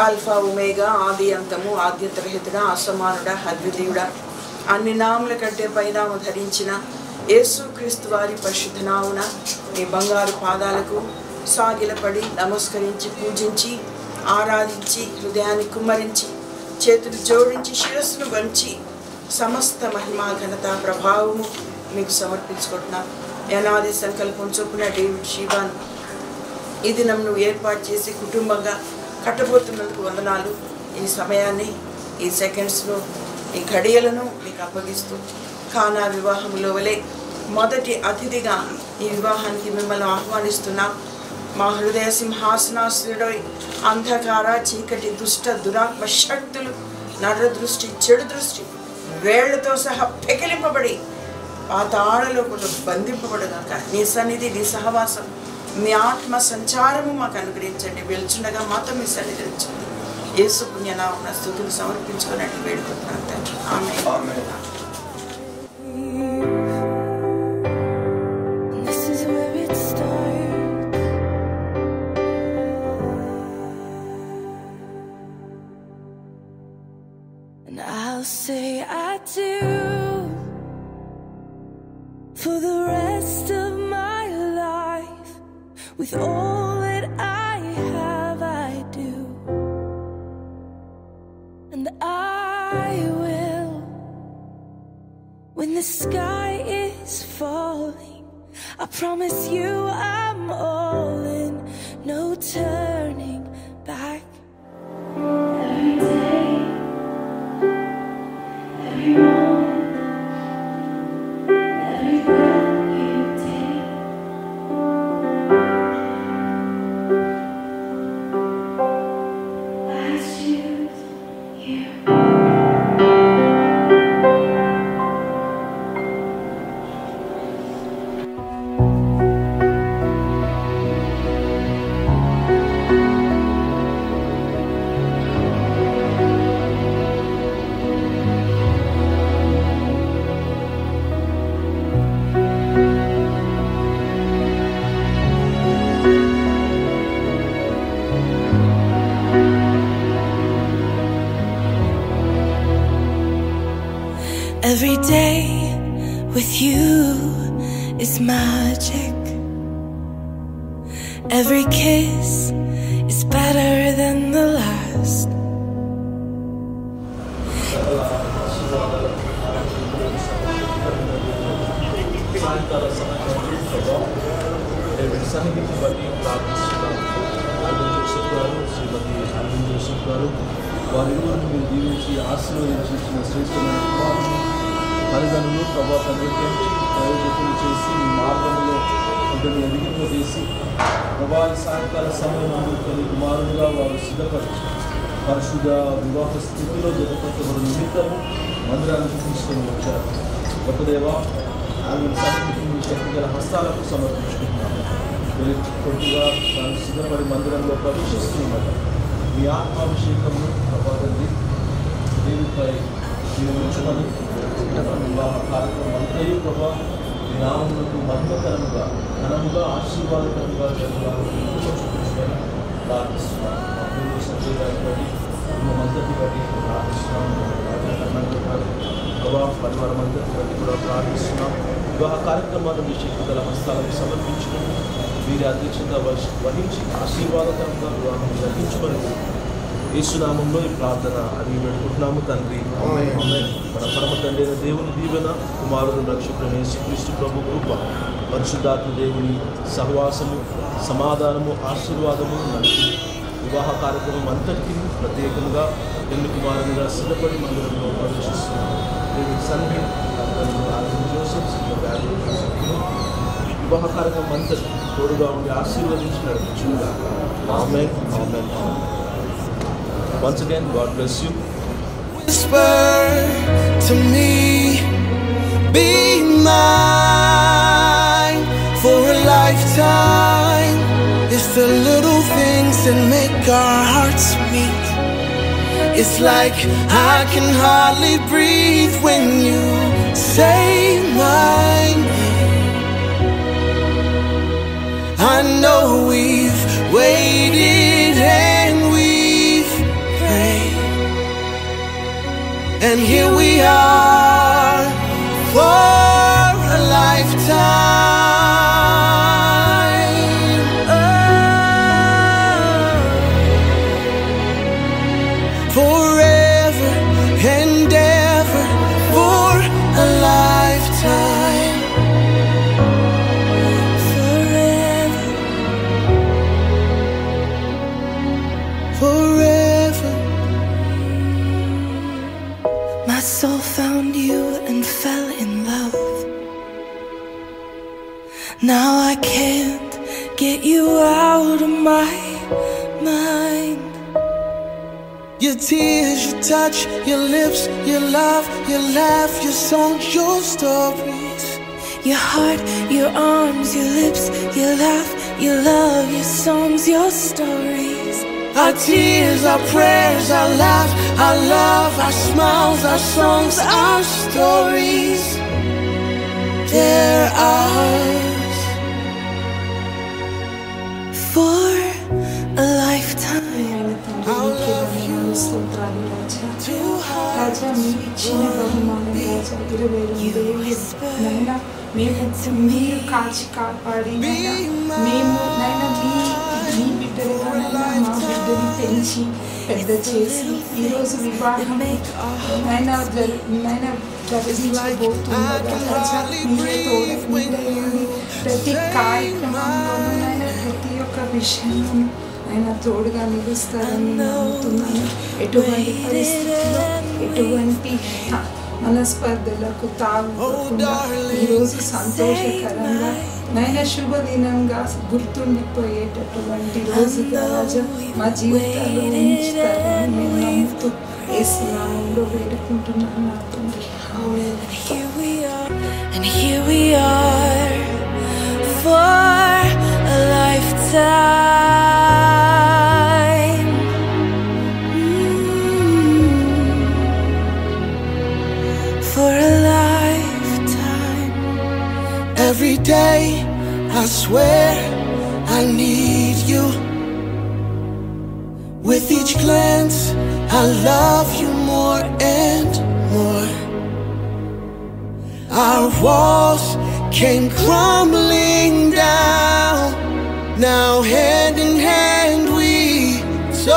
Alpha omega ఆది అంతము ఆద్యంతరహితుడా అసమానుడా అద్వితీయుడా అన్ని నామముల కంటే పైనామము ధరించిన యేసుక్రీస్తు వారి పరిశుద్ధ నామమున మీ బంగారు పాదాలకు సాగిలపడి నమస్కరించి పూజించి ఆరాధించి హృదయాన్ని కుమ్మరించి చేతులు జోడించి శిరస్సును వంచి సమస్త మహిమా ఘనత ప్రభావము మీకు సమర్పించుకుంటున్నాను. అనాది సంకల్పం చొప్పున డేవిడ్ షీబాన్ ఈ దినం నువ్వు ఏర్పాటు చేసి కుటుంబంగా కట్టబోతున్నందుకు వందనాలు. ఈ సమయాన్ని, ఈ సెకండ్స్ను, ఈ ఘడియలను మీకు అప్పగిస్తూ కానా వివాహంలో వలె మొదటి అతిథిగా ఈ వివాహానికి మిమ్మల్ని ఆహ్వానిస్తున్నాం. మా హృదయ సింహాసనాశ్రుడై అంధకార చీకటి దుష్ట దురాత్మ శక్తులు నరదృష్టి చెడు దృష్టి వేళ్లతో సహా పెకిలింపబడి పాతాళలో కూడా బంధింపబడగాక నీ సన్నిధి, నీ సహవాసం, మీ ఆత్మ సంచారము మాకు అనుగ్రహించండి. వెళ్చుండగా మాతో మీ సన్నిధి ఉంచండి. యేసు పుణ్యనామమున స్తుతులు సమర్పించుకున్నట్టు వేడుకుంటున్నాను తండ్రి. ఆమేన్. And I'll say I do for the rest of my life. With all that I have, I do. And I will, when the sky is falling, I promise you I'm all in, no turning back. Every day, every moment, Every day with you is magic. Every kiss is better than the last. సన్నిధిని బట్టి ప్రార్థిస్తున్నాను. Alvin Joseph గారు, శ్రీమతి Alvin Joseph గారు, వారిరువురిని మీరు దీవించి ఆశీర్వదించి ఇచ్చిన శ్రేష్టమైన కుమారుని తల్లిదండ్రులు ప్రభావ సంరక్షించి ప్రయోజకులు చేసి మీ మార్గంలో ఇద్దరిని ఎదిగింపజేసి ప్రభావ సాయంకాల సమయం కొన్ని కుమారులుగా వారు సిద్ధపరిచి పరిశుద్ధ వివాహ స్థితిలో జతపరచబడిన నిమిత్తము మందిరానికి తీసుకొని వచ్చారు. గొప్పదేవ ఆమె సన్నిధికి మీ శక్తిగల హస్తాలకు సమర్పించుకుంటున్నాము. కొద్దిగా తాను సిద్ధపడి మందిరంలో ప్రవేశిస్తున్నమాట మీ ఆత్మాభిషేకము ప్రభావండి దేవుడిపై మీరు ఉంచుకొని వివాహ కార్యక్రమం అంతయు ప్రభా మీ నామములకు మహిమకరముగా ఘనముగా ఆశీర్వాదకరంగా జరగాలని చూపించుకొని ప్రార్థిస్తున్నాను. అప్పుడు సంజయ్ బట్టి మేమంతటి బట్టి ప్రార్థిస్తున్నాము. ప్రభావ పరివారం అంతటి బట్టి కూడా ప్రార్థిస్తున్నాం. వివాహ కార్యక్రమాలను మీ శక్తిగల హస్తాలకు సమర్పించుకొని వీరి అధ్యక్షత వహించి ఆశీర్వాదకరంగా వివాహం జరిగించుకొని యేసునామంలో ఈ ప్రార్థన అని వేడుకుంటున్నాము తండ్రి. మన పరమ తండ్రి అయిన దేవుని దీవెన, కుమారుడు రక్షకుడైన యేసుక్రీస్తు ప్రభు కృప, పరిశుద్ధాత్మ దేవుని సహవాసము, సమాధానము, ఆశీర్వాదము నడిపి వివాహ కార్యక్రమం అంతటికీ ప్రత్యేకంగా పెళ్లి కుమారునిగా సిద్ధపడి మందిరంలో ప్రవేశిస్తున్నాము. దేవుని సన్నిధి ఆల్విన్ జోసెఫ్, శ్రీమతి ఆల్విన్ జోసెఫ్ను వివాహ కార్యక్రమం అంతటి తోడుగా ఉండి ఆశీర్వదించి నడిపించుగా. ఆమేన్, ఆమేన్. Once again, God bless you. Whisper to me, be mine for a lifetime. It's the little things that make our hearts meet. It's like I can hardly breathe when you say my name. I know we've waited and we've prayed, and here we are for a lifetime. Forever and ever for a lifetime. Forever, forever. My soul found you and fell in love. Now I can't get you out of my mind. Your tears, your touch, your lips, your love, your laugh, your songs, your stories. Your heart, your arms, your lips, your laugh, your love, your songs, your stories. Our tears, our prayers, our laugh, our love, our smiles, our songs, our stories. They're ours for a lifetime. రాజా మీరు ఇచ్చిన బహుమానం రాజా 20,000 మీరు కాచి కాపాడి మేము నైనా మీ బిడ్డలుగా మా బిడ్డని పెంచి పెద్ద చేసి ఈరోజు వివాహం నైనా జరిగించబోతుండగా రాజా మీరే తోడు మీరే ప్రతి కార్యక్రమంలోనూ నైనా ప్రతి ఒక్క విషయంలో ఆయన తోడుగా నిలుస్తారని నమ్ముతున్నాను. ఎటువంటి పరిస్థితుల్లో ఎటువంటి మనస్పర్ధలకు తాగుకుండా ఈరోజు సంతోషకరంగా నైనా శుభదినంగా గుర్తుండిపోయేటటువంటి రోజుగా రాజా మా జీవితాల్లో ఉంచుతారని నేను నమ్ముతూ యేసు నామములో వేడుకుంటున్నాను నా తండ్రి. And here we are for a lifetime. For a lifetime. Every day I swear I need you. With each glance I love you more and more. walls came crumbling down. Now hand in hand we soar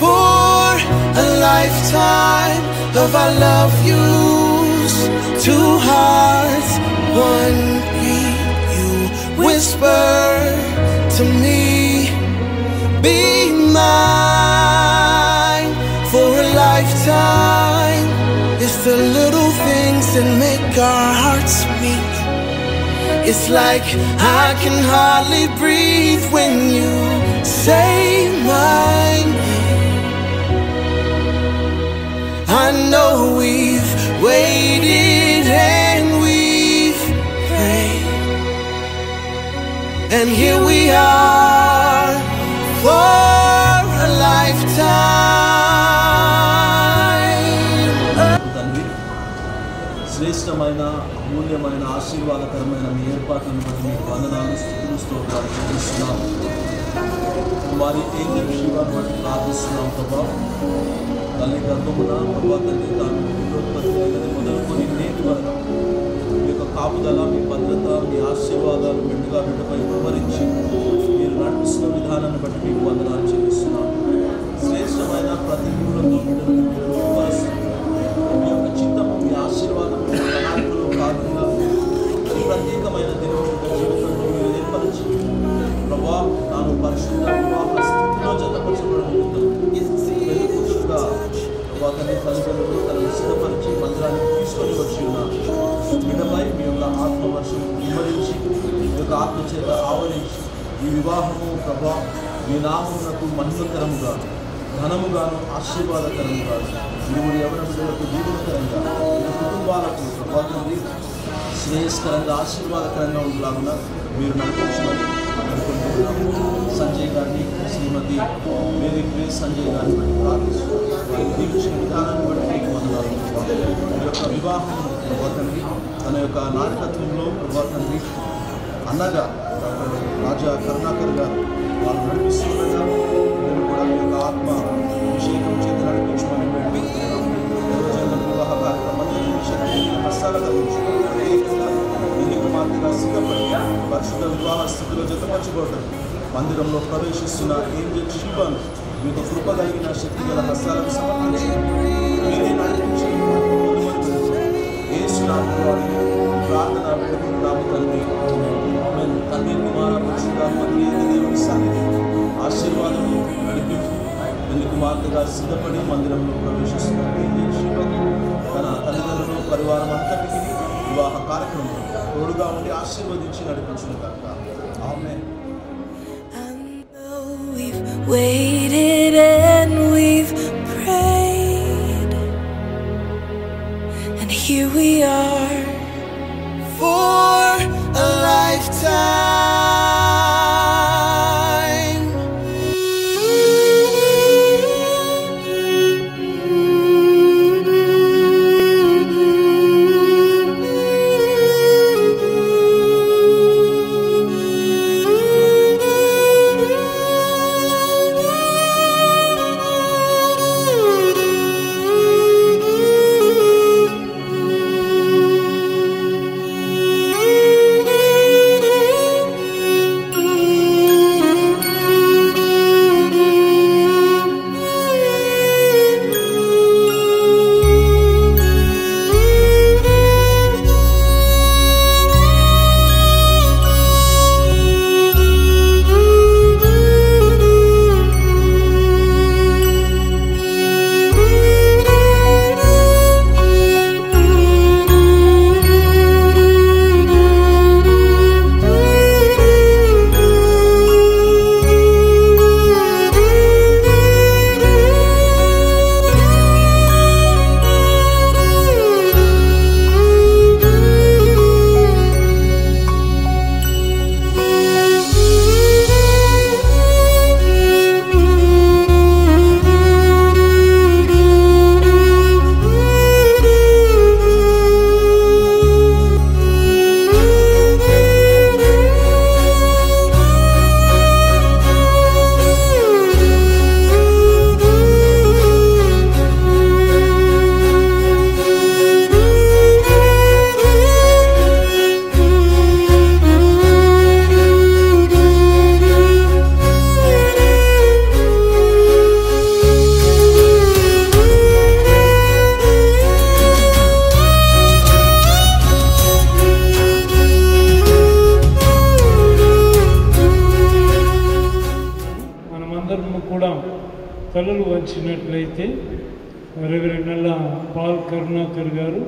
for a lifetime of our love used. Two hearts, one beat. You whisper to me, be mine for a lifetime. It's the little things that make our hearts meet. It's like I can hardly breathe when you say my name. I know we've waited and we've prayed, and here we are for a lifetime. తండ్రి, శ్రేష్టమైన అమూల్యమైన ఆశీర్వాదకరమైన మీ ఏర్పాట్లను బట్టి మీకు వందనాలు, స్తుతులు, స్తోత్రాలు చెల్లిస్తున్నాం. వారి ఏంజల్ శివాన్ని బట్టి ప్రార్థిస్తున్నాం ప్రభా. తల్లి గర్భమున ప్రభా తండ్రి తాను పునరుత్పత్తి అయినది మొదలుకొని నేటి వరకు మీ యొక్క కాపుదల, మీ భద్రత, మీ ఆశీర్వాదాలు మెండుగా బిడ్డపై వివరించి మీరు నడిపిస్తున్న విధానాన్ని బట్టి మీకు వందనాలు చెల్లిస్తున్నాం. శ్రేష్టమైన ప్రతి మూలంలో బిడ్డలు మీరు వివరిస్తున్నారు. మీ యొక్క చిత్తము, మీ ఆశీర్వాదం, మీ ప్రణాళికలో భాగంగా ఈ ప్రత్యేకమైన దినం జీవితంలో మీరు ఏర్పరిచి ప్రభా తాను పరిశుద్ధ వివాహ స్థితిలో జతపరచబడిన వెలుగుగా ప్రభా తన తల్లిదండ్రులు తనను సిద్ధపరిచి మందిరానికి తీసుకొని వచ్చి ఉన్నారు. బిడ్డపై మీ యొక్క ఆత్మవర్షం వివరించి మీ యొక్క ఆత్మచేత ఆవరించి ఈ వివాహము ప్రభా మీ నామమునకు మహిమకరముగా, ఘనముగాను, ఆశీర్వాదకరముగాను, ఇరువురు యవన బిడ్డలకు దీవెనకరంగా, మీ కుటుంబాలకు ప్రభా తండ్రి శ్రేయస్కరంగా, ఆశీర్వాదకరంగా ఉండేలాగున మీరు నడిపించమని అనుకుంటున్నాము. సంజయ్ గారిని, శ్రీమతి మేరీ గ్రేస్ సంజయ్ గారిని బట్టి ప్రార్థిస్తున్నాం. వారి దీవించిన విధానాన్ని బట్టి మీకు వందనాలు. మీ యొక్క వివాహం ప్రభా తండ్రి తన యొక్క నాయకత్వంలో ప్రభా తండ్రి అన్నగా రాజా కరుణాకర్ గారు వాళ్ళు నడిపిస్తుండగా మేము కూడా మీ యొక్క ఆత్మ అభిషేకం చేత నడిపించమని వేడుకుంటున్నాం. వివాహ కార్యక్రమాన్ని శక్తి హస్తాలుగా పెళ్లి కుమార్తెగా సిద్ధపడి పరిశుద్ధ వివాహ స్థితిలో జతపరచుకోవటం మందిరంలో ప్రవేశిస్తున్న ఏంజల్ శిల్పాను మీకు కృప కలిగిన శక్తి గల హస్తాలకు సమర్పించి మీరే నడిపించి ప్రార్థన పెట్టుకుంటున్నాము తండ్రి. తండ్రి కుమార దేవుని సన్నిధి ఆశీర్వాదము నడిపించి పెళ్లి కుమార్తెగా సిద్ధపడి మందిరంలో ప్రవేశిస్తున్న ఏంజల్ శిల్పకు తన తల్లిదండ్రులు పరివారం అంతటికి వివాహ కార్యక్రమం తోడుగా ఉండి ఆశీర్వదించి నడిపించిన కనుక ఆమేన్. We've waited and we've prayed, and here we are for a lifetime. వచ్చినట్లయితే రెవరెండ్ నల్లా పాల్ కరుణాకర్ గారు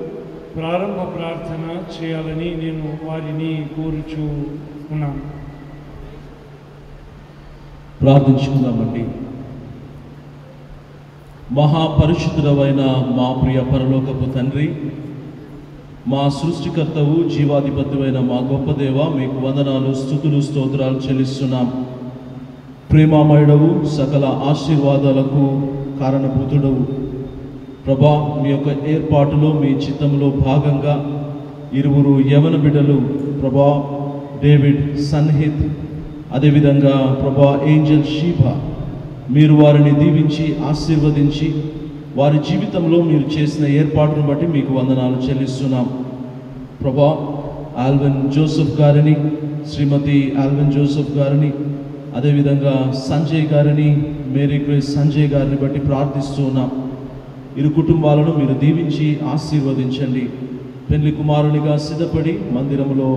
ప్రారంభ ప్రార్థన చేయాలని నేను వారిని కోరుచూ ఉన్నాను. ప్రార్థించుకుందామండి. మహాపరిశుద్ధుడవైన మా ప్రియ పరలోకపు తండ్రి, మా సృష్టికర్తవు జీవాధిపతివైన మా గొప్ప దేవ, మీకు వందనాలు, స్తుతులు, స్తోత్రాలు చెల్లిస్తున్నాం. ప్రేమామయుడవు, సకల ఆశీర్వాదాలకు కారణభూతుడవు ప్రభా, మీ యొక్క ఏర్పాటులో మీ చిత్తంలో భాగంగా ఇరువురు యవన బిడ్డలు ప్రభా, డేవిడ్ సన్హిత్, అదేవిధంగా ప్రభా ఏంజల్ షీబా, మీరు వారిని దీవించి ఆశీర్వదించి వారి జీవితంలో మీరు చేసిన ఏర్పాటును బట్టి మీకు వందనాలు చెల్లిస్తున్నాం. ప్రభా, ఆల్విన్ జోసెఫ్ గారిని, శ్రీమతి ఆల్విన్ జోసెఫ్ గారిని, అదేవిధంగా సంజయ్ గారిని, మేరీ గ్రేస్ సంజయ్ గారిని బట్టి ప్రార్థిస్తూ ఉన్నాం. ఇరు కుటుంబాలను మీరు దీవించి ఆశీర్వదించండి. పెళ్లి కుమారునిగా సిద్ధపడి మందిరంలో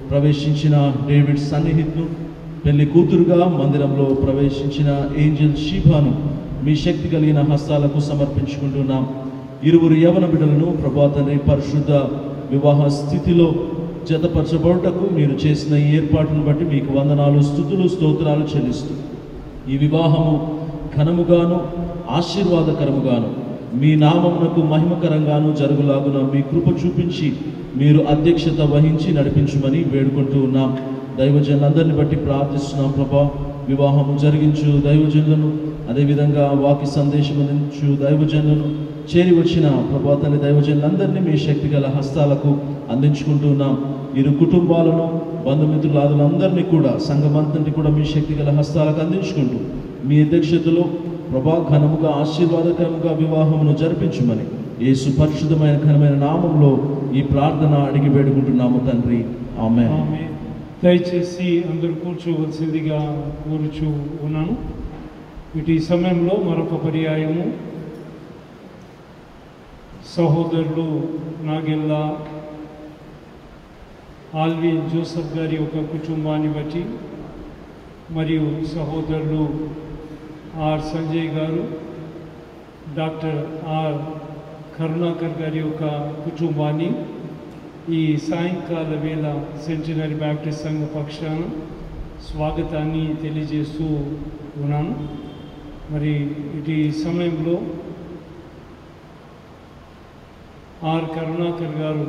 ప్రవేశించిన డేవిడ్ సన్నిహిత్ను, పెళ్లి కూతురుగా మందిరంలో ప్రవేశించిన ఏంజల్ షీబాను మీ శక్తి కలిగిన హస్తాలకు సమర్పించుకుంటున్నాం. ఇరువురు యవన బిడ్డలను ప్రభా తండ్రి పరిశుద్ధ వివాహ స్థితిలో జతపరచబడుటకు మీరు చేసిన ఈ ఏర్పాటును బట్టి మీకు వందనాలు, స్తుతులు, స్తోత్రాలు చెల్లిస్తూ ఈ వివాహము ఘనముగాను ఆశీర్వాదకరముగాను మీ నామమునకు మహిమకరంగాను జరుగులాగున మీ కృప చూపించి మీరు అధ్యక్షత వహించి నడిపించుమని వేడుకుంటూ ఉన్నాం. దైవజనులందరిని బట్టి ప్రార్థిస్తున్నాం ప్రభా. వివాహము జరిగించు దైవజనులను, అదేవిధంగా వాక్య సందేశం అందించు దైవజనులను, చేరి వచ్చిన ప్రభా తల్లి దైవజనులందరినీ మీ శక్తి గల హస్తాలకు అందించుకుంటున్నాం. ఇరు కుటుంబాలను, బంధుమిత్రులందరినీ కూడా, సంఘమంతటిని కూడా మీ శక్తి గల హస్తాలకు అందించుకుంటూ మీ అధ్యక్షతలో ప్రభా ఘనముగా ఆశీర్వాదకరముగా వివాహమును జరిపించుమని యేసు పరిశుద్ధమైన ఘనమైన నామంలో ఈ ప్రార్థన అడిగి వేడుకుంటున్నాము తండ్రి. ఆమేన్. దయచేసి అందరూ కూర్చోవలసిందిగా కోరుచూ ఉన్నాను. ఇటు ఈ సమయంలో మరొక పర్యాయము సహోదరులు నాగెల్లా ఆల్విన్ జోసెఫ్ గారి యొక్క కుటుంబాన్ని బట్టి, మరియు సహోదరులు ఆర్ సంజయ్ గారు, డాక్టర్ ఆర్ కరుణాకర్ గారి యొక్క కుటుంబాన్ని ఈ సాయంకాల వేళ సెంటినరీ బ్యాప్టిస్ట్ సంఘ పక్షాన స్వాగతాన్ని తెలియజేస్తూ ఉన్నాను. మరి ఇటు ఈ సమయంలో ఆర్ కరుణాకర్ గారు,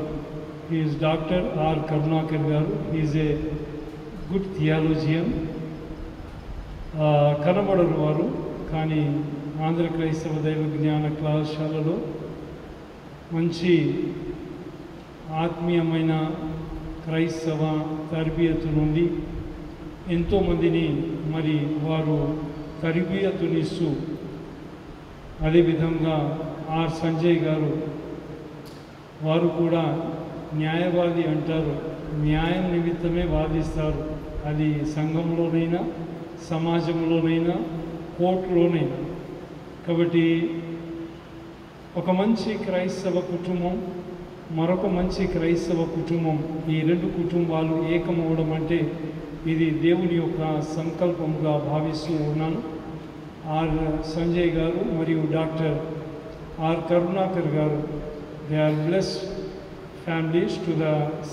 ఈజ్ డాక్టర్ ఆర్ కరుణాకర్ గారు, ఈజ్ ఏ గుడ్ థియాలజియన్. కనబడరు వారు, కానీ ఆంధ్ర క్రైస్తవ దైవ జ్ఞాన కళాశాలలో మంచి ఆత్మీయమైన క్రైస్తవ తరబియతు నుండి ఎంతోమందిని మరి వారు తరబియతునిస్తూ, అదేవిధంగా ఆర్ సంజయ్ గారు, వారు కూడా న్యాయవాది అంటారు, న్యాయం నిమిత్తమే వాదిస్తారు. అది సంఘంలోనైనా, సమాజంలోనైనా, కోర్టులోనైనా. కాబట్టి ఒక మంచి క్రైస్తవ కుటుంబం, మరొక మంచి క్రైస్తవ కుటుంబం, ఈ రెండు కుటుంబాలు ఏకమవడం అంటే ఇది దేవుని యొక్క సంకల్పముగా భావిస్తూ ఉన్నాను. ఆర్ సంజయ్ గారు మరియు doctor R Karunakar garu, they are blessed families to the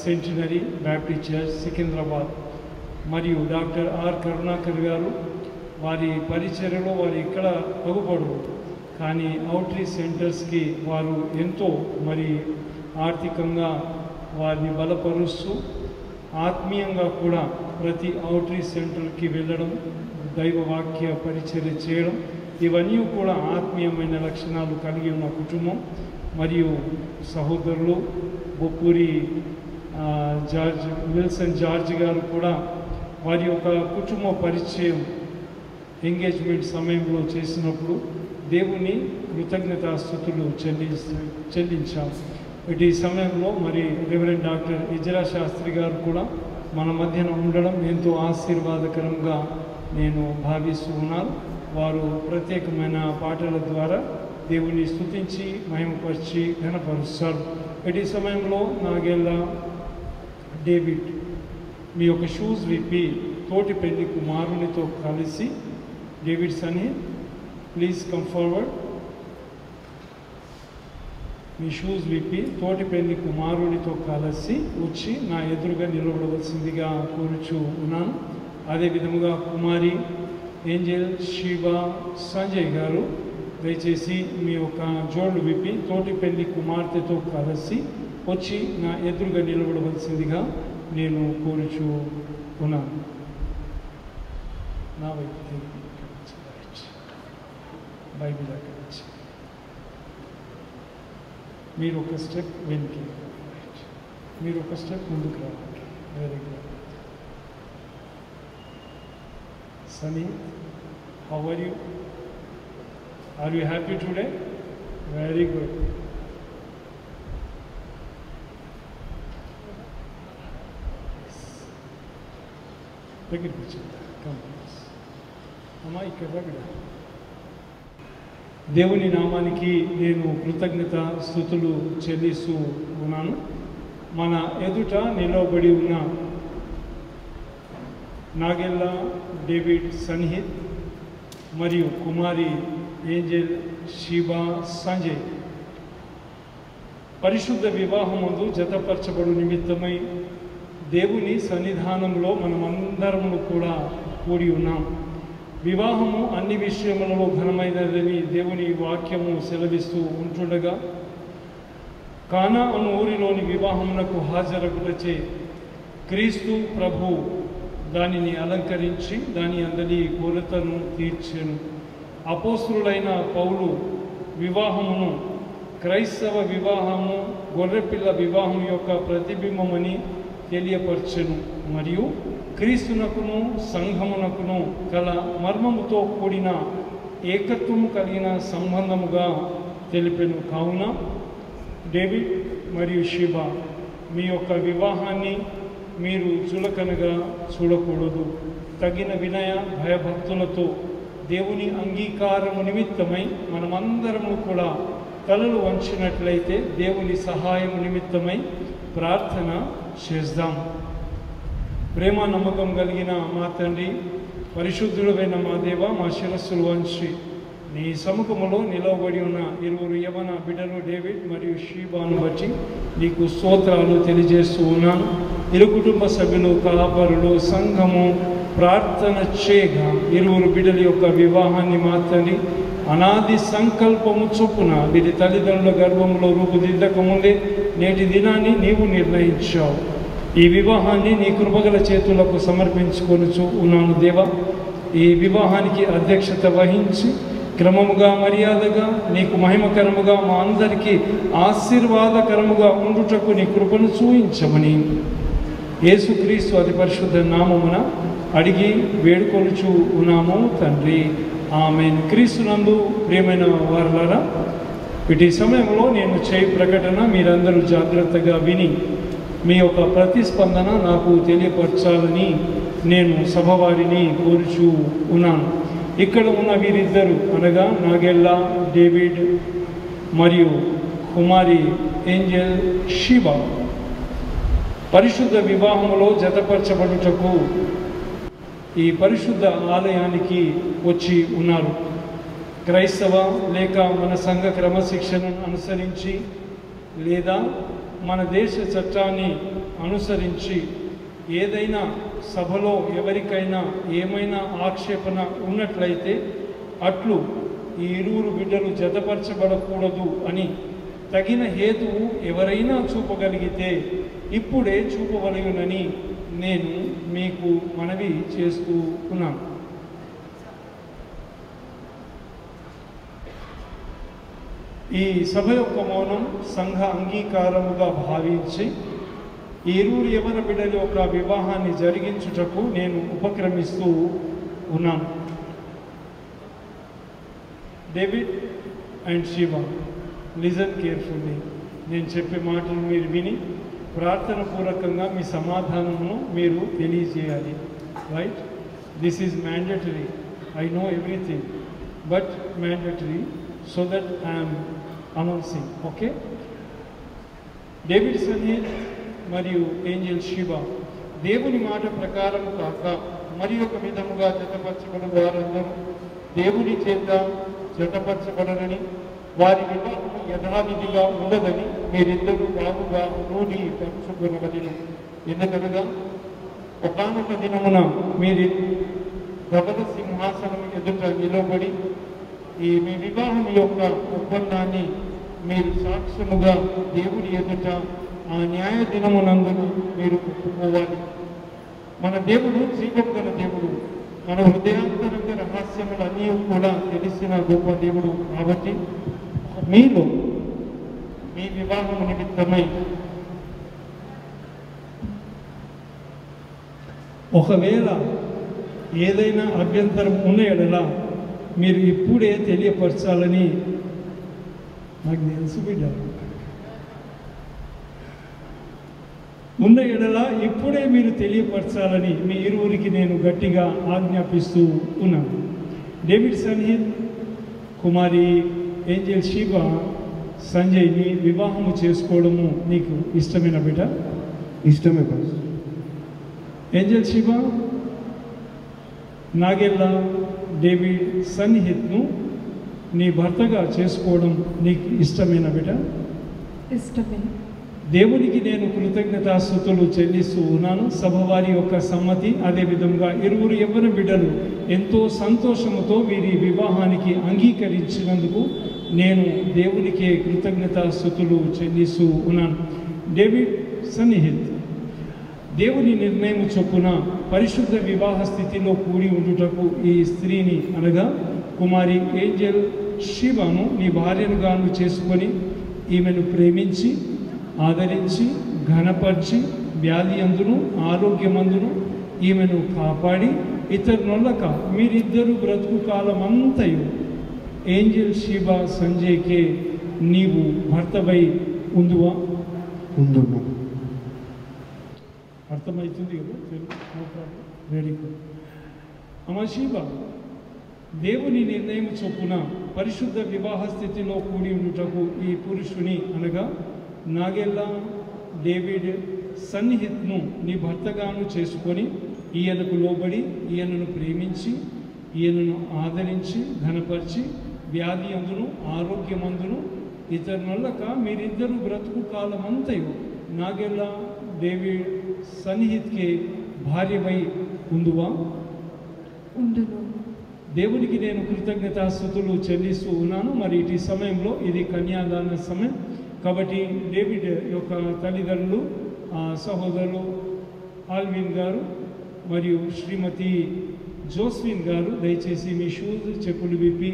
centenary Baptist church Secunderabad. మరియు డాక్టర్ ఆర్ కరుణాకర్ గారు వారి పరిచర్యలో వారు ఎక్కడ అగుపడరు, కానీ అవుట్రీచ్ సెంటర్స్కి వారు ఎంతో మరి ఆర్థికంగా వారిని బలపరుస్తూ, ఆత్మీయంగా కూడా ప్రతి అవుట్రీచ్ సెంటర్కి వెళ్ళడం, దైవవాక్య పరిచర్య చేయడం, ఇవన్నీ కూడా ఆత్మీయమైన లక్షణాలు కలిగి ఉన్న కుటుంబం. మరియు సహోదరులు బొప్పూరి జార్జ్ విల్సన్ జార్జ్ గారు కూడా వారి యొక్క కుటుంబ పరిచయం ఎంగేజ్మెంట్ సమయంలో చేసినప్పుడు దేవుని కృతజ్ఞతాస్తుతులు చెల్లించాం. ఈ సమయంలో మరి రెవరెండ్ డాక్టర్ ఇజ్రా శాస్త్రి గారు కూడా మన మధ్యన ఉండడం ఎంతో ఆశీర్వాదకరంగా నేను భావిస్తూ ఉన్నాను. వారు ప్రత్యేకమైన పాటల ద్వారా దేవుని స్తుతించి మహిమపరిచి ఘనపరుస్తారు. ఈ సమయంలో నాగెల్లా డేవిడ్ మీ యొక్క షూస్ విప్పి తోటి పెళ్లి కుమారునితో కలిసి డేవిడ్ సని please come forward. Me shoes విప్పి తోటి పెళ్లి కుమారుడితో కలిసి వచ్చి నా ఎదురుగా నిలబడవలసిందిగా కోరుచు ఉన్నాను. అదే విధముగా కుమారి ఏంజెల్, శివ, సంజయ్ గారు దయచేసి మీ యొక్క జోళ్ళు విప్పి తోటి పెళ్లి కుమార్తెతో కలిసి వచ్చి నా ఎదురుగా నిలబడవలసిందిగా నేను కోరుచు ఉన్నాను. నా వైపు బైబిల్ అక్కడి నుంచి మీరు ఒక స్టెప్ వెనక్కి, మీరు ఒక స్టెప్ ముందుకు రావాలి. Very good. Sunny, how are you? Are you happy today? Very good. Take it, come. అమ్మా ఇక్కడ బిడ్డ. దేవుని నామానికి నేను కృతజ్ఞత స్తుతులు చెల్లిస్తూ ఉన్నాను. మన ఎదుట నిలవబడి ఉన్న నాగెల్ల డేవిడ్ సన్హిత్ మరియు కుమారి ఏంజెల్, శివ, సంజయ్ పరిశుద్ధ వివాహమందు జతపరచబడు నిమిత్తమై దేవుని సన్నిధానంలో మనమందరము కూడా కూడి ఉన్నాం. వివాహము అన్ని విషయములలో ఘనమైనదని దేవుని వాక్యము సెలవిస్తూ ఉంటుండగా, కానా అను ఊరిలోని వివాహమునకు హాజరగుటచే క్రీస్తు ప్రభు దానిని అలంకరించి దాని అందరి కొరతను తీర్చెను. అపోస్తులైన పౌలు వివాహమును క్రైస్తవ వివాహము గొర్రెపిల్ల వివాహం యొక్క ప్రతిబింబమని తెలియపరచెను. మరియు క్రీస్తునకును సంఘమునకును కల మర్మముతో కూడిన ఏకత్వము కలిగిన సంబంధముగా తెలిపెను. కావున డేవిడ్ మరియు శివ, మీ యొక్క వివాహాన్ని మీరు చులకనగా చూడకూడదు. తగిన వినయ భయభక్తులతో దేవుని అంగీకారము నిమిత్తమై మనమందరము కూడా తలలు వంచినట్లయితే దేవుని సహాయం నిమిత్తమై ప్రార్థన చేద్దాం. ప్రేమ నమ్మకం కలిగిన మా తండ్రి, పరిశుద్ధుడైన మా దేవ, మా శిరస్సులు వంచి నీ సముఖములో నిలవబడి ఉన్న ఇరువురు యవన బిడ్డలు డేవిడ్ మరియు షీబాను బట్టి నీకు స్తోత్రాలు తెలియజేస్తూ ఉన్నాను. ఇరు కుటుంబ సభ్యులు, కాపరులు, సంఘము ప్రార్థన చేయగా ఇరువురు బిడ్డల యొక్క వివాహాన్ని మాత్రమే అనాది సంకల్పము చొప్పున వీరి తల్లిదండ్రుల గర్భంలో రూపుదిద్దక ముందే నేటి దినాన్ని నీవు నిర్ణయించావు. ఈ వివాహాన్ని నీ కృపగల చేతులకు సమర్పించుకొనుచు ఉన్నాను దేవా. ఈ వివాహానికి అధ్యక్షత వహించి క్రమముగా మర్యాదగా నీకు మహిమకరముగా మా అందరికీ ఆశీర్వాదకరముగా ఉండుటకు నీ కృపను చూయించమని యేసుక్రీస్తు అతి పరిశుద్ధ నామమున అడిగి వేడుకొనుచు ఉన్నాము తండ్రి. ఆమేన్. క్రీస్తునందు ప్రియమైన వారలారా, ఇటు సమయంలో నేను చేయి ప్రకటన మీరందరూ జాగ్రత్తగా విని మీ యొక్క ప్రతిస్పందన నాకు తెలియపరచాలని నేను సభవారిని కోరుచు ఉన్నాను. ఇక్కడ ఉన్న వీరిద్దరు అనగా నాగెల్ల డేవిడ్ మరియు కుమారి ఏంజెల్ శివ పరిశుద్ధ వివాహములో జతపరచబడుటకు ఈ పరిశుద్ధ ఆలయానికి వచ్చి ఉన్నారు. క్రైస్తవ లేక మన సంఘ క్రమశిక్షణను అనుసరించి లేదా మన దేశ చట్టాన్ని అనుసరించి ఏదైనా సభలో ఎవరికైనా ఏమైనా ఆక్షేపణ ఉన్నట్లయితే అట్లు ఈ ఇరువురు బిడ్డలు జతపరచబడకూడదు అని తగిన హేతువు ఎవరైనా చూపగలిగితే ఇప్పుడే చూపవలయునని నేను మీకు మనవి చేస్తూ ఉన్నాను. ఈ సభ యొక్క మౌనం సంఘ అంగీకారముగా భావించి ఈ ఇరువురు యవన బిడ్డల యొక్క వివాహాన్ని జరిగించుటకు నేను ఉపక్రమిస్తూ ఉన్నాను. David and Shiva, listen carefully. నేను చెప్పే మాటలు మీరు విని ప్రార్థన పూర్వకంగా మీ సమాధానమును మీరు తెలియజేయాలి. Right? This is mandatory. I know everything but mandatory so that I'm announcing. Okay? David Sanhith మరియు ఏంజెల్ శివ దేవుని మాట ప్రకారం కాక మరి ఒక విధముగా జతపరచబడిన వారందరూ దేవుని చేత జతపరచబడరని, వారి వివాహం యథావిధిగా ఉండదని మీరిద్దరూ బాగుగా రూఢి పరుచుకొనవలెను. ఎందుకనగా ఒకానొక దినమున మీరు గగన సింహాసనం ఎదుట నిలబడి మీ వివాహం యొక్క ఒప్పందాన్ని మీరు సాక్ష్యముగా దేవుడి ఎదుట ఆ న్యాయ దినమునందున మీరు ఒప్పుకోవాలి. మన దేవుడు జీవం గల దేవుడు, మన హృదయాంతరంగ రహస్యములన్నీ కూడా తెలిసిన గొప్ప దేవుడు. కాబట్టి మీలో మీ వివాహం నిమిత్తమై ఒకవేళ ఏదైనా అభ్యంతరం ఉన్న ఎడల మీరు ఇప్పుడే తెలియపరచాలని నాకు తెలుసు బిడ్డ. ఉన్న ఎడల ఇప్పుడే మీరు తెలియపరచాలని మీ ఇరువురికి నేను గట్టిగా ఆజ్ఞాపిస్తూ ఉన్నాను. డేవిడ్ సన్హిత్ కుమారి ఏంజెల్ షీబా సంజయ్ని వివాహము చేసుకోవడము నీకు ఇష్టమైన బిడ్డ? ఇష్టమే పాస్. ఏంజెల్ షీబా నాగెల్లా డేవిడ్ సన్హిత్ను నీ భర్తగా చేసుకోవడం నీకు ఇష్టమైన బిడ్డ? ఇష్టమే. దేవునికి నేను కృతజ్ఞతాస్తుతులు చెల్లిస్తూ ఉన్నాను. సభవారి యొక్క సమ్మతి, అదేవిధంగా ఇరువురు యవ్వన బిడ్డలు ఎంతో సంతోషముతో వీరి వివాహానికి అంగీకరించినందుకు నేను దేవునికి కృతజ్ఞతాస్తుతులు చెల్లిస్తూ ఉన్నాను. డేవిడ్ సన్నిహిత్ దేవుని నిర్ణయం చొప్పున పరిశుద్ధ వివాహ స్థితిలో కూడి ఉండుటకు ఈ స్త్రీని అనగా కుమారి ఏంజెల్ షీబాను నీ భార్యనుగాను చేసుకొని ఈమెను ప్రేమించి ఆదరించి ఘనపరిచి వ్యాధి అందును ఆరోగ్యమందును ఈమెను కాపాడి ఇతరులొల్లక మీరిద్దరూ బ్రతుకు కాలమంతయు ఏంజెల్ షీబా సంజయ్కే నీవు భర్తవై ఉందువా? ఉందును. అర్థమవుతుంది కదా? Very good. అమ్మ షీబా, దేవుని నిర్ణయం చొప్పున పరిశుద్ధ వివాహ స్థితిలో కూడి ఉండుటకు ఈ పురుషుని అనగా నాగెల్లా డేవిడ్ సన్నిహిత్ను నీ భర్తగాను చేసుకొని ఈయనకు లోబడి ఈయనను ప్రేమించి ఈయనను ఆదరించి ఘనపరిచి వ్యాధి అందును ఆరోగ్యమందును ఇతరులక మీరిద్దరూ బ్రతుకు కాలమంతయు నాగెల్లా డేవిడ్ సన్నిహిత్కే భార్యవై ఉందువా? ఉండును. దేవునికి నేను కృతజ్ఞతాస్తుతులు చెల్లిస్తూ ఉన్నాను. మరి ఇటు సమయంలో ఇది కన్యాదాన సమయం కాబట్టి డేవిడ్ యొక్క తల్లిదండ్రులు సహోదరులు ఆల్విన్ గారు మరియు శ్రీమతి జోస్విన్ గారు దయచేసి మీ షూస్ చెప్పులు విప్పి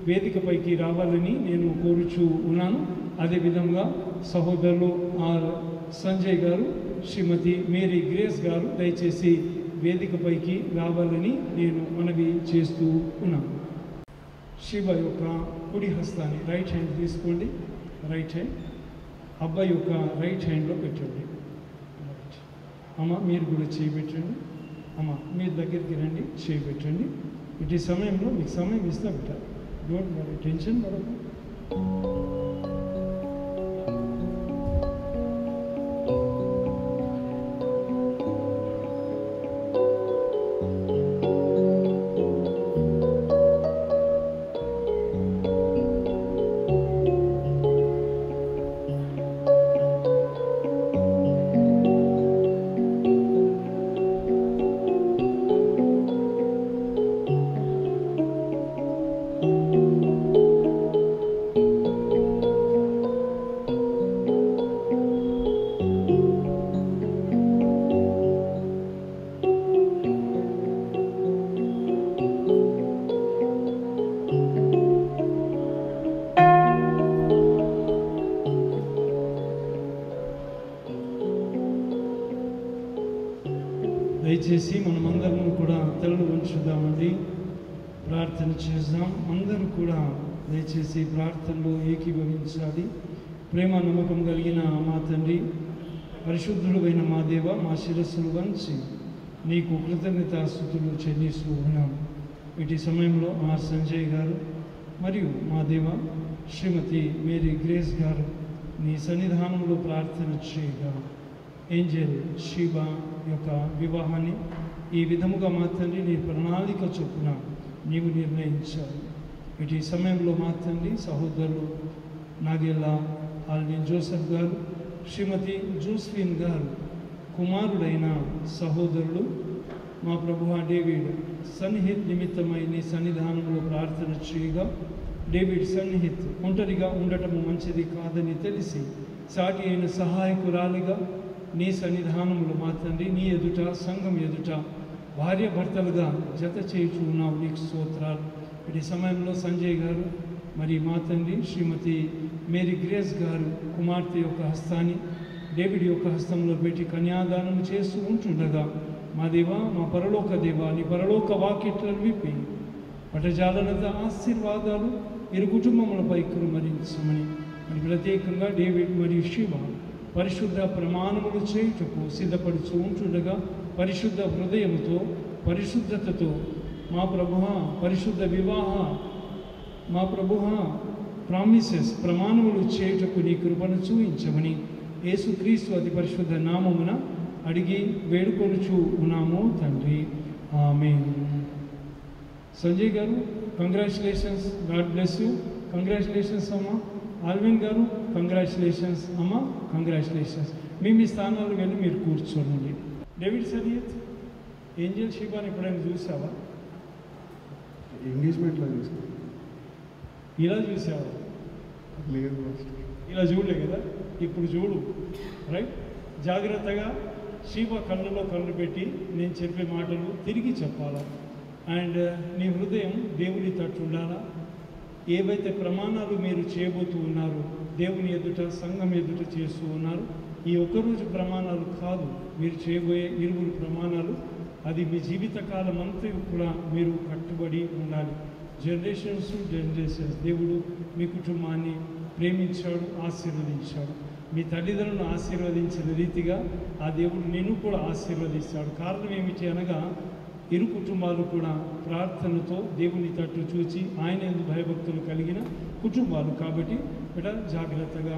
వేదికపైకి రావాలని నేను కోరుచూ ఉన్నాను. అదేవిధంగా సహోదరులు సంజయ్ గారు శ్రీమతి మేరీ గ్రేస్ గారు దయచేసి వేదికపైకి రావాలని నేను మనవి చేస్తూ ఉన్నాను. శివ యొక్క కుడి హస్తాన్ని రైట్ హ్యాండ్ తీసుకోండి. రైట్ హ్యాండ్ అబ్బాయి యొక్క రైట్ హ్యాండ్లో పెట్టండి. అమ్మ మీరు కూడా చేయబెట్టండి. అమ్మ మీరు దగ్గరికి రండి, చేయబెట్టండి. ఇటు సమయంలో మీకు సమయం ఇస్తా బిడ్డ. డోంట్ వరీ, టెన్షన్ పడకు. దయచేసి మనమందరం కూడా తలలు వంచుదామండి, ప్రార్థన చేద్దాం. అందరూ కూడా దయచేసి ప్రార్థనలో ఏకీభవించాలి. ప్రేమ నమ్మకం కలిగిన మా తండ్రి, పరిశుద్ధుడు అయిన మా దేవ, మా శిరస్సులు వంచి నీకు కృతజ్ఞతాస్తుతులు చెల్లిస్తూ ఉన్నాం. ఇటు సమయంలో మా సంజయ్ గారు మరియు మా దేవ శ్రీమతి మేరీ గ్రేస్ గారు నీ సన్నిధానంలో ప్రార్థన చేయగా ఏంజెల్ షీబా యొక్క వివాహాన్ని ఈ విధముగా మా తండ్రి నీ ప్రణాళిక చొప్పున నీవు నిర్ణయించాలి. ఇటు సమయంలో మా తండ్రి సహోదరులు నాగెల్లా ఆల్విన్ జోసెఫ్ గారు, శ్రీమతి జోస్ఫిన్ గారు కుమారుడైన సహోదరులు మా ప్రభువా డేవిడ్ సన్నిహిత్ నిమిత్తమై నీ సన్నిధానంలో ప్రార్థన చేయగా, డేవిడ్ సన్నిహిత్ ఒంటరిగా ఉండటము మంచిది కాదని తెలిసి సాటి అయిన సహాయకురాలిగా నీ సన్నిధానంలో మా తండ్రి నీ ఎదుట సంఘం ఎదుట భార్య భర్తలుగా జత చేయుచు ఉన్నావు, నీకు స్తోత్రాలు. ఇటు సమయంలో సంజయ్ గారు మరి మా తండ్రి శ్రీమతి మేరీ గ్రేస్ గారు కుమార్తె యొక్క హస్తాన్ని డేవిడ్ యొక్క హస్తంలో పెట్టి కన్యాదానం చేస్తూ ఉంటుండగా, మా దేవా మా పరలోక దేవా నీ పరలోక వాకిట్లను విప్పి పటజాలనంత ఆశీర్వాదాలు ఇరు కుటుంబములపై కురుమరించమని మరి ప్రత్యేకంగా డేవిడ్ మరియు శివ పరిశుద్ధ ప్రమాణములు చేయుటకు సిద్ధపడుతూ ఉంటుండగా పరిశుద్ధ హృదయముతో పరిశుద్ధతతో మా ప్రభువ పరిశుద్ధ వివాహ మా ప్రభువ ప్రామిసెస్ ప్రమాణములు చేయుటకు నీ కృపను చూపించమని యేసుక్రీస్తు అతి పరిశుద్ధ నామమున అడిగి వేడుకొనుచు ఉన్నాము తండ్రి, ఆమేన్. సంజయ్ గారు congratulations, God bless you. Congratulations అమ్మ. ఆల్విన్ గారు కంగ్రాచులేషన్స్ అమ్మ, కంగ్రాచులేషన్స్. మీ స్థానాలు వెళ్ళి మీరు కూర్చోండి. డేవిడ్ సరియత్ ఏంజల్ షిబాని ఎప్పుడైనా చూసావా? ఎంగేజ్మెంట్లో చూసాను. ఇలా చూసావా? లేదు, ఇలా చూడలే కదా, ఇప్పుడు చూడు. రైట్, జాగ్రత్తగా శివ కళ్ళలో కళ్ళు పెట్టి నేను చెప్పే మాటలు తిరిగి చెప్పాలా. అండ్ నీ హృదయం దేవుని తట్టు ఉండాలా. ఏవైతే ప్రమాణాలు మీరు చేయబోతూ ఉన్నారో దేవుని ఎదుట సంఘం ఎదుట చేస్తూ ఉన్నారు, ఈ ఒక్కరోజు ప్రమాణాలు కాదు, మీరు చేయబోయే 20 ప్రమాణాలు. అది మీ జీవితకాలం అంతా కూడా మీరు కట్టుబడి ఉండాలి. జనరేషన్స్ దేవుడు మీ కుటుంబాన్ని ప్రేమించాడు, ఆశీర్వదించాడు. మీ తల్లిదండ్రులను ఆశీర్వదించిన రీతిగా ఆ దేవుడు నిన్ను కూడా ఆశీర్వదిస్తాడు. కారణం ఏమిటి అనగా ఇరు కుటుంబాలు కూడా ప్రార్థనతో దేవుని తట్టు చూచి ఆయన యందు భయభక్తులు కలిగిన కుటుంబాలు కాబట్టి ఇక్కడ జాగ్రత్తగా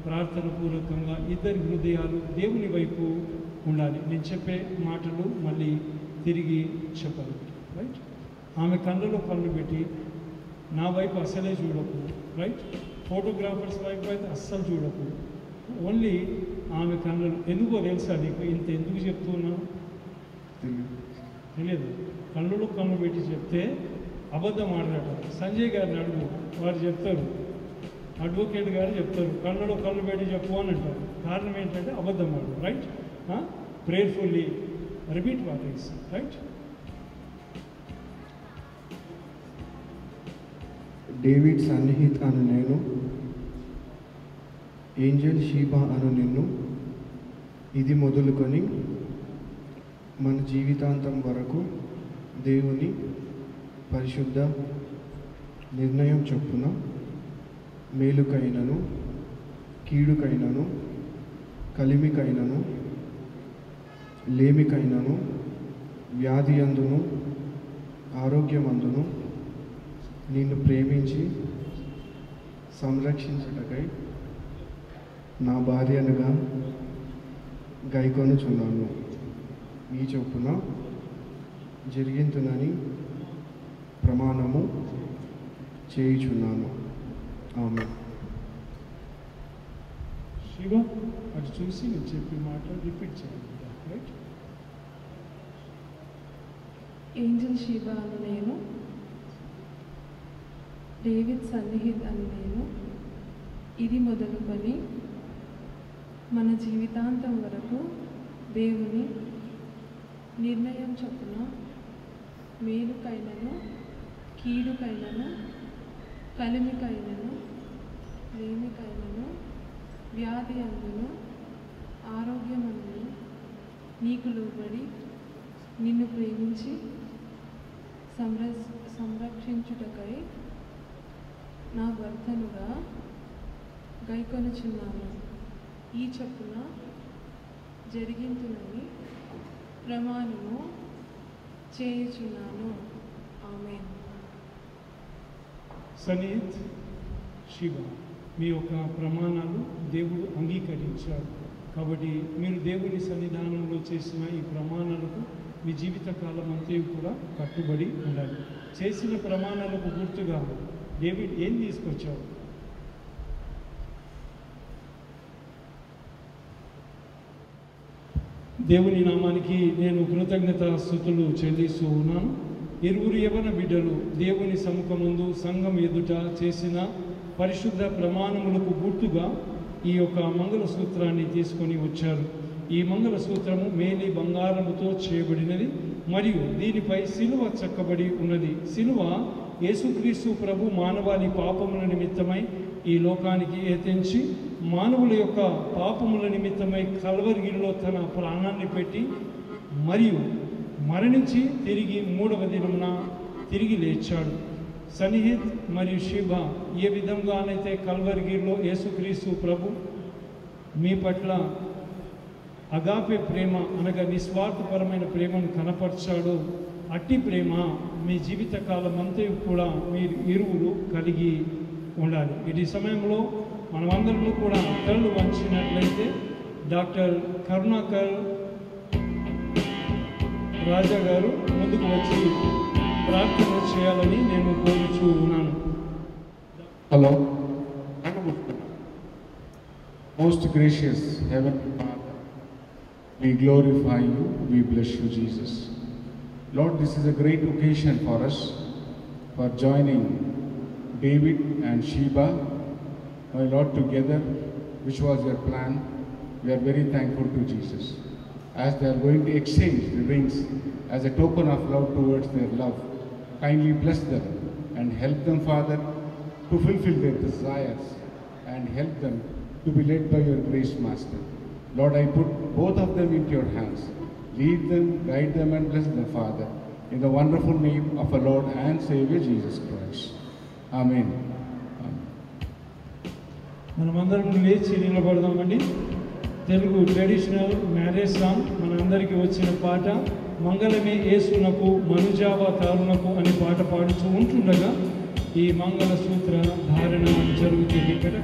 ప్రార్థన పూర్వకంగా ఇద్దరి హృదయాలు దేవుని వైపు ఉండాలి. నేను చెప్పే మాటలు మళ్ళీ తిరిగి చెప్పాలి. రైట్, ఆమె కళ్ళలో కళ్ళు పెట్టి నా వైపు అసలే చూడకు. రైట్, ఫోటోగ్రాఫర్స్ వైపు అయితే అస్సలు చూడకు. ఓన్లీ ఆమె కళ్ళలో. ఎందుకో తెలుసా నీకు? ఇంత ఎందుకు చెప్తున్నాను తెలియదు. కళ్ళలో కళ్ళు పెట్టి చెప్తే అబద్ధం ఆడరట. సంజయ్ గారిని అడుగు, వారు చెప్తారు, అడ్వకేట్ గారు చెప్తారు కళ్ళలో కళ్ళు పెట్టి చెప్పు అని అంటారు. కారణం ఏంటంటే అబద్ధం ఆడు. Right, prayerfully repeat what is right. David Sannihith అను నేను, ఏంజల్ షీబా అను నిన్ను, ఇది మొదలుకొని మన జీవితాంతం వరకు దేవుని పరిశుద్ధ నిర్ణయం చొప్పున మేలుకైనను కీడుకైనను కలిమికైనను లేమికైనను వ్యాధి అందును ఆరోగ్యమందును నిన్ను ప్రేమించి సంరక్షించుటకై నా భార్యనుగా గైకొనుచున్నాను. ఈ చొప్పున జరిగింతునని ప్రమాణము చేయుచున్నాను. ఆమె. శివ అటు చూసి నేను చెప్పే మాట రిపీట్ చేయాలి. రైట్, ఏంజల్ షీబా అను నేను, డేవిడ్ సన్నిహిత్ అని నేను, ఇది మొదలుకొని మన జీవితాంతం వరకు దేవుని నిర్ణయం చొప్పున మేలుకైనను కీడుకైనను కలిమికైనను లేమికైనను వ్యాధి అందును ఆరోగ్యమందును నీకు లోబడి నిన్ను ప్రేమించి సంరక్షించుటకై నా భర్తనుగా గైకొనుచున్నాను. ఈ చొప్పున జరిగింతునని ప్రమాణము చేయుచున్నాను. ఆమేన్. సనీత్, శివ, మీ యొక్క ప్రమాణాలు దేవుడు అంగీకరించాడు. కాబట్టి మీరు దేవుని సన్నిధానంలో చేసిన ఈ ప్రమాణాలకు మీ జీవితకాలం అంతా కూడా కట్టుబడి ఉండాలి. చేసిన ప్రమాణాలకు గుర్తుగా డేవిడ్ ఏం తీసుకొచ్చావు? దేవుని నామానికి నేను కృతజ్ఞత స్తుతులు చెల్లిస్తూ ఉన్నాను. ఇరువురు యవన బిడ్డలు దేవుని సముఖమందు సంఘం ఎదుట చేసిన పరిశుద్ధ ప్రమాణములకు గుర్తుగా ఈ యొక్క మంగళసూత్రాన్ని తీసుకొని వచ్చారు. ఈ మంగళసూత్రము మేలి బంగారముతో చేయబడినది మరియు దీనిపై సిలువ చెక్కబడి ఉన్నది. సిలువ యేసుక్రీస్తు ప్రభు మానవాళి పాపముల నిమిత్తమై ఈ లోకానికి ఎత్తించి మానవుల యొక్క పాపముల నిమిత్తమై కల్వరిగిరిలో తన ప్రాణాన్ని పెట్టి మరియు మరణించి తిరిగి 3వ దినమున తిరిగి లేచాడు. సన్నిహిత్ మరియు శివ ఏ విధంగానైతే కల్వరిగిరిలో యేసుక్రీస్తు ప్రభు మీ పట్ల అగాపే ప్రేమ అనగా నిస్వార్థపరమైన ప్రేమను కనపరిచాడో అట్టి ప్రేమ మీ జీవిత కాలం అంతా కూడా మీరు ఇరువురు కలిగి ఉండాలి. ఇటు సమయంలో మనమందరూ కూడా తలలు వంచినట్లయితే డాక్టర్ కరుణాకర్ రాజా గారు ముందుకు వచ్చి ప్రార్థన చేయాలని నేను కోరుచూ ఉన్నాను. Hello. Most gracious Heavenly Father, we glorify you, we bless you, Jesus. Lord, this is a great occasion for us for joining David and Sheba, my Lord, together, which was your plan. We are very thankful to Jesus. As they are going to exchange the rings as a token of love towards their love, kindly bless them and help them, Father, to fulfill their desires and help them to be led by your grace, Master. Lord, I put both of them into your hands. Lead them, guide them and bless them, Father, in the wonderful name of our Lord and Savior Jesus Christ. Amen. మనమందరం లేచి నిలబడదామండి. Telugu traditional marriage song మనందరికీ వచ్చిన పాట మంగళమే యేసునకు మనుజావా తారునకు అనే పాట పాడుతూ ఉంటుండగా ఈ మంగళసూత్ర ధారణ జరుగుతుంది. ఇక్కడ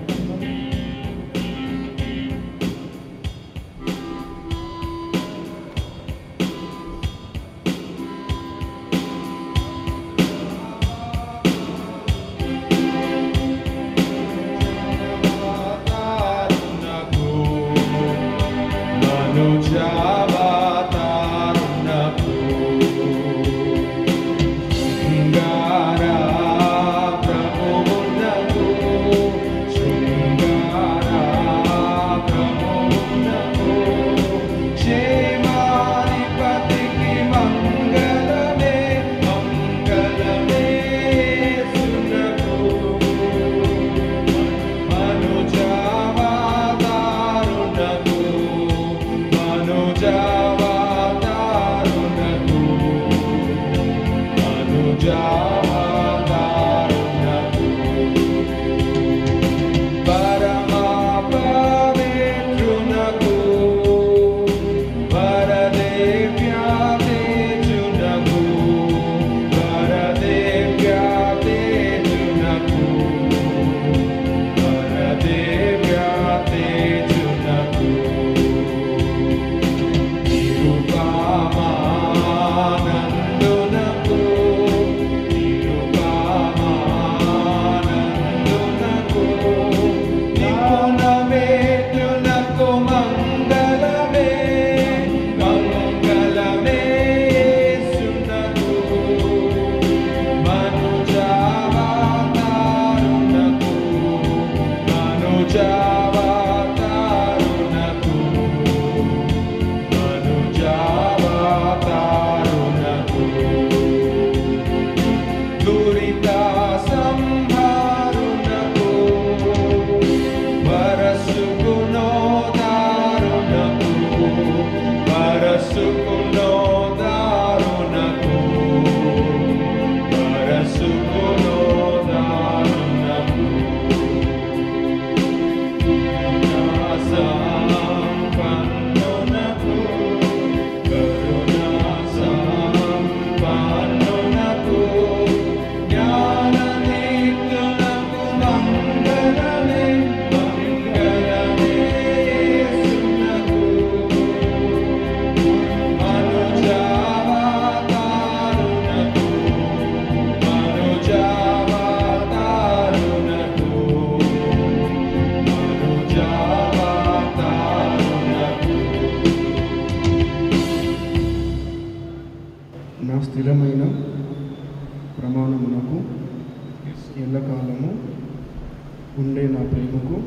నా ప్రేమకు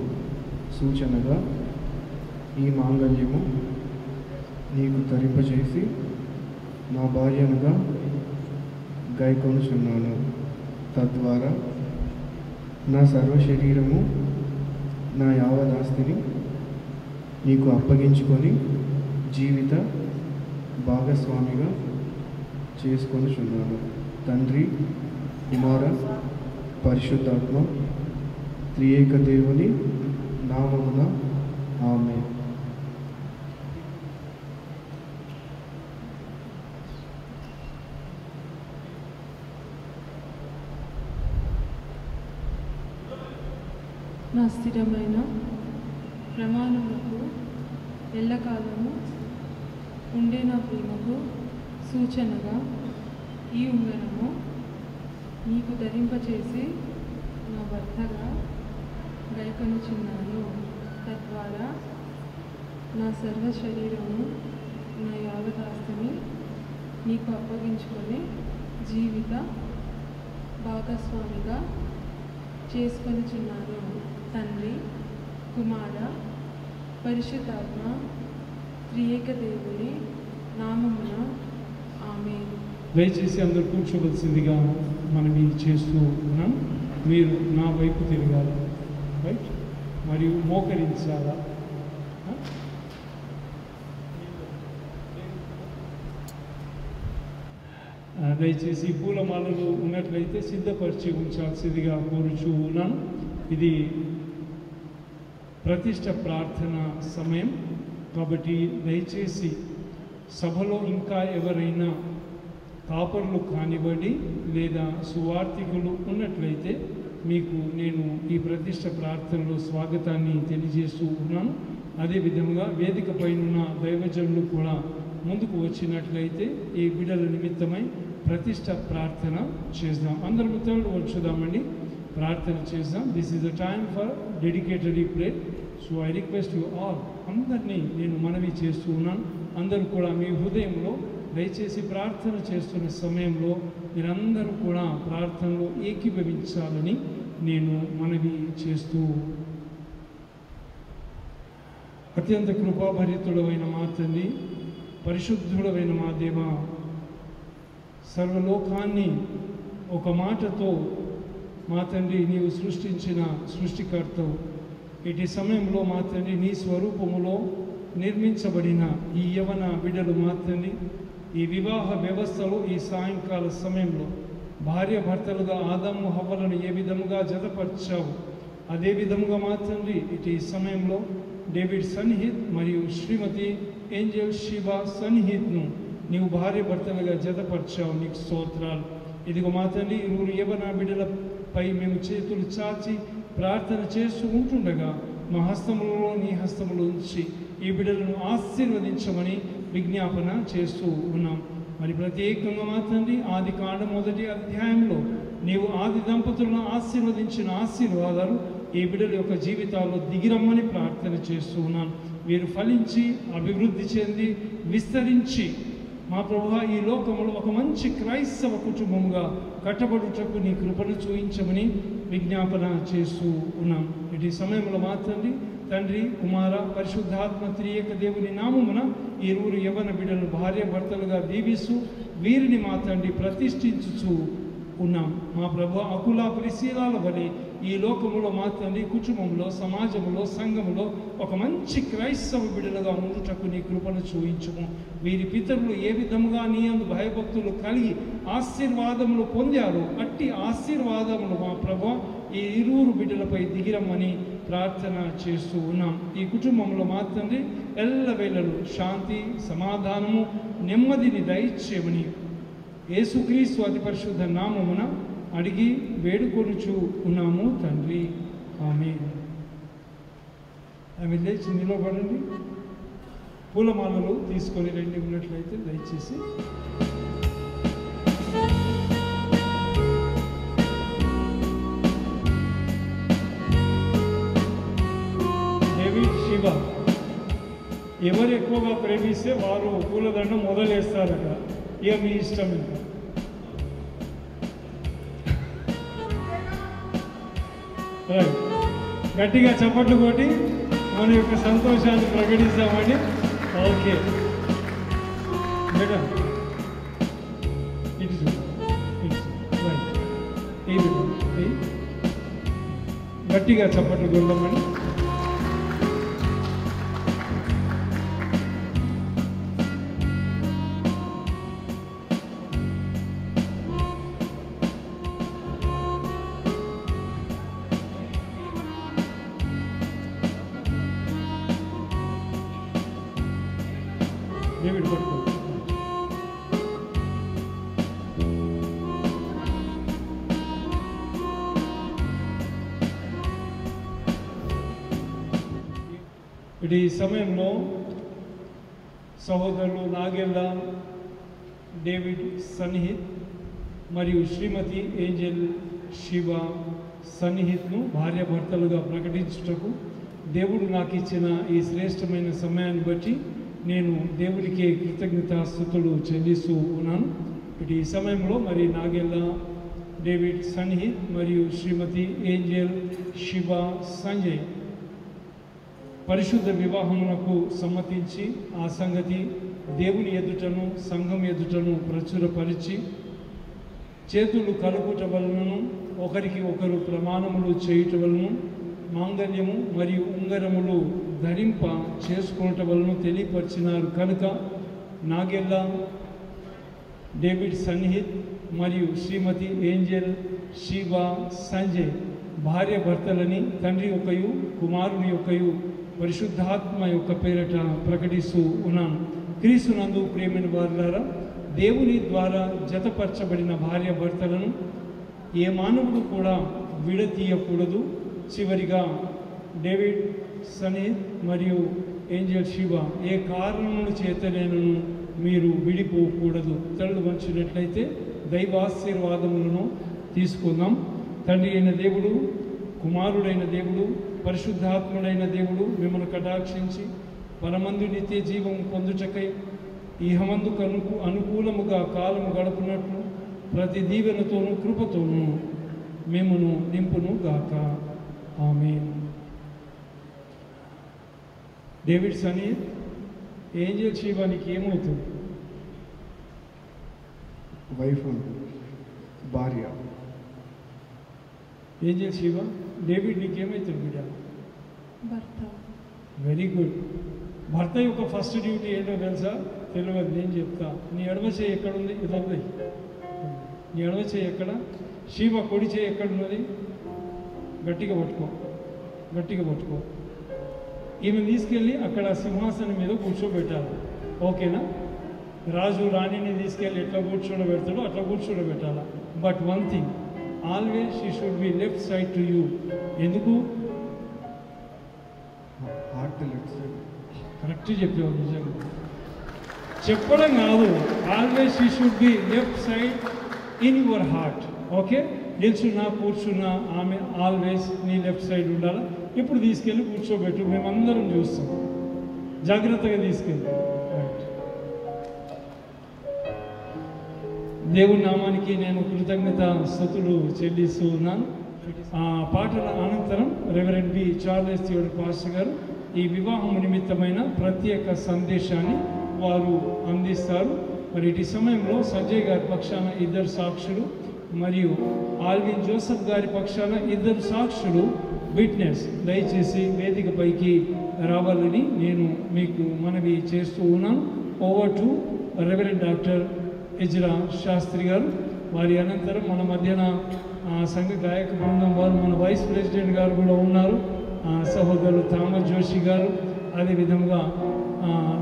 సూచనగా ఈ మాంగళ్యము నీకు ధరింపజేసి నా భార్యనుగా గైకొనుచున్నాను. తద్వారా నా సర్వ శరీరము నా యావదాస్తిని నీకు అప్పగించుకొని జీవిత భాగస్వామిగా చేసుకొనుచున్నాను. తండ్రి, కుమార, పరిశుద్ధాత్మ త్రియేక దేవుని నామమున ఆమేన్. నా స్థిరమైన ప్రమాణములకు ఎల్లకాలము ఉండే నా ప్రేమకు సూచనగా ఈ ఉంగరము నీకు ధరింపచేసి నా భర్తగా గైకొనుచున్నాను. తద్వారా నా సర్వ శరీరము నా యావదాస్తిని నీకు అప్పగించుకొని జీవిత భాగస్వామిగా చేసుకొనుచున్నాను. తండ్రి, కుమార, పరిశుద్ధాత్మ త్రియేక దేవుని నామమున ఆమేన్. దయచేసి అందరూ కూర్చోవలసిందిగా మనం ఇది చేస్తూ ఉన్నాం. మీరు నా వైపు తిరగాలి, రైట్, మరియు మోకరించాలా. దయచేసి పూలమాలలు ఉన్నట్లయితే సిద్ధపరిచి ఉంచాల్సిందిగా కోరుచూ ఉన్నాను. ఇది ప్రతిష్ట ప్రార్థన సమయం కాబట్టి దయచేసి సభలో ఇంకా ఎవరైనా కాపర్లు కానివ్వండి లేదా సువార్థికులు ఉన్నట్లయితే మీకు నేను ఈ ప్రతిష్ట ప్రార్థనలో స్వాగతాన్ని తెలియజేస్తూ ఉన్నాను. అదేవిధంగా వేదిక పైన దైవజనులు కూడా ముందుకు వచ్చినట్లయితే ఈ బిడ్డల నిమిత్తమై ప్రతిష్ట ప్రార్థన చేద్దాం. అందరూ తోడు వచ్చుదామండి, ప్రార్థన చేద్దాం. This is the time for dedicated pray. So I request you all, అందరినీ నేను మనవి చేస్తూ ఉన్నాను. అందరూ కూడా మీ హృదయంలో దయచేసి ప్రార్థన చేస్తున్న సమయంలో మీరందరూ కూడా ప్రార్థనలో ఏకీభవించాలని నేను మనవి చేస్తూ, అత్యంత కృపాభరితుడమైన మా తండ్రి, పరిశుద్ధుడమైన మా దేవ, సర్వలోకాన్ని ఒక మాటతో మా తండ్రి నీవు సృష్టించిన సృష్టికర్తవు. ఇటు సమయంలో మా తండ్రి నీ స్వరూపములో నిర్మించబడిన ఈ యవన బిడ్డలు మా తండ్రి ఈ వివాహ వ్యవస్థలో ఈ సాయంకాల సమయంలో భార్య భర్తలుగా ఆదాము హవ్వలను ఏ విధముగా జతపరిచావు అదే విధముగా మా తండ్రి ఇటు ఈ సమయంలో డేవిడ్ సన్నిహిత్ మరియు శ్రీమతి ఏంజెల్ శివా సన్నిహిత్ను నీవు భార్య భర్తలుగా జతపరిచావు. నీకు స్తోత్రాలు. ఇదిగో మా తండ్రి ఇరువురు యవన బిడ్డలపై మేము చేతులు చాచి ప్రార్థన చేస్తూ ఉంటుండగా మా హస్తములలో నీ హస్తములు ఉంచి ఈ బిడ్డలను ఆశీర్వదించమని విజ్ఞాపన చేస్తూ ఉన్నాం. మరి ప్రత్యేకంగా మా తండ్రి ఆది కాండం 1వ అధ్యాయంలో నీవు ఆది దంపతులను ఆశీర్వదించిన ఆశీర్వాదాలు ఈ బిడ్డల యొక్క జీవితాల్లో దిగిరమ్మని ప్రార్థన చేస్తూ ఉన్నాను. వీరు ఫలించి అభివృద్ధి చెంది విస్తరించి మా ప్రభువా ఈ లోకంలో ఒక మంచి క్రైస్తవ కుటుంబంగా కట్టబడుటకు నీ కృపను చూయించమని విజ్ఞాపన చేస్తూ ఉన్నాం. ఇటు సమయంలో మా తండ్రి, కుమార, పరిశుద్ధాత్మ త్రియేక దేవుని నామమున ఈ ఇరువురు యవన బిడ్డలను భార్య భర్తలుగా దీవిస్తూ వీరిని మా తండ్రి ప్రతిష్ఠించుచూ ఉన్నాం. మా ప్రభు అకుల ప్రిశీలాల వలె ఈ లోకములో మా తండ్రి కుటుంబంలో, సమాజంలో, సంఘములో ఒక మంచి క్రైస్తవ బిడ్డలుగా ఉండుటకు నీ కృపను చూయించుము. వీరి పితరులు ఏ విధముగా నీ యందు భయభక్తులు కలిగి ఆశీర్వాదములు పొందారో అట్టి ఆశీర్వాదములు మా ప్రభు ఈ ఇరువురు బిడ్డలపై దిగిరమ్మని ప్రార్థన చేస్తూ ఉన్నాం. ఈ కుటుంబంలో మా తండ్రి ఎల్లవేళలు శాంతి, సమాధానము, నెమ్మదిని దయచేయమని యేసుక్రీస్తు అతి పరిశుద్ధ నామమున అడిగి వేడుకొనుచు ఉన్నాము తండ్రి. ఆమేన్. ఆమె లేచి నిలబడండి. పూలమాలలు తీసుకొని రండి ఉన్నట్లయితే దయచేసి. డేవిడ్ శివ ఎవరు ఎక్కువగా ప్రేమిస్తే వారు పూలదండ మొదలేస్తారట. ఇక మీ ఇష్టం. ఇంకా రైట్. గట్టిగా చప్పట్లు కొట్టి మన యొక్క సంతోషాన్ని ప్రకటిస్తామండి. Okay madam, it's right. గట్టిగా చప్పట్లు కొడదామని. డేవిడ్ పట్టుకో. ఇటు ఈ సమయంలో సహోదరులు నాగెల్ల డేవిడ్ సన్నిహిత్ మరియు శ్రీమతి ఏంజెల్ శివ సన్నిహిత్ను భార్యాభర్తలుగా ప్రకటించుటకు దేవుడు నాకు ఇచ్చిన ఈ శ్రేష్టమైన సమయాన్ని బట్టి నేను దేవుడికి కృతజ్ఞతాస్తుతులు చెల్లిస్తూ ఉన్నాను. ఇటు ఈ సమయంలో మరి నాగెల్ల డేవిడ్ సన్నిహిత్ మరియు శ్రీమతి ఏంజెల్ శివ సంజయ్ పరిశుద్ధ వివాహమునకు సమ్మతించి ఆ సంగతి దేవుని ఎదుటను సంఘం ఎదుటను ప్రచురపరిచి చేతులు కలుపుట వలనను ఒకరికి ఒకరు ప్రమాణములు చేయుట వలన మాంగళ్యము మరియు ఉంగరములు ధరింప చేసుకున్నట వలన తెలియపరిచినారు కనుక నాగెల్ల డేవిడ్ సన్నిహిత్ మరియు శ్రీమతి ఏంజెల్ శివ సంజయ్ భార్య భర్తలని తండ్రి యొక్కయు కుమారుని యొక్కయు పరిశుద్ధాత్మ యొక్క పేరట ప్రకటిస్తూ ఉన్నాను. క్రీస్తునందు ప్రియమైన వారులారా, దేవుని ద్వారా జతపరచబడిన భార్య భర్తలను ఏ మానవుడు కూడా విడతీయకూడదు. చివరిగా డేవిడ్ సన్నిహిత్ మరియు ఏంజెల్ శివ ఏ కారణముల చేతనేనను మీరు విడిపోకూడదు. తల్లు వంచినట్లయితే దైవాశీర్వాదములను తీసుకుందాం. తండ్రి అయిన దేవుడు, కుమారుడైన దేవుడు, పరిశుద్ధాత్ముడైన దేవుడు మిమ్మల్ని కటాక్షించి పరమందు నిత్య జీవం పొందుటకై ఇహమందుకు అనుకూలముగా కాలము గడుపునట్లు ప్రతి దీవెనతోనూ కృపతోనూ మేమును నింపును గాక. ఆమేన్. డేవిడ్ సన్నిహిత్ ఏంజెల్ శివానికి ఏమవుతుంది? వైఫ్, భార్య. ఏంజెల్ శివ, డేవిడ్ నీకేమవుతుంది బిడ్డ? భర్త. Very good. భర్త యొక్క ఫస్ట్ డ్యూటీ ఏంటో తెలుసా? తెలియదు, నేను చెప్తా. నీ ఎడమ చేయి ఎక్కడుంది? ఇదొకటి. నీ ఎడమ చేయి ఎక్కడ? శివ కొడి చేయి ఎక్కడున్నది? గట్టిగా పట్టుకో, గట్టిగా పట్టుకో. ఈమె తీసుకెళ్ళి అక్కడ సింహాసనం మీద కూర్చోబెట్టాలి. ఓకేనా? రాజు రాణిని తీసుకెళ్ళి ఎట్లా కూర్చోబెడతాడో అట్లా కూర్చోబెట్టాలి. But one thing, always she should be left side to you. ఎందుకు? Heart left side. కరెక్ట్ చెప్పావు. నిజంగా చెప్పడం కాదు, always she should be left side in your heart. Okay? నిల్చున్నా కూర్చున్నా ఆమె ఆల్వేస్ నీ లెఫ్ట్ సైడ్ ఉండాలి. ఇప్పుడు తీసుకెళ్ళి కూర్చోబెట్టు, మేమందరం చూస్తాం. జాగ్రత్తగా తీసుకెళ్ళి. రైట్. దేవుని నామానికి నేను కృతజ్ఞత స్తుతులు చెల్లిస్తూ ఉన్నాను. పాటల అనంతరం reverend B Charles Theodore pastor garu ఈ వివాహం నిమిత్తమైన ప్రత్యేక సందేశాన్ని వారు అందిస్తారు. మరి ఇటు సమయంలో సంజయ్ గారి పక్షాన 2 సాక్షులు మరియు ఆల్విన్ జోసెఫ్ గారి పక్షాన 2 సాక్షులు విట్నెస్ దయచేసి వేదికపైకి రావాలని నేను మీకు మనవి చేస్తూ ఉన్నాను. Over to reverend doctor Ezra Shastri garu. వారి అనంతరం మన మధ్యన సంఘ గాయక బృందం వారు, మన వైస్ ప్రెసిడెంట్ గారు కూడా ఉన్నారు, సహోదరులు థామస్ జోషి గారు, అదేవిధంగా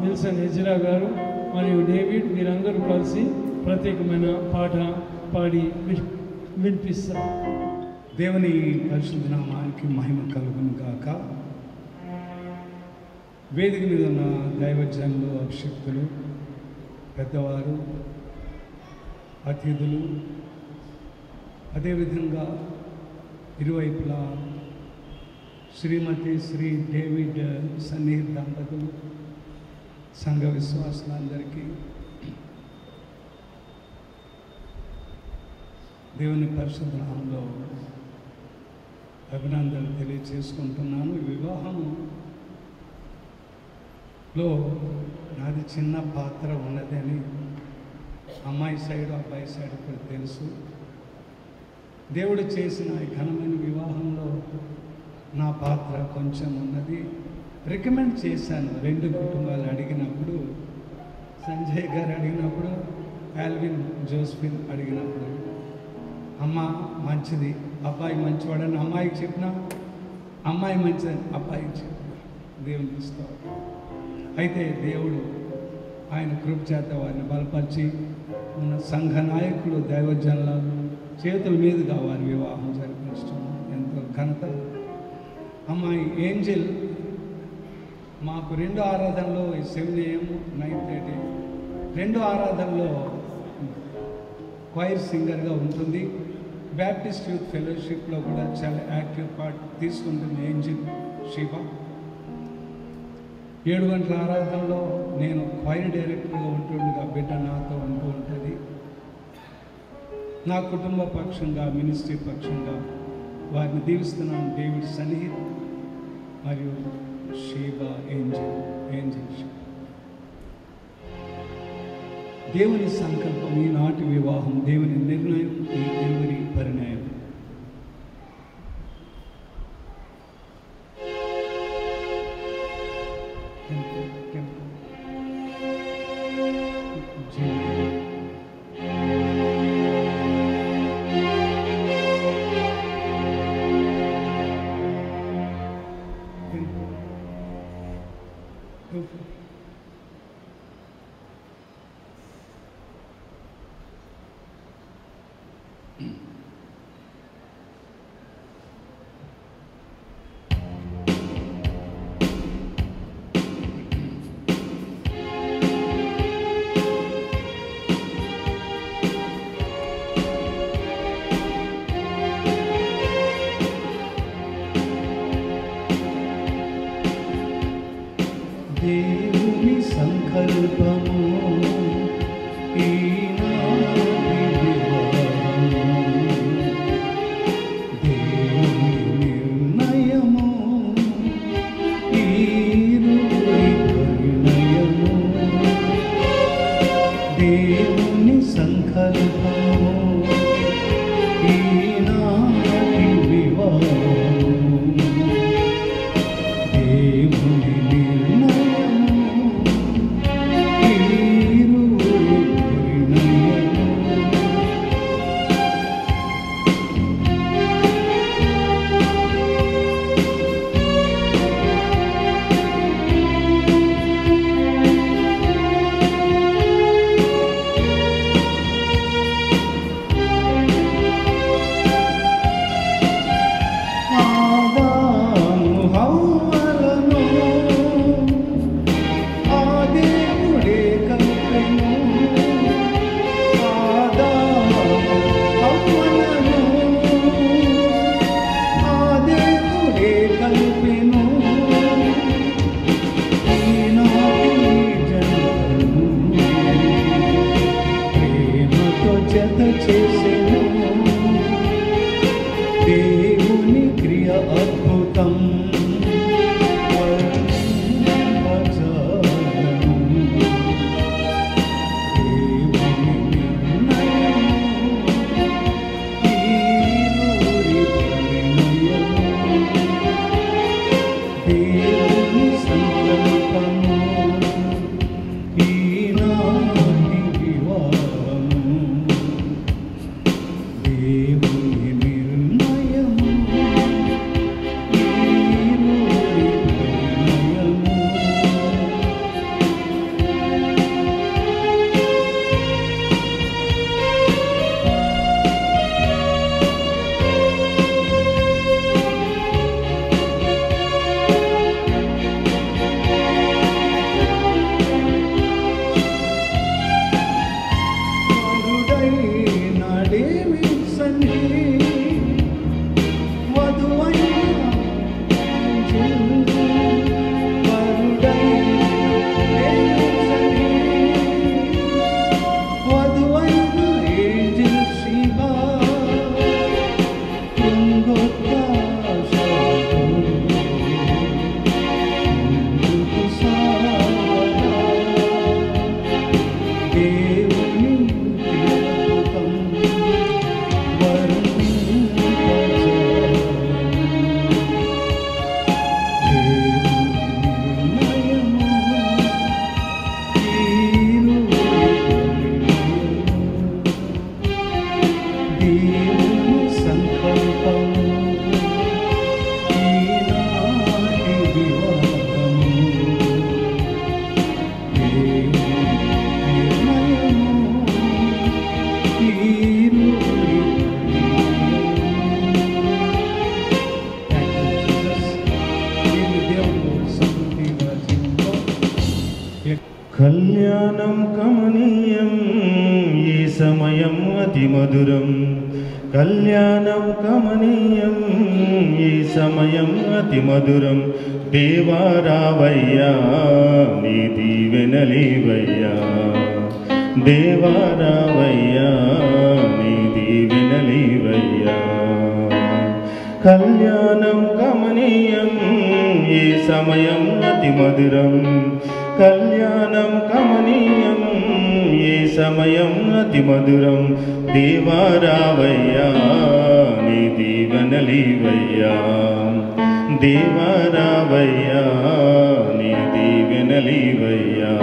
విల్సన్ ఎజ్రా గారు మరియు డేవిడ్, వీరందరూ కలిసి ప్రత్యేకమైన పాట పాడి వినిపిస్తారు. దేవుని పరిశుద్ధ నామానికి మహిమ కలుగును గాక. వేదిక మీద ఉన్న దైవజనులు, అభిషక్తులు, పెద్దవారు, అతిథులు, అదేవిధంగా ఇరువైపులా శ్రీమతి శ్రీ డేవిడ్ సన్నిహిత్ దంపతులు, సంఘ విశ్వాసులందరికీ దేవుని పరిశుద్ధ నామంలో అభినందనలు తెలియచేసుకుంటున్నాను. వివాహంలో నాది చిన్న పాత్ర ఉన్నదని అమ్మాయి సైడ్ అబ్బాయి సైడ్ కూడా తెలుసు. దేవుడు చేసిన ఈ ఘనమైన వివాహంలో నా పాత్ర కొంచెం ఉన్నది. రికమెండ్ చేశాను. 2 కుటుంబాలు అడిగినప్పుడు, సంజయ్ గారు అడిగినప్పుడు, ఆల్విన్ జోస్ఫిన్ అడిగినప్పుడు, అమ్మ మంచిది, అబ్బాయి మంచివాడని అమ్మాయికి చెప్పిన, అమ్మాయి మంచిదని అబ్బాయికి చెప్పిన. దేవుని ఇస్తాడు. అయితే దేవుడు ఆయన కృప చేత వారిని బలపరిచి ఉన్న సంఘ నాయకులు దైవజనుల చేతుల మీదుగా వారి వివాహం జరిపించడం ఎంతో ఘనత. అమ్మాయి ఏంజెల్ మాకు 2 ఆరాధనలో 7 AM 9:30 2 ఆరాధనలో క్వైర్ సింగర్గా ఉంటుంది. బ్యాప్టిస్ట్ యూత్ ఫెలోషిప్లో కూడా చాలా యాక్టివ్ పార్ట్ తీసుకుంటుంది ఏంజెల్ శివ. 7 గంటల ఆరాధనలో నేను క్వైర్ డైరెక్టర్గా ఉంటుండగా బిడ్డ నాతో ఉంటూ ఉంటుంది. నా కుటుంబ పక్షంగా, మినిస్ట్రీ పక్షంగా వారిని దీవిస్తున్నాను. డేవిడ్ సన్నిహిత్ మరియు షీబా ఏంజెల్. దేవుని సంకల్పం ఈనాటి వివాహం, దేవుని నిర్ణయం, ఈ దేవుని పరిణయం. దేవుని సంకల్పము ఈనాటి వివాహము, దేవుని నిర్ణయము ఈరుడి పరిణయము. దేవుని సంకల్పము ఈనాటి వివాహము, దేవుని దేవుని క్రియ అద్భుతం కళ్యాణం కమనీయం ఈ సమయం అతి మధురం, కళ్యాణం కమనీయం ఈ సమయం అతి మధురం. దేవా రావయ్యా నీ దీవెనలీవయ్యా, దేవా రావయ్యా నీ దీవెనలీవయ్యా. కళ్యాణం కమనీయం ఈ సమయం అతి మధురం, కళ్యాణం కమనీయం ఈ సమయం అతి మధురం. దేవా రావయ్యా నీ దీవెనలీవయ్యా, దేవా రావయ్యా నీ దీవెనలీవయ్యా.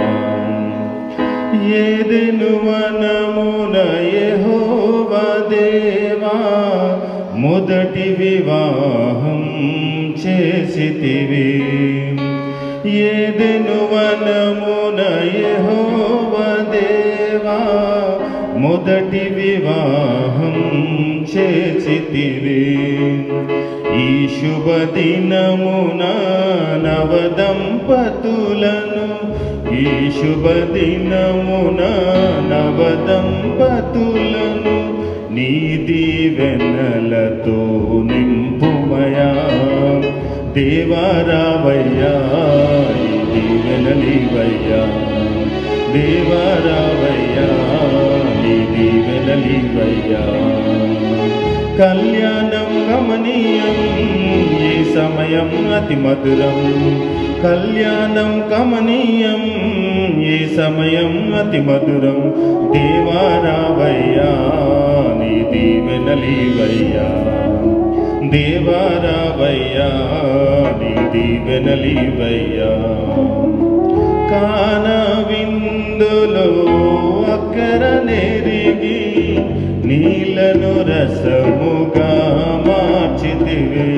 ఏదెను వనమున యెహోవా దేవా మొదటి వివాహం చేసితివి, ఏదెను వనమున యెహోవా దేవా మొదటి వివాహం చేసితివి. ఈ శుభదినమున నవదంపతులను, ఈ శుభదినమున నవదంపతులను నీ దీవెనలతో నింపుమయా. దేవా రావయ్యా ఈ దీవెనలీవయ్యా, దేవా రావయ్యా నీ దీవెనలీవయ్యా. కళ్యాణం కమనీయం ఈ సమయం అతి మధురం, కళ్యాణం కమనీయం ఈ సమయం అతి మధురం. దేవా రావయ్యా నీ దీవెనలీవయ్యా, దేవా రావయ్యా నీ దీవెనలీవయ్యా. కాన విందులో అక్కర నెరిగి నీళ్లను రసముగా మార్చితివే,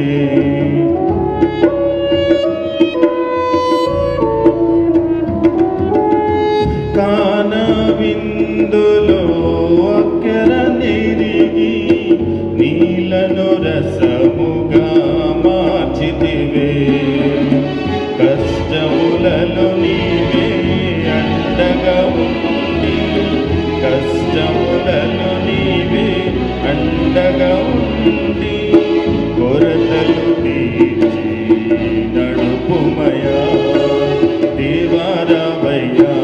కాన విందులో అక్కర నెరిగి నీళ్లను రసముగా మార్చితివే. కష్టములలో నీవే అండగా ఉండి, కష్టములలో నీవే అండగా ఉండి కొరతలు తీర్చి నడుపుమయా. దేవా రావయ్యా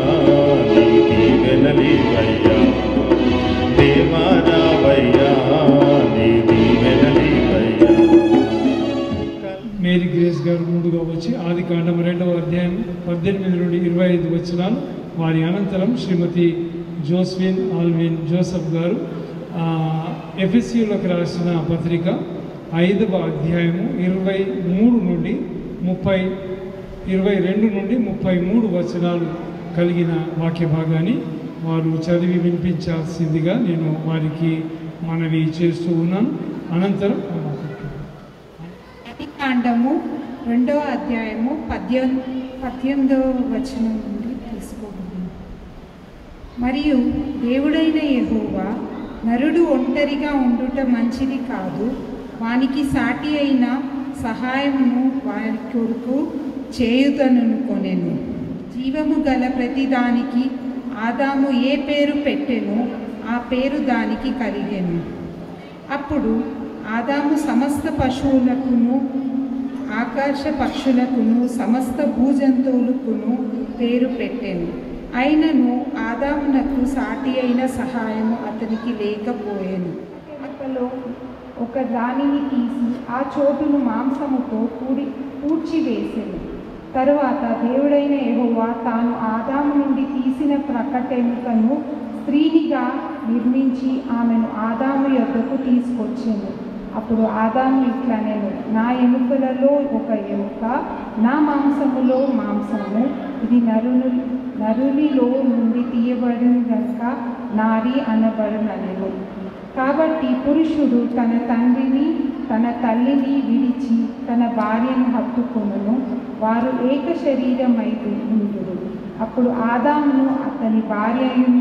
నీ దీవెనలీవయ్యా, దేవా రావయ్యా నీ దీవెనలీవయ్యా. మేరీ గ్రేస్ గారు ముందుగా వచ్చి ఆదికాండం 2వ అధ్యాయం 18 నుండి 25 వచనాలు, వారి అనంతరం శ్రీమతి జోస్విన్ ఆల్విన్ జోసఫ్ గారు ఎఫెసీయులకు రాసిన పత్రిక 5వ అధ్యాయము 22 నుండి 33 వచనాలు కలిగిన వాక్య భాగాన్ని వారు చదివి వినిపించాల్సిందిగా నేను వారికి మనవి చేస్తూ ఉన్నాను. అనంతరం ఆదికాండము 2వ అధ్యాయము 18వ వచనం నుండి తీసుకోబడింది. మరియు దేవుడైన యెహోవా నరుడు ఒంటరిగా ఉండుట మంచిది కాదు, వానికి సాటి అయిన సహాయమును వారి కొరకు చేయుదనుకొనెను. జీవము గల ప్రతిదానికి ఆదాము ఏ పేరు పెట్టెనో ఆ పేరు దానికి కలిగెను. అప్పుడు ఆదాము సమస్త పశువులకును ఆకాశ పక్షులకును సమస్త భూజంతువులకును పేరు పెట్టెను. అయినను ఆదామునకు సాటి అయిన సహాయము అతనికి లేకపోయెను. ఎముకలో ఒక దానిని తీసి ఆ చోటును మాంసముతో పూడ్చివేసెను. తరువాత దేవుడైన యెహోవా తాను ఆదాము నుండి తీసిన ప్రక్కటెముకను స్త్రీనిగా నిర్మించి ఆమెను ఆదాము యొద్దకు తీసుకొచ్చెను. అప్పుడు ఆదాము ఇట్లనెను, నా ఎముకలలో ఒక ఎముక, నా మాంసములో మాంసము, ఇది నరునిలో నుండి తీయబడిన గనుక నారి అనబడుననెను. కాబట్టి పురుషుడు తన తండ్రిని తన తల్లిని విడిచి తన భార్యను హత్తుకొనును, వారు ఏక శరీరమై ఉండురు. అప్పుడు ఆదామును అతని భార్యను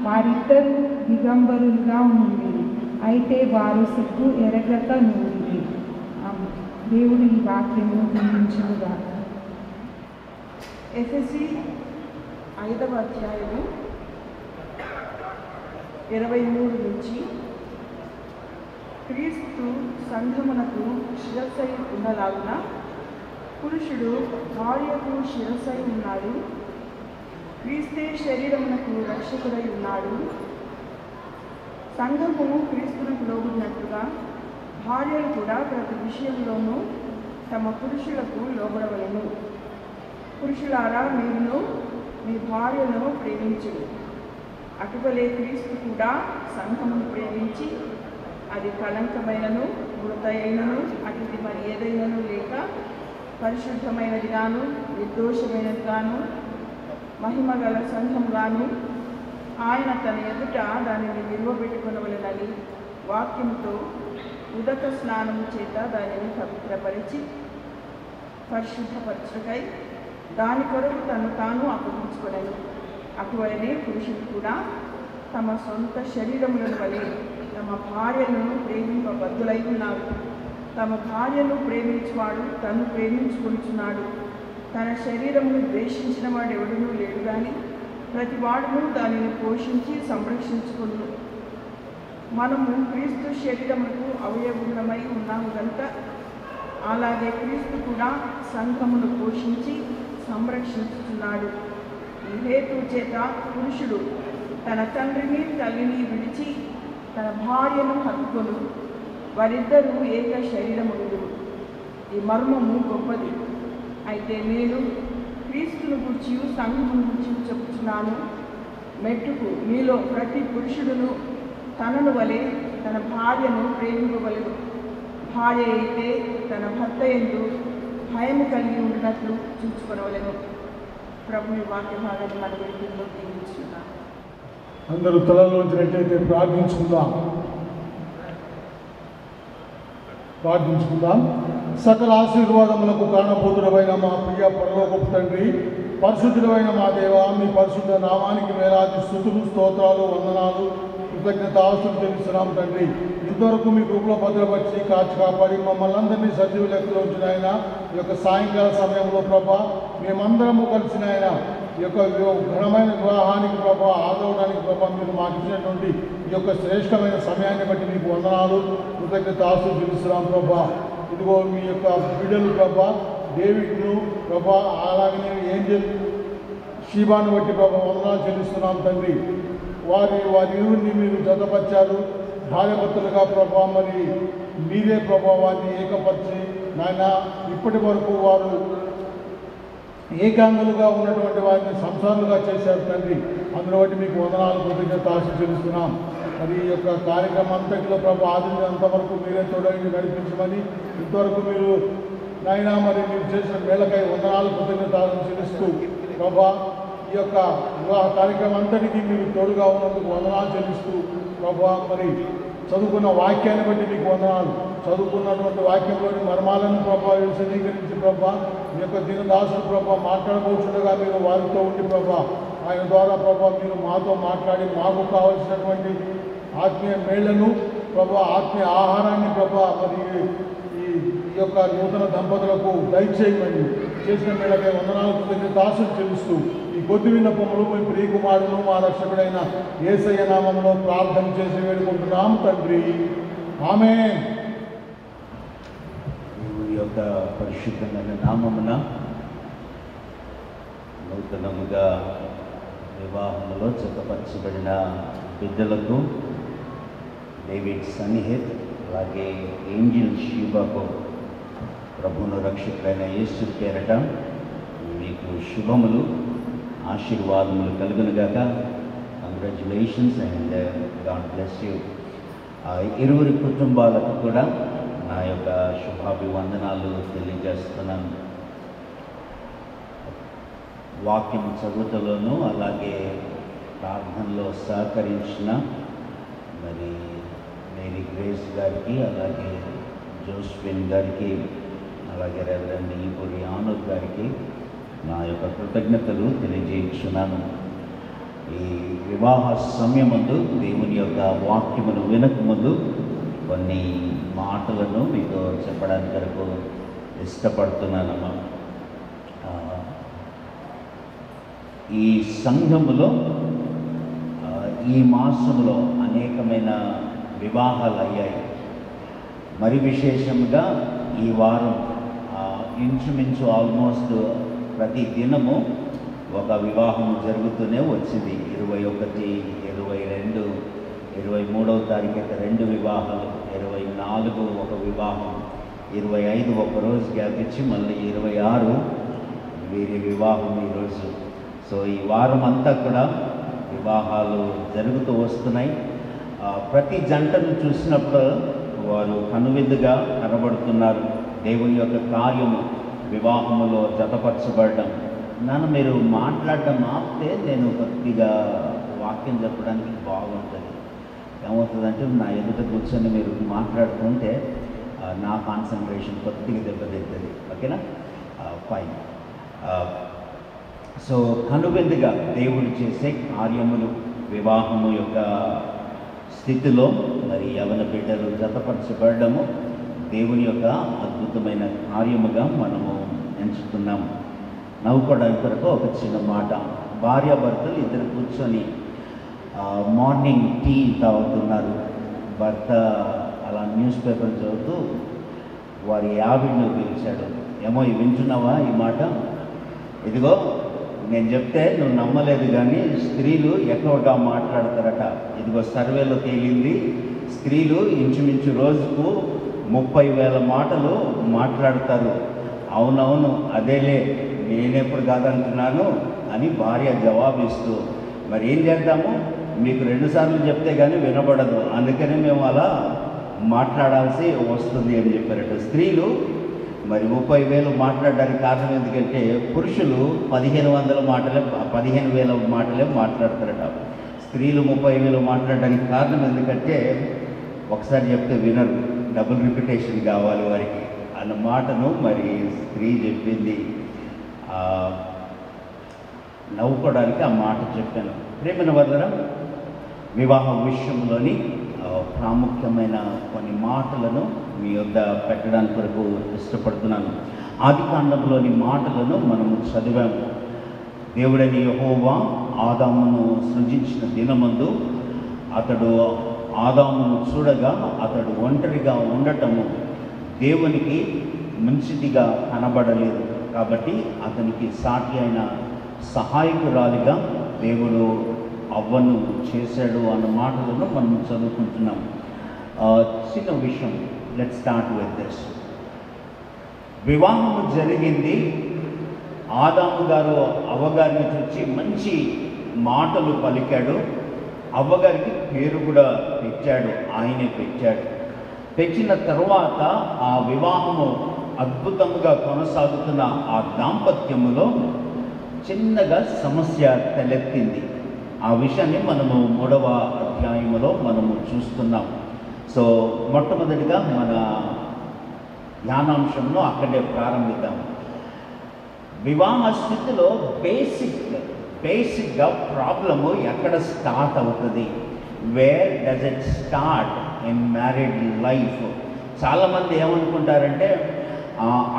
వారిద్దరూ దిగంబరులుగా ఉండిరి. అయితే వారు సిగ్గు ఎరగక నూరిరి. దేవుడు ఈ వాక్యము దీవించునుగాక. ఎఫెసీ 5వ అధ్యాయము 23 నుంచి క్రీస్తు సంఘమునకు శిరస్సై ఉన్నలాగున పురుషుడు భార్యకు శిరస్సై ఉన్నాడు. క్రీస్తే శరీరమునకు రక్షకుడై ఉన్నాడు. సంఘము క్రీస్తునకు లోబడినట్టుగా భార్యలు కూడా ప్రతి విషయంలోనూ తమ పురుషులకు లోబడవలెను. పురుషులారా, మీరును మీ భార్యను ప్రేమించుడు. అటువలే క్రీస్తు కూడా సంఘమును ప్రేమించి అది కళంకమైనను మృతయైనను అటుది మరి ఏదైనాను లేక పరిశుద్ధమైనదిగాను నిర్దోషమైనదిగాను మహిమగల సంఘంగాను ఆయన తన ఎదుట దానిని నిలువబెట్టుకొనవలెనని వాక్యముతో ఉదక స్నానము చేత దానిని పవిత్రపరిచి పరిశుద్ధపరచుటకై దాని కొరకు తను తాను అప్పగించుకొనెను. అటువలనే పురుషులు కూడా తమ సొంత శరీరములను వలె తమ భార్యలను ప్రేమింపబద్ధులై ఉన్నారు. తమ భార్యను ప్రేమించువాడు తను ప్రేమించుకొనుచున్నాడు. తన శరీరమును ద్వేషించిన వాడు ఎవడునూ లేడు కానీ ప్రతి వాడును దానిని పోషించి సంరక్షించుకును. మనము క్రీస్తు శరీరములకు అవయవమై ఉన్నాము కనుక అలాగే క్రీస్తు కూడా సంఘమును పోషించి సంరక్షించుతున్నాడు. ఈ హేతు చేత పురుషుడు తన తండ్రిని తల్లిని విడిచి తన భార్యను హత్తుకొను, వారిద్దరూ ఏక శరీరముందురు. ఈ మర్మము గొప్పది. అయితే నేను క్రీస్తును గురించి సంఘమును గురించి చెప్పుచున్నాను. మెట్టుకు మీలో ప్రతి పురుషుడును తనను వలె తన భార్యను ప్రేమింపవలెను. భార్య అయితే తన భర్త యందు భయము కలిగి ఉండినట్లు చూచుకొనవలెను. ప్రభుని వాక్య భాగాన్ని మన వెలుగులో దీవించున్నాను. అందరూ తలలోంచినట్లయితే ప్రార్థించుకుందాం. సకల ఆశీర్వాదములకు కారణభూతుడమైన మా ప్రియ పరలోకపు తండ్రి, పరిశుద్ధుడైన మా దేవ, మీ పరిశుద్ధ నామానికి వేలాది స్తుతులు, స్తోత్రాలు, వందనాలు, కృతజ్ఞత ఆస్తులు తెలుస్తున్నాం తండ్రి. ఇంతవరకు మీ కృపలో భద్రపరిచి కాచి కాపాడి మమ్మల్ని అందరినీ సజీవ లెక్కలో ఉంచిన ఆయన ఈ యొక్క సాయంకాల సమయంలో ప్రభా మేమందరము కలిసిన ఆయన ఈ యొక్క ఘనమైన వివాహానికి ప్రభా ఆదవడానికి ప్రభా మీరు మాకు ఇచ్చినటువంటి ఈ యొక్క శ్రేష్టమైన సమయాన్ని బట్టి మీకు వందనాలు, కృతజ్ఞత ఆస్తులు తెలుస్తున్నాం ప్రభా. ఇదిగో మీ యొక్క బిడ్డలు ప్రభా డేవిడ్ను ప్రభా అలాగనే ఏంజల్ షీబాను బట్టి ప్రభా వందనాలు చెల్లిస్తున్నాం తండ్రి. వారి ఇరువురిని మీరు జతపరిచారు భార్యభర్తలుగా ప్రభా. మరి మీరే ప్రభావాన్ని ఏకపరిచి నాయన ఇప్పటి వరకు వారు ఏకాంగులుగా ఉన్నటువంటి వారిని సంసారులుగా చేశారు తండ్రి. అందులో బట్టి మీకు వందనాలు, కృతజ్ఞత ఆశ చెల్లిస్తున్నాం. మరి ఈ యొక్క కార్యక్రమం అంతటిలో ప్రభా ఆదించినంతవరకు మీరే తోడని నడిపించమని ఇంతవరకు మీరు నాయన మరి మీరు చేసిన మేళకై వందనాలు, కృతజ్ఞత ఆశ చెల్లిస్తూ ప్రభా ఈ యొక్క వివాహ కార్యక్రమం అంతటికీ మీరు తోడుగా ఉన్నందుకు వందనాలు చెల్లిస్తూ ప్రభా మరి చదువుకున్న వాక్యాన్ని బట్టి మీకు వందనాలు. చదువుకున్నటువంటి వాక్యంలోని మర్మాలను ప్రభా విశదీకరించి ప్రభా మీ యొక్క దీనదాసులు ప్రభా మాట్లాడబోతుండగా మీరు వారితో ఉండి ప్రభా ఆయన ద్వారా ప్రభా మీరు మాతో మాట్లాడి మాకు కావలసినటువంటి ఆత్మీయ మేళ్లను ప్రభా ఆత్మీయ ఆహారాన్ని ప్రభా మరి ఈ యొక్క నూతన దంపతులకు దయచేయమని చేసిన మేళకై వందనాలు, కృతజ్ఞత ఆశలు చెల్లిస్తూ ఈ కొద్ది విన్నపములు మీ ప్రియకుమారుడు మా రక్షకుడైన యేసయ్య నామములో ప్రార్థన చేసి వేడుకుంటున్నాం తండ్రి. ఆమేన్. దేవుని యొక్క పరిశుద్ధమైన నామమున నూతనముగా వివాహంలో జతపరచబడిన బిడ్డలకు డేవిడ్ సన్నిహిత్ అలాగే ఏంజిల్ షీబాకు ప్రభువును రక్షకుడైన యేసు పేరట మీకు శుభములు, ఆశీర్వాదములు కలుగునుగాక. Congratulations and God bless you. ఇరువురి కుటుంబాలకు కూడా నా యొక్క శుభాభివందనాలు తెలియజేస్తున్నాను. వాక్యం చదువుతలోనూ అలాగే ప్రార్థనలో సహకరించిన మరి మేరీ గ్రేస్ గారికి అలాగే జోస్ఫిన్ గారికి అలాగే రెవరెండ్ ఈపూరి ఆనోద్ గారికి నా యొక్క కృతజ్ఞతలు తెలియజేస్తున్నాను. ఈ వివాహ సమయమందు దేవుని యొక్క వాక్యమును వినకముందు కొన్ని మాటలను మీకు చెప్పడానికి వరకు ఇష్టపడుతున్నానమ్మా. ఈ సంఘములో ఈ మాసంలో అనేకమైన వివాహాలు అయ్యాయి. మరి విశేషంగా ఈ వారం ఇంచుమించు ఆల్మోస్ట్ ప్రతి దినము ఒక వివాహం జరుగుతూనే వచ్చింది. 21, 22, 23వ తారీఖు అయితే 2 వివాహాలు, 24 ఒక వివాహం, 25 ఒక రోజు గ్యాప్ ఇచ్చి మళ్ళీ 26 వీరి వివాహం ఈరోజు. సో ఈ వారం అంతా కూడా వివాహాలు జరుగుతూ వస్తున్నాయి. ప్రతి జంటను చూసినప్పుడు వారు కనువిందుగా కనబడుతున్నారు. దేవుని యొక్క కార్యము వివాహములో జతపరచబడడం. నన్ను మీరు మాట్లాడడం ఆపితే నేను కొద్దిగా వాక్యం చెప్పడానికి బాగుంటుంది. ఏమవుతుందంటే నా ఎదుట కూర్చొని మీరు మాట్లాడుతుంటే నా కాన్సన్ట్రేషన్ కొద్దిగా దెబ్బతింటుంది. ఓకేనా? ఫైన్. సో కనువిందుగా దేవుడు చేసే కార్యములు వివాహము యొక్క స్థితిలో మరి యవన బిడ్డలు జతపరచబడము దేవుని యొక్క అద్భుతమైన కార్యముగా మనము ఎంచుకున్నాము. నవ్వుకోవడానికి కొరకు ఒక చిన్న మాట. భార్యాభర్తలు ఇద్దరు కూర్చొని మార్నింగ్ టీ తాగుతున్నారు. భర్త అలా న్యూస్ పేపర్ చదువుతూ వారి ఆవిడను పిలిచాడు. ఏమో వింటున్నావా ఈ మాట? ఇదిగో నేను చెప్తే నువ్వు నమ్మలేదు, కానీ స్త్రీలు ఎక్కువగా మాట్లాడతారట. ఇదిగో సర్వేలో తేలింది, స్త్రీలు ఇంచుమించు రోజుకు 30,000 మాటలు మాట్లాడతారు. అవునవును, అదేలే, నేనెప్పుడు కాదంటున్నాను అని భార్య జవాబిస్తూ, మరి ఏం చేద్దాము, మీకు 2 సార్లు చెప్తే కానీ వినబడదు, అందుకని మేము అలా మాట్లాడాల్సి వస్తుంది అని చెప్పారట. స్త్రీలు మరి 30,000 మాట్లాడడానికి కారణం ఎందుకంటే పురుషులు 15,000 మాటలే మాట్లాడతారట. స్త్రీలు 30,000 మాట్లాడడానికి కారణం ఎందుకంటే ఒకసారి చెప్తే వినరు, డబుల్ రిపిటేషన్ కావాలి వారికి అన్న మాటను మరి స్త్రీ చెప్పింది. నవ్వుకోవడానికి ఆ మాట చెప్పాను. ప్రేమైన వదనం, వివాహ విషయంలోని ప్రాముఖ్యమైన కొన్ని మాటలను మీ వద్ద పెట్టడానికి కొరకు ఇష్టపడుతున్నాను. ఆదికాండంలోని మాటలను మనము చదివాము. దేవుడని యెహోవా ఆదామును సృజించిన దినమందు అతడు ఆదామును చూడగా అతడు ఒంటరిగా ఉండటము దేవునికి మంచిదిగా కనబడలేదు. కాబట్టి అతనికి సాటి అయిన సహాయకురాలిగా దేవుడు అవ్వను చేశాడు అన్న మాటలను మనం చదువుకుంటున్నాం. చిన్న విషయం, లెట్స్ స్టార్ట్ విత్ దిస్. వివాహము జరిగింది. ఆదాము గారు అవ్వగారిని చూచి మంచి మాటలు పలికాడు. అవ్వగారికి పేరు కూడా పెట్టాడు, ఆయనే పెట్టాడు. పెట్టిన తర్వాత ఆ వివాహము అద్భుతంగా కొనసాగుతున్న ఆ దాంపత్యములో చిన్నగా సమస్య తలెత్తింది. ఆ విషయాన్ని మనము 3వ అధ్యాయములో మనము చూస్తున్నాం. సో మొట్టమొదటిగా మన ధ్యానాంశంలో అక్కడే ప్రారంభిద్దాం. వివాహ స్థితిలో బేసిక్గా ప్రాబ్లము ఎక్కడ స్టార్ట్ అవుతుంది? Where does it start in married life? చాలామంది ఏమనుకుంటారంటే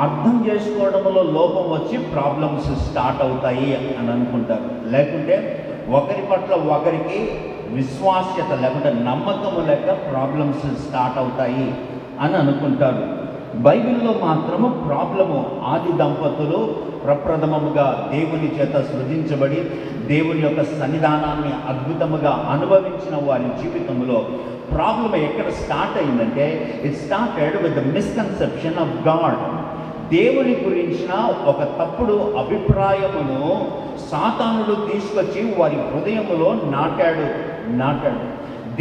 అర్థం చేసుకోవడంలో లోపం వచ్చి ప్రాబ్లమ్స్ స్టార్ట్ అవుతాయి అని అనుకుంటారు. లేకుంటే ఒకరి పట్ల ఒకరికి విశ్వాస్యత లేకుంటే నమ్మకము లేక ప్రాబ్లమ్స్ స్టార్ట్ అవుతాయి అని అనుకుంటారు. బైబిల్లో మాత్రము ప్రాబ్లము ఆది దంపతులు ప్రప్రథమముగా దేవుని చేత సృజించబడి దేవుని యొక్క సన్నిధానాన్ని అద్భుతముగా అనుభవించిన వారి జీవితంలో ప్రాబ్లం ఎక్కడ స్టార్ట్ అయిందంటే, it started with the misconception of God. దేవుని గురించిన ఒక తప్పుడు అభిప్రాయమును సాతానుడు తీసుకొచ్చి వారి హృదయములో నాటాడు.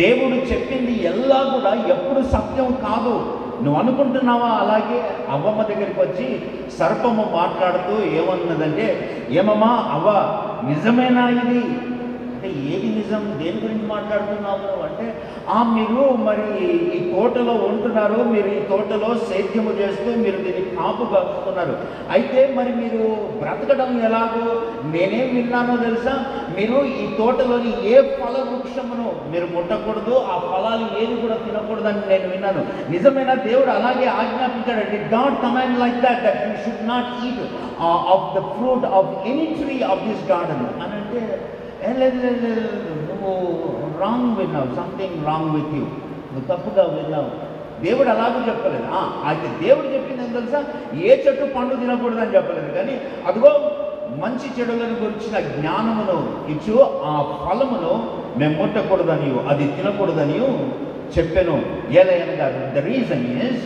దేవుడు చెప్పింది ఎలా కూడా ఎప్పుడు సత్యం కాదు. నువ్వు అనుకుంటున్నావా? అలాగే అవ్వమ్మ దగ్గరికి వచ్చి సర్పము మాట్లాడుతూ ఏమన్నదంటే, ఏమమ్మా అవ్వ, నిజమేనా ఇది? అంటే ఏది నిజం, దేని గురించి మాట్లాడుతున్నాము అంటే, మీరు మరి ఈ తోటలో ఉంటున్నారు, మీరు ఈ తోటలో సేద్యము చేస్తూ మీరు దీన్ని కాపు కాస్తున్నారు, అయితే మరి మీరు బ్రతకడం ఎలాగో నేనేం విన్నానో తెలుసా, మీరు ఈ తోటలోని ఏ ఫల వృక్షమును మీరు ముట్టకూడదు, ఆ ఫలాలు ఏది కూడా తినకూడదని నేను విన్నాను. నిజమైన దేవుడు అలాగే ఆజ్ఞాపించాడు. Did God command like that you should not eat of the fruit of any tree of this garden? అని అంటే నువ్వు రాంగ్ విన్నావు, సంథింగ్ రాంగ్ విత్ యూ, నువ్వు తప్పుగా విన్నావు, దేవుడు అలాగే చెప్పలేదు. అయితే దేవుడు చెప్పింది ఏం తెలుసా, ఏ చెట్టు పండు తినకూడదని చెప్పలేదు, కానీ అదిగో మంచి చెడులను గురించిన జ్ఞానమును ఇచ్చు ఆ ఫలమును మేము ముట్టకూడదని, అది తినకూడదని చెప్పాను. ఏలయనగా ద రీజన్ ఈజ్,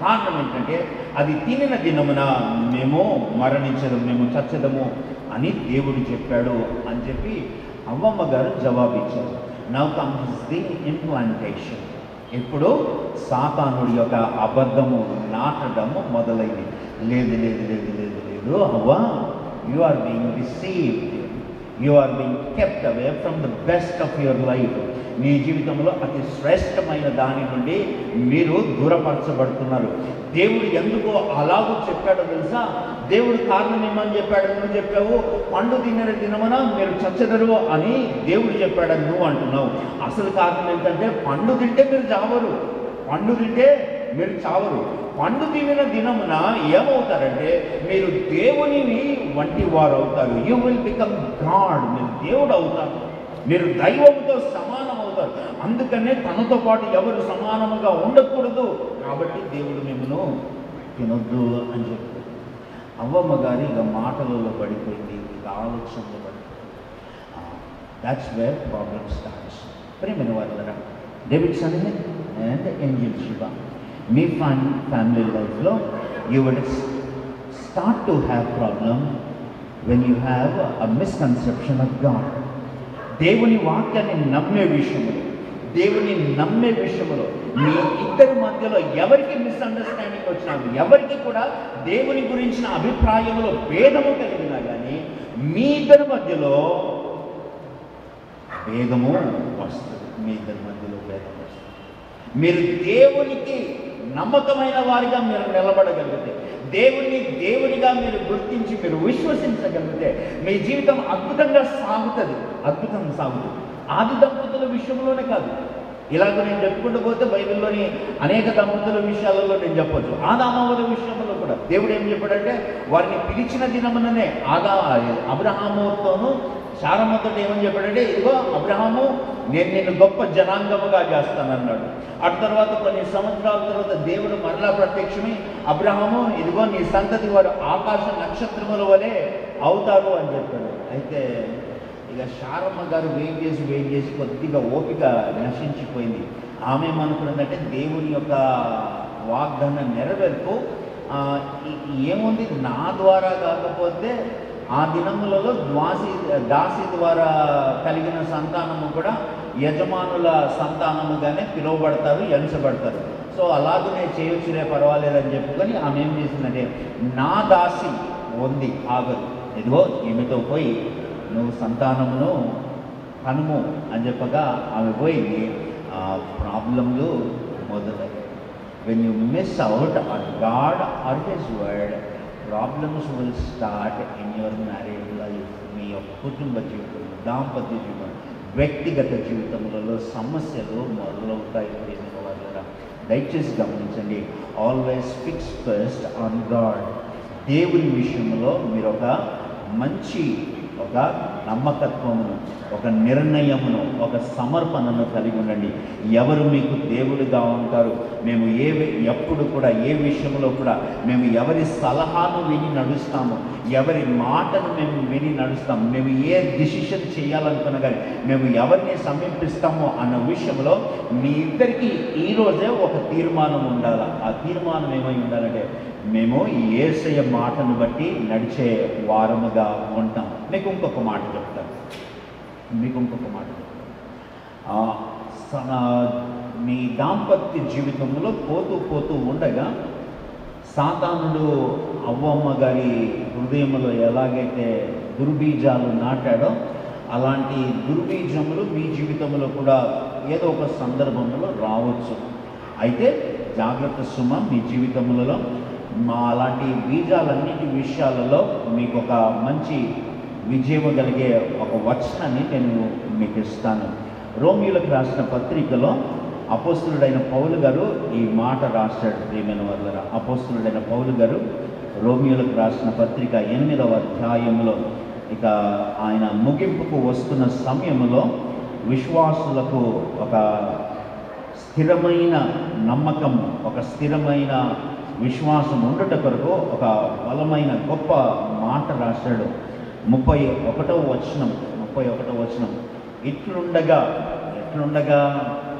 కారణం ఏంటంటే అది తినిన దినమున మేము మరణించదు, మేము చచ్చదము అని దేవుడు చెప్పాడు అని చెప్పి అవ్వమ్మ గారు జవాబిచ్చారు. Now comes the implantation. ఇప్పుడు సాతానుడి యొక్క అబద్ధము నాటడము మొదలైంది. లేదు లేదు లేదు లేదు లేదు అవ్వ, you are being deceived, you are being kept away from the best of your life. మీ జీవితంలో అతి శ్రేష్టమైన దాని నుండి మీరు దూరపరచబడుతున్నారు. దేవుడు ఎందుకు అలాగూ చెప్పాడో తెలుసా? దేవుడు కారణం ఏమని చెప్పాడు? నువ్వు చెప్పావు పండు తిన్న దినమున మీరు చచ్చదరు అని దేవుడు చెప్పాడని నువ్వు అంటున్నావు. అసలు కారణం ఏంటంటే పండు తింటే మీరు చావరు, పండు తింటే మీరు చావరు. పండు తినిన దినమున ఏమవుతారంటే మీరు దేవునివి వంటి వారు అవుతారు. You will become God. మీరు దేవుడు అవుతారు, మీరు దైవంతో సమానం అవుతారు. అందుకనే తనతో పాటు ఎవరు సమానముగా ఉండకూడదు, కాబట్టి దేవుడు మిమ్మల్ని తినొద్దు అని చెప్పారు. అవ్వమ్మ గారి ఇక మాటలలో పడిపోయింది, ఇక ఆలోచనలో పడిపోయింది. That's where problem starts. ప్రేమైన వాళ్ళరా, David Sannidhi and Angel Shiva, మీ ఫ్యామిలీ లైఫ్లో you would start to have problem when you have a misconception of God. దేవుని వాక్యాన్ని నమ్మే విషయంలో, దేవుని నమ్మే విషయంలో మీ ఇద్దరి మధ్యలో ఎవరికి మిస్అండర్స్టాండింగ్ వచ్చినా, ఎవరికి కూడా దేవుని గురించిన అభిప్రాయంలో భేదము కలిగినా కానీ మీ ఇద్దరి మధ్యలో భేదము వస్తుంది. మీ ఇద్దరి మధ్యలో భేదం వస్తుంది. మీరు దేవునికి నమ్మకమైన వారిగా మీరు నిలబడగలిగితే, దేవుణ్ణి దేవునిగా మీరు గుర్తించి మీరు విశ్వసించగలిగితే మీ జీవితం అద్భుతంగా సాగుతుంది, అద్భుతంగా సాగుతుంది. ఆది దంపతుల విషయంలోనే కాదు, ఇలాగ నేను చెప్పుకుంటూ పోతే బైబిల్లోని అనేక దంపతుల విషయాలలో నేను చెప్పొచ్చు. ఆదామవ్వల విషయంలో కూడా దేవుడు ఏం చెప్పాడంటే, వారిని పిలిచిన దినముననే అబ్రహాముతోనూ శారమ్మతో ఏమని చెప్పాడంటే, ఇదిగో అబ్రహాము నేను నిన్ను గొప్ప జనాంగముగా చేస్తానన్నాడు. అటు తర్వాత కొన్ని సంవత్సరాల తర్వాత దేవుడు మరలా ప్రత్యక్షమై, అబ్రహాము ఇదిగో నీ సంతతి వారు ఆకాశ నక్షత్రముల వలె అవుతారు అని చెప్పాడు. అయితే ఇక శారమ్మ గారు వెయిట్ చేసి కొద్దిగా ఓపిక నశించిపోయింది. ఆమె ఏమనుకున్నదంటే, దేవుని యొక్క వాగ్దానం నెరవేర్పు ఏముంది, నా ద్వారా కాకపోతే ఆ దినములలో దాసి ద్వారా కలిగిన సంతానము కూడా యజమానుల సంతానముగానే పిలువబడతారు, ఎంచబడతారు. సో అలాగనే చేయొచ్చులే, పర్వాలేదని చెప్పుకొని ఆమె ఏం చేసిందంటే, నా దాసి ఉంది ఆగదు, ఇదిగో ఈమెతో పోయి నువ్వు సంతానమును కనుము అని చెప్పగా ఆమె పోయింది. ప్రాబ్లంలు మొదలయ్యాయి. When you miss out on God or his word, problems will start in your marriage life. మీ యొక్క కుటుంబ జీవితంలో, దాంపత్య జీవితం, వ్యక్తిగత జీవితంలో సమస్యలు మొదలవుతాయి. దయచేసి గమనించండి, always fix first on God. దేవుని విషయంలో మీరు ఒక మంచి ఒక నమ్మకత్వమును, ఒక నిర్ణయమును, ఒక సమర్పణను కలిగి ఉండండి. ఎవరు మీకు దేవుడిగా ఉంటారు? మేము ఎప్పుడు కూడా ఏ విషయంలో కూడా మేము ఎవరి సలహాను విని నడుస్తాము, ఎవరి మాటను మేము విని నడుస్తాము, మేము ఏ డిసిషన్ చేయాలనుకున్నా కానీ మేము ఎవరిని సమీపిస్తామో అన్న విషయంలో మీ ఇద్దరికి ఈరోజే ఒక తీర్మానం ఉండాలి. ఆ తీర్మానం ఏమై ఉండాలంటే, మేము యేసయ్య మాటను బట్టి నడిచే వారముగా ఉంటాం. మీకు ఇంకొక మాట చెప్తాను. మీ దాంపత్య జీవితంలో పోతూ ఉండగా సాతానుడు అవ్వమ్మ గారి హృదయంలో ఎలాగైతే దుర్బీజాలు నాటాడో, అలాంటి దుర్బీజములు మీ జీవితంలో కూడా ఏదో ఒక సందర్భంలో రావచ్చు. అయితే జాగ్రత్త సుమ, మీ జీవితములలో అలాంటి బీజాలన్నిటి విషయాలలో మీకు ఒక మంచి విజయం కలిగే ఒక వచనాన్ని నేను మీకు ఇస్తాను. రోమియోలకు రాసిన పత్రికలో అపోస్తులుడైన పౌలు గారు ఈ మాట రాశాడు. ప్రియమైన వాళ్ళ అపోస్తులుడైన పౌలు గారు రోమియోలకు రాసిన పత్రిక 8వ అధ్యాయంలో ఇక ఆయన ముగింపుకు వస్తున్న సమయంలో విశ్వాసులకు ఒక స్థిరమైన నమ్మకం, ఒక స్థిరమైన విశ్వాసం ఉండుట కొరకు ఒక బలమైన గొప్ప మాట రాశాడు. 31వ వచనం ఎట్లుండగా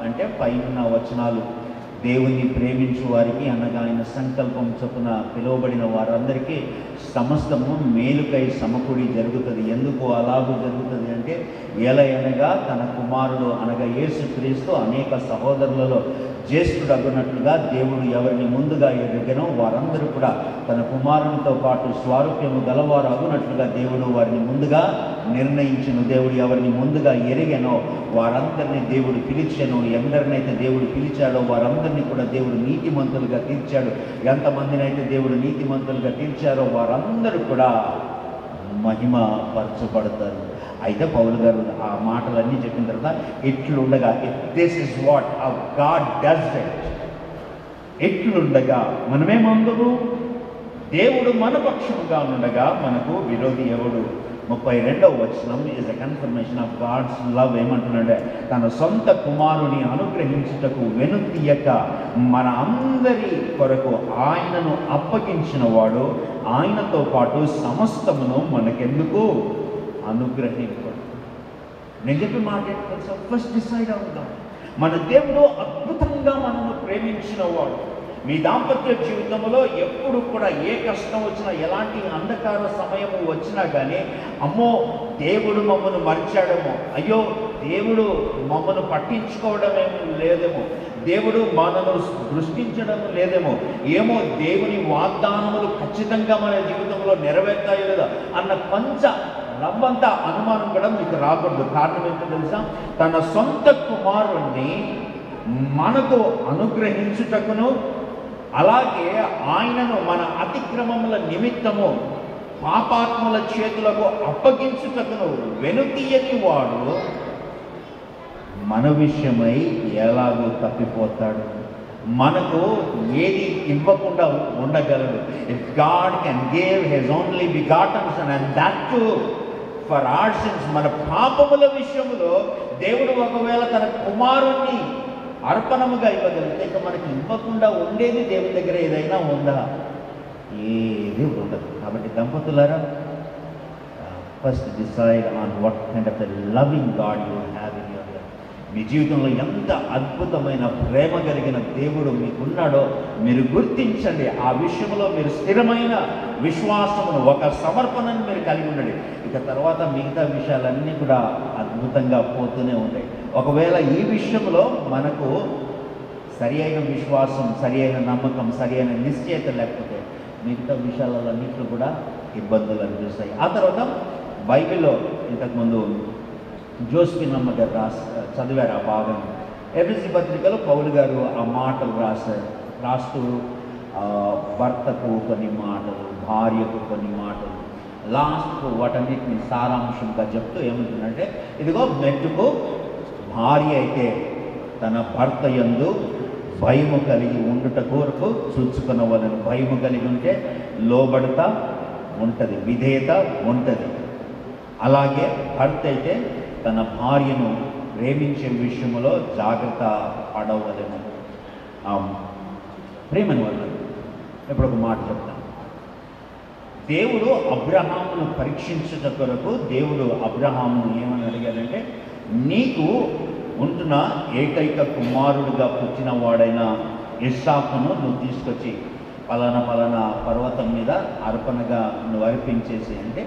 అంటే పైన వచనాలు, దేవుణ్ణి ప్రేమించు వారికి అనగా ఆయన సంకల్పం చొప్పున పిలువబడిన వారందరికీ సమస్తము మేలుకై సమకూడి జరుగుతుంది. ఎందుకు అలాగూ జరుగుతుంది అంటే, ఎలయనగా తన కుమారుడు అనగా యేసుక్రీస్తు అనేక సహోదరులలో జ్యేష్ఠుడగునట్లుగా దేవుడు ఎవరిని ముందుగా ఎరుగనో వారందరూ కూడా తన కుమారునితో పాటు స్వారూప్యము గలవారు అగునట్లుగా దేవుడు వారిని ముందుగా నిర్ణయించును. దేవుడు ఎవరిని ముందుగా ఎరిగనో వారందరినీ దేవుడు పిలిచాను. ఎందరినైతే దేవుడు పిలిచాడో వారందరినీ కూడా దేవుడు నీతిమంతులుగా తీర్చాడు. ఎంతమందినైతే దేవుడు నీతిమంతులుగా తీర్చారో వారందరూ కూడా మహిమ పరచబడతారు. అయితే పౌలు గారు ఆ మాటలన్నీ చెప్పిన తర్వాత ఇట్లుండగా, this is what God does it, ఇట్లుండగా మనమేమందును, దేవుడు మన పక్షముగా ఉండగా మనకు విరోధి ఎవడు. 32వ వచనం is a confirmation of God's love. ఏమంటున్నాడే, తన సొంత కుమారుని అనుగ్రహించుటకు వెనుతీయక మన అందరి కొరకు ఆయనను అప్పగించిన వాడు ఆయనతో పాటు సమస్తమును మనకెందుకు అనుగ్రహింపడు. నేను చెప్పి మాట ఫస్ట్ డిసైడ్ అవుతాం. మన దేవుడు అద్భుతంగా మనము ప్రేమించిన వాడు. మీ దాంపత్య జీవితంలో ఎప్పుడు కూడా ఏ కష్టం వచ్చినా, ఎలాంటి అంధకార సమయము వచ్చినా కానీ, అమ్మో దేవుడు మమ్మల్ని మర్చాడేమో, అయ్యో దేవుడు మమ్మల్ని పట్టించుకోవడమేమో లేదేమో, దేవుడు మనను దృష్టించడం లేదేమో, ఏమో దేవుని వాగ్దానములు ఖచ్చితంగా మన జీవితంలో నెరవేర్తాయో లేదా అన్న నమ్మంత అనుమానం కూడా మీకు రాకూడదు. కారణం ఏంటో తెలుసా, తన సొంత కుమారుణ్ణి మనకు అనుగ్రహించుటకును, అలాగే ఆయనను మన అతిక్రమముల నిమిత్తము పాపాత్ముల చేతులకు అప్పగించుటకును వెనుతీయని వాడు మన విషయమై ఎలాగో తప్పిపోతాడు. మనకు ఏది ఇవ్వకుండా ఉండగలడు. If God can give his only begotten son and that too for our sins, మన పాపముల విషయంలో దేవుడు ఒకవేళ తన కుమారుణ్ణి అర్పణముగా ఇవ్వగలిగితే ఇక మనకి ఇవ్వకుండా ఉండేది దేవుని దగ్గర ఏదైనా ఉందా? ఏది ఉండదు. కాబట్టి దంపతులారా, first decide on what kind of the loving God you have in your life. మీ జీవితంలో ఎంత అద్భుతమైన ప్రేమ కలిగిన దేవుడు మీకున్నాడో మీరు గుర్తించండి. ఆ విషయంలో మీరు స్థిరమైన విశ్వాసమును, ఒక సమర్పణను మీరు కలిగి ఉండండి. ఇక తర్వాత మిగతా విషయాలన్నీ కూడా అద్భుతంగా పోతూనే ఉంటాయి. ఒకవేళ ఈ విషయంలో మనకు సరి అయిన విశ్వాసం, సరి అయిన నమ్మకం, సరి అయిన నిశ్చయత లేకపోతే మిగతా విషయాలన్నింటిలో కూడా ఇబ్బందులు అనిపిస్తాయి. ఆ తర్వాత బైబిల్లో ఇంతకుముందు జోస్ఫిన్ అమ్మ గారు చదివారు ఆ భాగం. ఎఫెసీ పత్రికలో పౌలు గారు ఆ మాటలు రాస్తూ భర్తకు కొన్ని మాటలు, భార్యకు కొన్ని మాటలు, లాస్ట్కు వాటన్నిటిని సారాంశంగా చెప్తూ ఏమంటుందంటే, ఇదిగో మెట్టుకు భార్య అయితే తన భర్త యందు భయము కలిగి ఉండుట కొరకు చూచుకున్నవాళ్ళని. భయము కలిగి ఉంటే లోబడత ఉంటుంది, విధేయత ఉంటుంది. అలాగే భర్త అయితే తన భార్యను ప్రేమించే విషయంలో జాగ్రత్త పడవలను. ప్రేమని వాళ్ళు ఇప్పుడు ఒక మాట చెప్తాను. దేవుడు అబ్రహామును పరీక్షించుట కొరకు దేవుడు అబ్రహామును ఏమని అడిగాడంటే, నీకు ఉంటున్న ఏకైక కుమారుడిగా పుట్టిన వాడైన ఇస్సాకును నువ్వు తీసుకొచ్చి పలానా పర్వతం మీద అర్పణగా నువ్వు అర్పించేసి అంటే,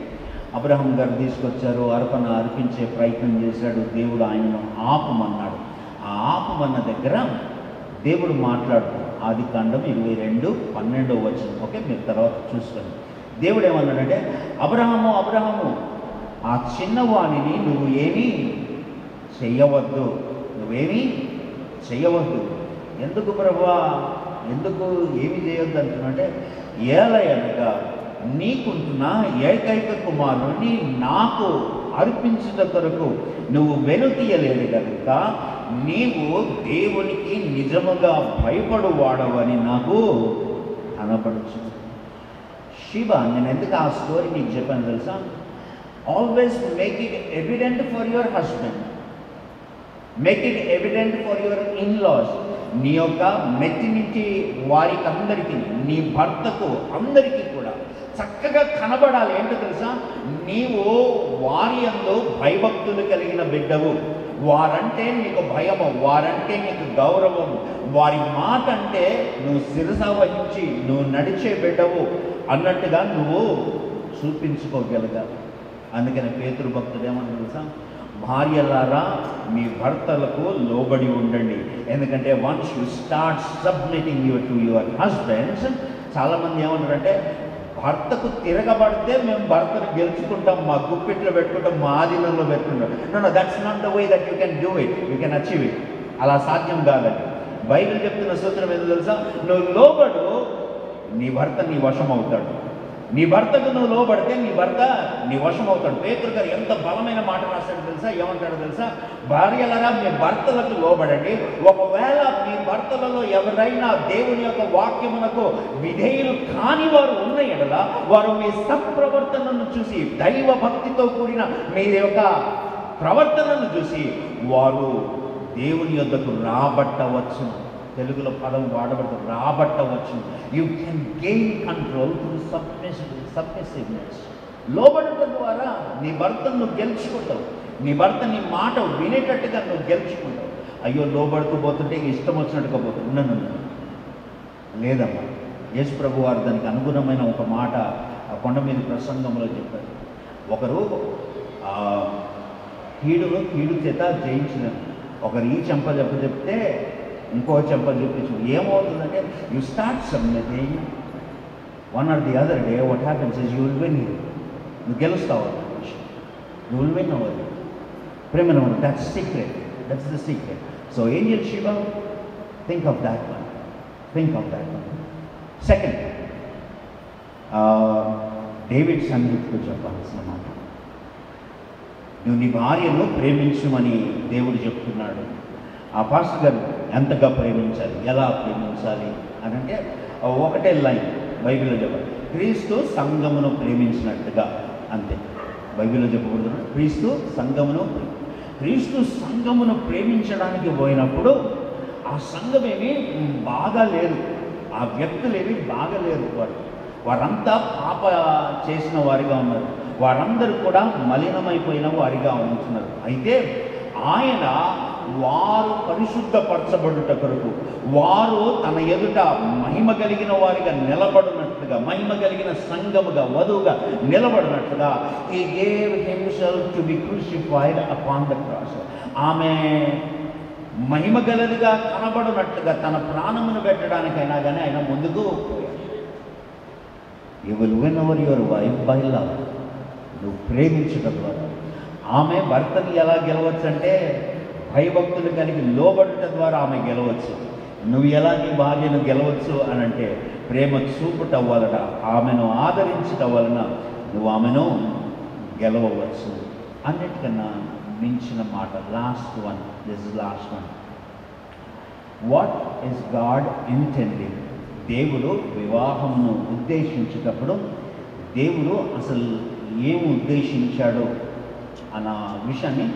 అబ్రహాం గారు తీసుకొచ్చారు, అర్పణ అర్పించే ప్రయత్నం చేశాడు. దేవుడు ఆయనను ఆపమన్నాడు. ఆ ఆపమన్న దగ్గర దేవుడు మాట్లాడుతూ ఆదికాండం 22:12 ఓకే, మీరు తర్వాత చూసుకోండి. దేవుడు ఏమన్నాడంటే, అబ్రహాము ఆ చిన్నవాణిని నువ్వు ఏమీ చెయ్యవద్దు, నువ్వేమీ చెయ్యవద్దు. ఎందుకు ప్రభువా, ఎందుకు ఏమి చేయొద్దు అంటున్నాంటే, ఏలయనగా నీకుంటున్న ఏకైక కుమారుని నాకు అర్పించుట కొరకు నువ్వు వెనుతీయలేదు కనుక నీవు దేవునికి నిజముగా భయపడు వాడవని నాకు కనపడుచు. శివ, నేను ఎందుకు ఆ స్టోరీ నీకు చెప్పాను తెలుసా? Always make it evident for your husband, make it evident for your in laws. నీ యొక్క మెట్టినింటి వారికి అందరికీ, నీ భర్తకు అందరికీ కూడా చక్కగా కనబడాలి. ఏంటో తెలుసా? నీవు వారి యందు భయభక్తులు కలిగిన బిడ్డవు, వారంటే నీకు భయము, వారంటే నీకు గౌరవము, వారి మాట అంటే నువ్వు శిరస వహించి నువ్వు నడిచే బిడ్డవు అన్నట్టుగా నువ్వు చూపించుకోగలగాలి. అందుకని పేతురు భక్తుడు ఏమన్నా తెలుసా? భార్యలారా మీ భర్తలకు లోబడి ఉండండి. ఎందుకంటే once you start submitting to your husbands, చాలామంది ఏమన్నారంటే భర్తకు తిరగబడితే మేము భర్తను గెలుచుకుంటాం, మా గుప్పిట్లో పెట్టుకుంటాం, మా ఆధీనంలో పెట్టుకుంటాం. No, that's not the way that you can do it, you can achieve it. అలా సాధ్యం కాదండి. బైబిల్ చెప్తున్న సూత్రం ఏదో తెలుసా? నువ్వు లోబడు, నీ భర్త నీ వశం అవుతాడు. నీ భర్తకు నువ్వు లోబడితే నీ భర్త నీ వశం అవుతాడు. పేతురు గారు ఎంత బలమైన మాట రాశాడు తెలుసా? ఏమంటాడు తెలుసా? భార్యలరా మీ భర్తలకు లోబడండి. ఒకవేళ మీ భర్తలలో ఎవరైనా దేవుని యొక్క వాక్యమునకు విధేయులు కాని వారు ఉన్న ఎడల వారు మీ సత్ప్రవర్తనను చూసి, దైవ భక్తితో కూడిన మీ యొక్క ప్రవర్తనను చూసి వారు దేవుని యొద్దకు రాబట్టవచ్చు. తెలుగులో పదం వాడబడుతుంది, రాబట్టవచ్చు. You can gain control through submissiveness. లోబడటం ద్వారా నీ భర్తను నువ్వు గెలుచుకుంటావు, నీ భర్త నీ మాట వినేటట్టుగా నువ్వు గెలుచుకుంటావు. అయ్యో లోబడుతూ పోతుంటే ఇష్టం వచ్చినట్టుగా పోతుంది, నన్ను లేదమ్మా. యేసు ప్రభు వారు దానికి అనుగుణమైన ఒక మాట ఆ కొండ మీద ప్రసంగంలో చెప్పారు. ఒకరు కీడులో కీడు చేత జయించినారు. ఒకరు ఈ చెంప చెప్తే ఇంకో చెంప చూపించు. ఏమవుతుందంటే you start submitting one or the other day what happens is you will win. నువ్వు గెలుస్తావు, యూ విల్ విన్ ఓవర్. ప్రేమ, that's secret, that's the secret. So Angel Shiva, think of that one, think of that one. Second, David సన్నిధికి చెప్పాల్సిన మాట, నువ్వు నీ భార్యను ప్రేమించమని దేవుడు చెప్తున్నాడు. ఆ పాస్టర్ గారు ఎంతగా ప్రేమించాలి, ఎలా ప్రేమించాలి అని అంటే ఒకటే లైన్ బైబిల్లో చెప్పాలి, క్రీస్తు సంఘమును ప్రేమించినట్టుగా. అంతే బైబిల్లో చెప్పబడుతున్నాడు. క్రీస్తు సంఘమును ప్రేమించడానికి పోయినప్పుడు ఆ సంఘమేమి బాగా లేరు, ఆ వ్యక్తులేమి బాగా లేరు. వారంతా పాప చేసిన వారిగా ఉన్నారు, వారందరూ కూడా మలినమైపోయిన వారిగా ఉంటున్నారు. అయితే ఆయన వారు పరిశుద్ధపరచబడుట కొరకు, వారు తన ఎదుట మహిమ కలిగిన వారిగా నిలబడినట్లుగా, మహిమ కలిగిన సంఘముగా, వధువుగా నిలబడినట్లుగా he gave himself to be crucified upon the cross. ఆమె మహిమ గలదిగా కనబడినట్లుగా తన ప్రాణమును పెట్టడానికైనా కానీ ఆయన ముందుకు పోయాడు. You will win over your wife by love. నువ్వు ప్రేమించడం ద్వారా. ఆమె భర్తని ఎలా గెలవచ్చు అంటే భయభక్తులు కలిగి లోబడుట ద్వారా ఆమె గెలవచ్చు. నువ్వు ఎలా నీ భార్యను గెలవచ్చు అని అంటే ప్రేమ చూపుట వలన, ఆమెను ఆదరించటం వలన నువ్వు ఆమెను గెలవవచ్చు. అన్నిటికన్నా మించిన మాట, last one, this is last one. What is God intending? దేవుడు వివాహమును ఉద్దేశించేటప్పుడు దేవుడు అసలు ఏమి ఉద్దేశించాడో అన్న విషయాన్ని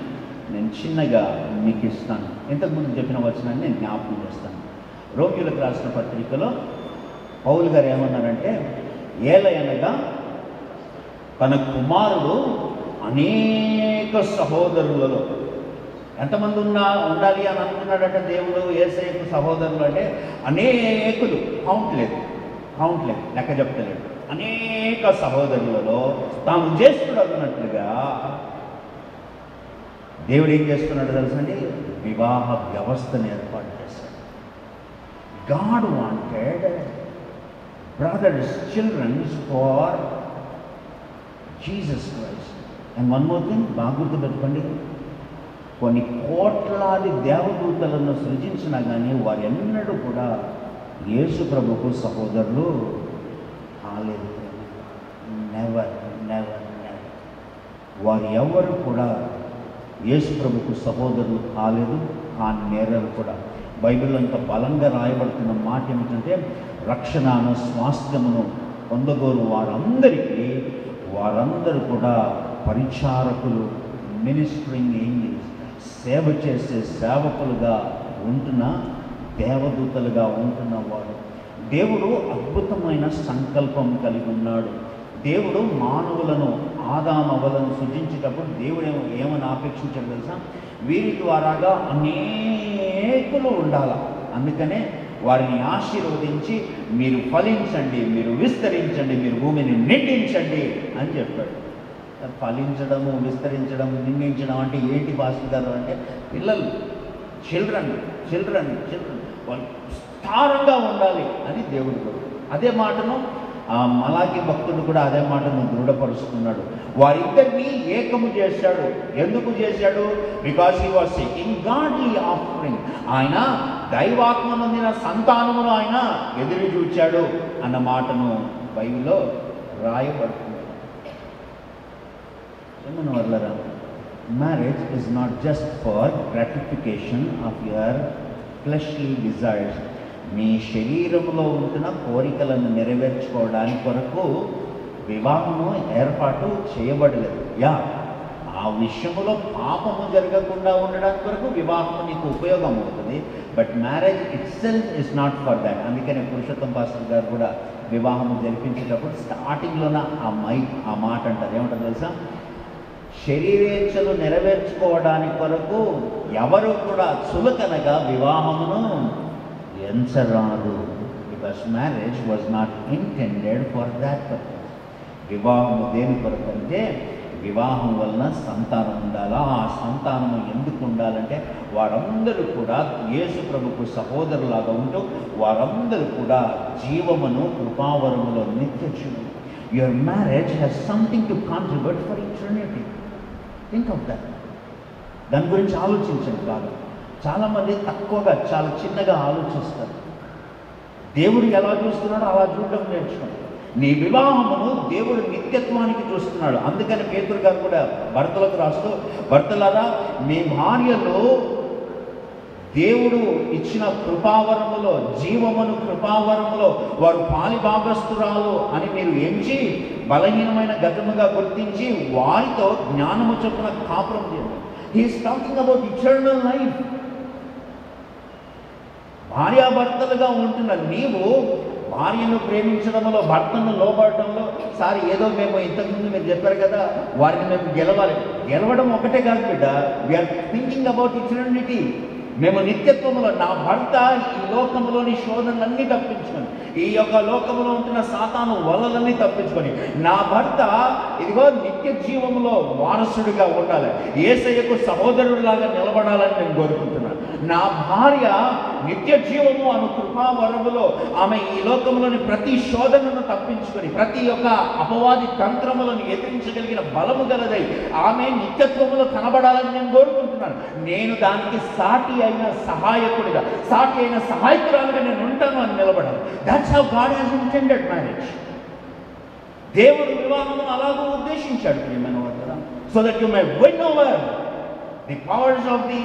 నేను చిన్నగా మీకు ఇస్తాను. ఇంతకుముందు చెప్పిన వచనాన్ని నేను జ్ఞాపకం చేస్తాను. రోమిలకు రాసిన పత్రికలో పౌలు గారు ఏమన్నారంటే, ఏలయనగా తన కుమారుడు అనేక సహోదరులలో, ఎంతమంది ఉండాలి అని అనుకున్నాడంటే దేవుడు యేసయ్యకు సహోదరులు అంటే అనేకులు, కౌంట్ లేదు, లెక్క చెప్తలేడు. అనేక సహోదరులలో తాను జ్యేష్ఠుడు అన్నట్లుగా దేవుడు ఏం చేస్తున్నాడు తెలుసండి? వివాహ వ్యవస్థను ఏర్పాటు చేశాడు. God wanted brothers, childrens for Jesus Christ. And one more thing, బాగా గుర్తుపెట్టుకోండి, కొన్ని కోట్లాది దేవదూతలను సృజించినా కానీ వారెన్నడూ కూడా యేసు ప్రభుకు సహోదరులు కాలేదు. Never never never. వారు ఎవరు కూడా యేసు ప్రభుకు సహోదరులు కాలేదు, నేరలు కూడా. బైబిల్లో ఇంత బలంగా రాయబడుతున్న మాట ఏమిటంటే, రక్షణను స్వాస్థ్యమును పొందగోరు వారందరూ కూడా పరిచారకులు, మినిస్టరింగ్ ఏంజల్స్, సేవ చేసే సేవకులుగా ఉంటున్న దేవదూతలుగా ఉంటున్న వారు. దేవుడు అద్భుతమైన సంకల్పం కలిగి ఉన్నాడు. దేవుడు మానవులను, ఆదామవలను సృజించేటప్పుడు దేవుడు ఏమని ఆపేక్షించాడు తెలుసా? వీరి ద్వారాగా అనేకులు ఉండాలి. అందుకనే వారిని ఆశీర్వదించి మీరు ఫలించండి, మీరు విస్తరించండి, మీరు భూమిని నిండించండి అని చెప్పాడు. ఫలించడము, విస్తరించడం, నిందించడం అంటే ఏంటి భాషిదారు అంటే పిల్లలు, చిల్డ్రన్ వాళ్ళు విస్తారంగా ఉండాలి అని దేవుడు కూడా అదే మాటను మలాకి భక్తుడు కూడా అదే మాటను దృఢపరుస్తున్నాడు. వారిద్దరినీ ఏకము చేశాడు. ఎందుకు చేశాడు? Because he was seeking godly offering. ఆయన దైవాత్మ నొందిన సంతానమును ఆయన ఎదురు చూచాడు అన్న మాటను బైబిల్లో రాయబడుతుంది. ఏమన్నా వల్లరా, marriage is not just for gratification of your fleshly desires. మీ శరీరంలో ఉంటున్న కోరికలను నెరవేర్చుకోవడానికి కొరకు వివాహము ఏర్పాటు చేయబడలేదు. ఆ విషయంలో పాపము జరగకుండా ఉండడానికి కొరకు వివాహం నీకు ఉపయోగం అవుతుంది. But marriage it self is not for that. అందుకనే పురుషోత్తం పాస్టర్ గారు కూడా వివాహము జరిపించేటప్పుడు స్టార్టింగ్లోన ఆ మాట అంటారు. ఏమంటారు తెలుసా? శరీరేచ్ఛలు నెరవేర్చుకోవడానికి కొరకు ఎవరు కూడా చులకనగా వివాహమును ఎంచరాదు. Because marriage was not intended for that purpose. వివాహము దేని కొరకు అంటే వివాహం వలన సంతానం ఉండాలా. ఆ సంతానము ఎందుకు ఉండాలంటే వారందరూ కూడా యేసు ప్రభుకు సహోదరులాగా ఉంటూ వారందరూ కూడా జీవమును కృపావరములో నిత్య జీవము. Your marriage has something to contribute for eternity. Think of that. దాని గురించి ఆలోచించండి బాగా. చాలామంది తక్కువగా, చాలా చిన్నగా ఆలోచిస్తారు. దేవుడు ఎలా చూస్తున్నాడో అలా చూడడం నేర్చుకోండి. నీ వివాహమును దేవుడు నిత్యత్వానికి చూస్తున్నాడు. అందుకని పేతురు గారు కూడా భర్తలకు రాస్తూ, భర్తలారా మీ భార్యలో దేవుడు ఇచ్చిన కృపావరములో, జీవమును కృపావరములో వారు పాలిభాగస్తురాలు అని మీరు ఎంచి బలహీనమైన గతముగా గుర్తించి వారితో జ్ఞానము చొప్పున కాపురం చేయండి. He's talking about eternal life. భార్యాభర్తలుగా ఉంటున్న నీవు భార్యను ప్రేమించడంలో, భర్తను లోబడటంలో, సార్ ఏదో మేము ఇంతకుముందు మీరు చెప్పారు కదా వారిని మేము గెలవడం ఒకటే కాదు బిడ్డ. We are thinking about eternity. మేము నిత్యత్వంలో, నా భర్త ఈ లోకంలోని శోధనలన్నీ తప్పించుకొని, ఈ యొక్క లోకంలో ఉంటున్న సాతాను వలలన్నీ తప్పించుకొని, నా భర్త ఇదిగో నిత్య జీవంలో వారసుడిగా ఉండాలి, యేసయ్యకు సహోదరుడిలాగా నిలబడాలని నేను కోరుకుంటున్నాను. నా భార్య నిత్య జీవము అను కృపావరములో ఆమె ఈ లోకంలోని ప్రతి శోధనను తప్పించుకొని, ప్రతి ఒక్క అపవాది తంత్రములను ఎదిరించగలిగిన బలము గలదై ఆమె నిత్యత్వములో కనబడాలని నేను కోరుకుంటున్నాను. నేను దానికి సాటి అయిన సహాయకుడిగా, సాటి అయిన సహాయకురాలుగా నేను ఉంటాను అని నిలబడాలి. That's how God has intended marriage. దేవుడు వివాహమును అలాగూ ఉద్దేశించాడు ప్రియమైన వారు. So that you may win over the powers of the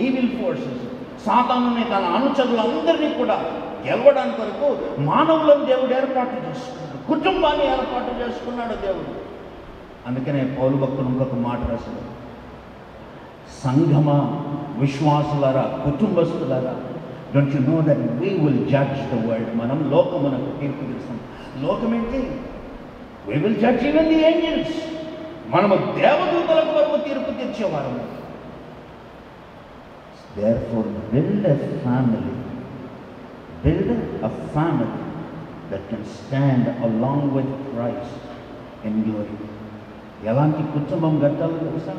evil forces. సాతానుని తన అనుచరులందరినీ కూడా గెలవడానికి వరకు మానవులను దేవుడు ఏర్పాటు చేసుకున్నాడు, కుటుంబాన్ని ఏర్పాటు చేసుకున్నాడు దేవుడు. అందుకనే పౌలు భక్తుడు ఇంకొక మాట రాశాడు, సంఘమ విశ్వాసులారా, కుటుంబస్తులారా, don't you know that we will judge the world. మనం లోకమునకు తీర్పు తీస్తాం. లోకం ఏంటి? We will judge even the angels. మనము దేవదూతలకు వరకు తీర్పు తీర్చేవారము. Therefore build a family that can stand along with Christ in glory. ఎలాంటి కుటుంబం కట్టాలో తెలుసా?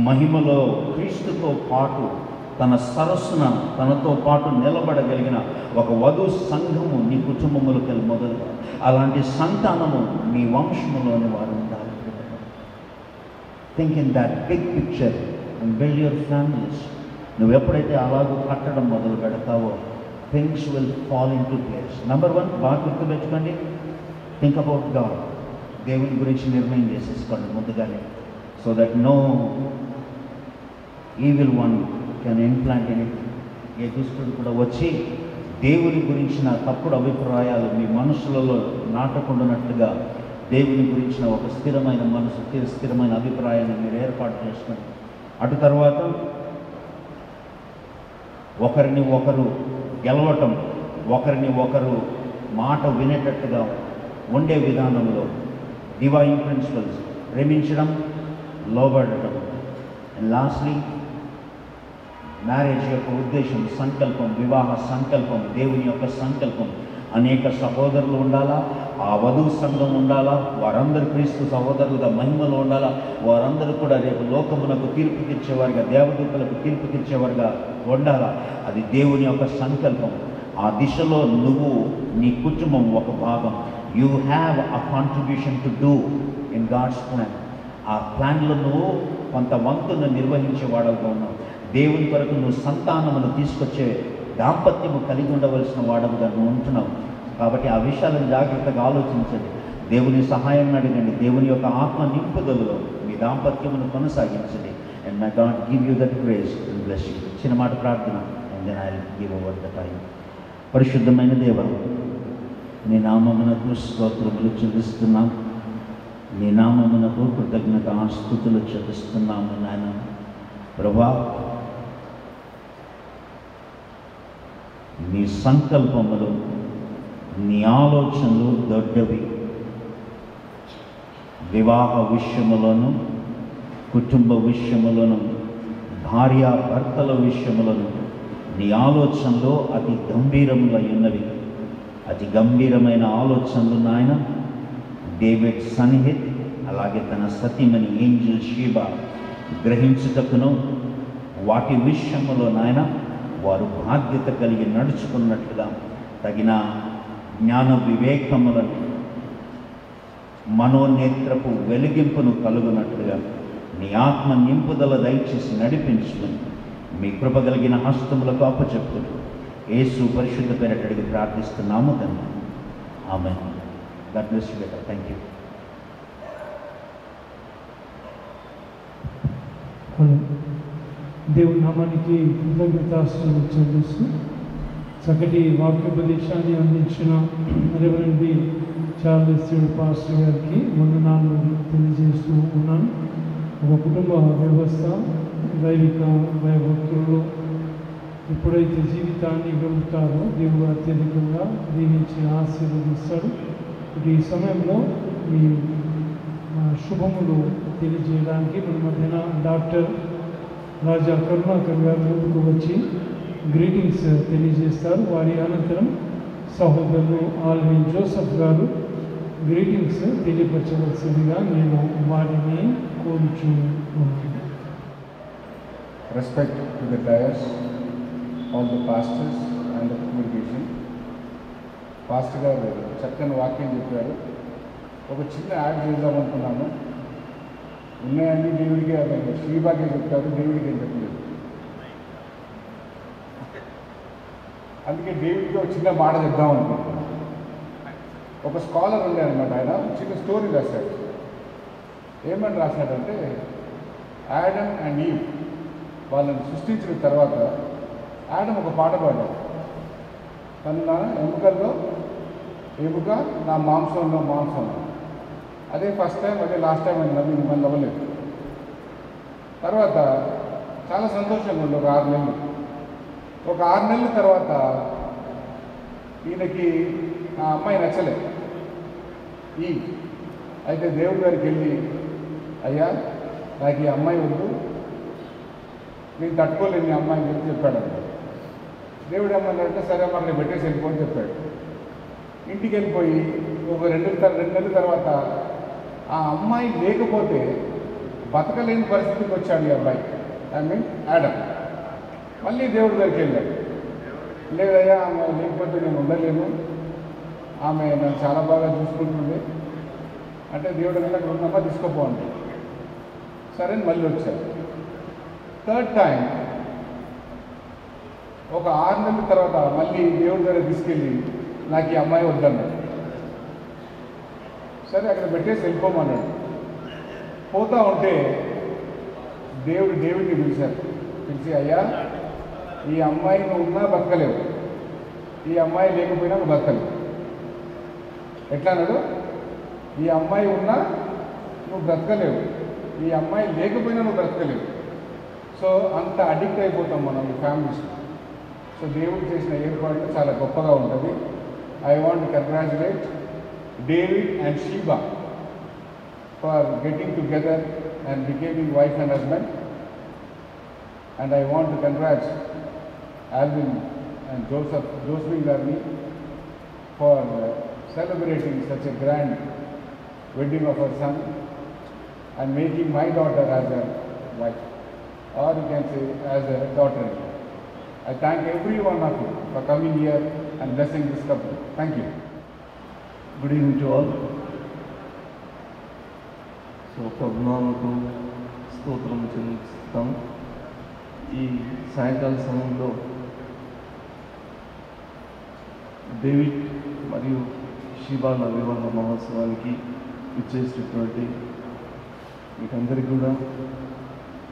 మహిమలో క్రీస్తుతో పాటు తన సరస్సున తనతో పాటు నిలబడగలిగిన ఒక వధు సంఘము నీ కుటుంబములకు మొదలుగా, అలాంటి సంతానము నీ వంశములోని వారు ఉండాలి. Think in that big picture and build your families. నువ్వు ఎప్పుడైతే అలాగూ కట్టడం మొదలు పెడతావో things will fall in to place. Number 1 బాగా గుర్తుపెట్టుకోండి, థింక్ అబౌట్ గాడ్. దేవుని గురించి నిర్ణయం చేసేసుకోండి ముందుగానే, so that no evil one can implant anything. ఏ దుష్టుడు కూడా వచ్చి దేవుని గురించిన తప్పుడు అభిప్రాయాలు మీ మనసులలో నాటకుండానట్లుగా దేవుని గురించిన ఒక స్థిరమైన మనసు, స్థిరమైన అభిప్రాయాన్ని మీరు ఏర్పాటు చేసుకొని, అటు తర్వాత ఒకరిని ఒకరు గెలవటం, ఒకరిని ఒకరు మాట వినేటట్టుగా ఉండే విధానంలో డివైన్ ప్రిన్సిపల్స్ ప్రేమించడం, లోబడటం. అండ్ లాస్ట్లీ మ్యారేజ్ యొక్క ఉద్దేశం, సంకల్పం, వివాహ సంకల్పం, దేవుని యొక్క సంకల్పం. అనేక సహోదరులు ఉండాలా, ఆ వధువు సంఘం ఉండాలా, వారందరూ క్రీస్తు సహోదరులుగా మహిమలో ఉండాలా, వారందరూ కూడా రేపు లోకమునకు తీర్పు తీర్చేవారుగా, దేవదూతలకు తీర్పు తీర్చేవారుగా ఉండాలా. అది దేవుని యొక్క సంకల్పం. ఆ దిశలో నువ్వు, నీ కుటుంబం ఒక భాగం. You have a contribution to do in God's plan. ఆ ప్లాన్లో నువ్వు కొంత వంతును నిర్వహించేవాడుగా ఉన్నావు. దేవుని కొరకు నువ్వు సంతానమును తీసుకొచ్చే దాంపత్యము కలిగి ఉండవలసిన వాడవుగా నువ్వు ఉంటున్నావు. కాబట్టి ఆ విషయాలను జాగ్రత్తగా ఆలోచించండి, దేవుని సహాయాన్ని అడగండి, దేవుని యొక్క ఆత్మ నింపుదలలో మీ దాంపత్యమును కొనసాగించండి. And my God give you that grace and bless you. చిన్న మాట ప్రార్థన, and then I will give over the time. పరిశుద్ధమైన దేవ, నీ నామమునకు స్తోత్రములు చెల్లిస్తున్నాం, నీ నామమునకు కృతజ్ఞత స్తుతులు చెల్లిస్తున్నాము నాయన. ప్రభా, నీ సంకల్పములు, నీ ఆలోచనలు దొడ్డవి. వివాహ విషయములను, కుటుంబ విషయములను, భార్యాభర్తల విషయములను నీ ఆలోచనలు అతి గంభీరములై ఉన్నవి. అతి గంభీరమైన ఆలోచనలు నాయన డేవిడ్ సన్నిహిత్, అలాగే తన సతీమణి ఏంజెల్ షీబా గ్రహించుటకును, వాటి విషయములో నాయన వారు బాధ్యత కలిగి నడుచుకున్నట్లుగా తగిన జ్ఞాన వివేకములను, మనోనేత్రపు వెలిగింపును కలుగునట్లుగా నీ ఆత్మ నింపుదల దయచేసి నడిపించుకుని మీ కృప కలిగిన హస్తములకు అప్పచెప్పుకుని యేసు పరిశుద్ధ పేరట అడిగి ప్రార్థిస్తున్నాము తండ్రి. ఆమేన్. God bless you better. Thank you. దేవుని నామానికి కృతజ్ఞతాస్తుతులు చెల్లిస్తూ చక్కటి వాక్యోపదేశాన్ని అందించిన రెవరెండ్ బి. చార్లెస్ పాస్టర్ గారికి వందనాలు తెలియజేస్తూ ఉన్నాను. ఒక కుటుంబ వ్యవస్థ, దైవిక భయభక్తుల్లో ఎప్పుడైతే జీవితాన్ని గడుపుతారో దేవుడు అత్యధికంగా దీవించి ఆశీర్వదిస్తాడు. ఈ సమయంలో మీ శుభములు తెలియజేయడానికి మన మధ్యన డాక్టర్ రాజా కరుణాకర్ గారు ముందుకు వచ్చి గ్రీటింగ్స్ తెలియజేస్తారు. వారి అనంతరం సహోదరులు ఆల్విన్ జోసెఫ్ గారు గ్రీటింగ్స్ తెలియపరచవలసిందిగా నేను వారిని కోరుచున్నాను. Respect to the dais, all the pastors and the congregation. Pastor గారు చక్కని వాక్యం చెప్పారు. ఒక చిన్న యాడ్ చేద్దామనుకున్నాను. ఉన్నాయండి దేవుడికి, అదే శ్రీబాగే చెప్తారు, దేవుడికి ఏం చెప్పలేదు. అందుకే దేవుడికి ఒక చిన్న మాట చెప్దామనుకుంటున్నాను. ఒక స్కాలర్ ఉండే అనమాట, ఆయన చిన్న స్టోరీ రాశాడు. ఏమని రాశాడంటే, యాడమ్ అండ్ ఈవ్ వాళ్ళని సృష్టించిన తర్వాత యాడమ్ ఒక పాట పాడాడు. తను నా ఎముకల్లో ఎముక, నా మాంసంలో మాంసం. అదే ఫస్ట్ టైం, అదే లాస్ట్ టైం అని నవ్వి మళ్ళీ అవ్వలేదు. తర్వాత చాలా సంతోషంగా ఉంది. ఒక 6 నెలలు. ఒక 6 నెలల తర్వాత ఈయనకి ఆ అమ్మాయి నచ్చలేదు. అయితే దేవుడి గారికి వెళ్ళి, అయ్యా నాకు ఈ అమ్మాయి వద్దు, నేను తట్టుకోలేని అమ్మాయిని చెప్పి చెప్పాడంట. దేవుడు ఏమన్నాడంటే, సరే అమ్మ నేను పెట్టేసి వెళ్ళిపోని చెప్పాడు. ఇంటికి వెళ్ళిపోయి ఒక 2 నెలల తర్వాత ఆ అమ్మాయి లేకపోతే బతకలేని పరిస్థితికి వచ్చాడు ఈ అబ్బాయి, ఐ మీన్ యాడమ్. మళ్ళీ దేవుడి దగ్గరికి వెళ్ళాడు. లేదయ్యా ఆమె లేకపోతే నేను ఉండలేను, ఆమె నన్ను చాలా బాగా చూసుకుంటుంది అంటే దేవుడు వెళ్ళక 2 తీసుకోపోండి. సరే అని మళ్ళీ వచ్చారు. థర్డ్ టైం ఒక 6 నెలల తర్వాత మళ్ళీ దేవుడి దగ్గర తీసుకెళ్ళి నాకు ఈ అమ్మాయి వద్దన్నాడు. సరే అక్కడ పెట్టేసి వెళ్ళిపోమన్నాడు. పోతా ఉంటే డేవిడ్ని పిలిచారు. పిలిచి, అయ్యా ఈ అమ్మాయి నువ్వు ఉన్నా బతకలేవు, ఈ అమ్మాయి లేకపోయినా నువ్వు బతకలేవు. ఎట్లా అన్నాడు? ఈ అమ్మాయి ఉన్నా నువ్వు బ్రతకలేవు, ఈ అమ్మాయి లేకపోయినా నువ్వు బ్రతకలేవు. సో అంత అడిక్ట్ అయిపోతాం మనం ఈ ఫ్యామిలీస్. సో దేవుడు చేసిన ఏర్పాట్లు చాలా గొప్పగా ఉంటుంది. I want to congratulate David and Sheba for getting together and becoming wife and husband, and I want to congratulate Alvin and Josephine Garni for celebrating such a grand wedding of her son and making my daughter as a wife, or you can say as a daughter. I thank every one of you for coming here and blessing this couple. Thank you. Good evening to all. So ప్రభునామకు స్తోత్రం చెల్లిస్తాం. ఈ సాయంకాల సమయంలో David మరియు షీబాల వివాహ మహోత్సవానికి ఇచ్చేసినటువంటి మీకందరికీ కూడా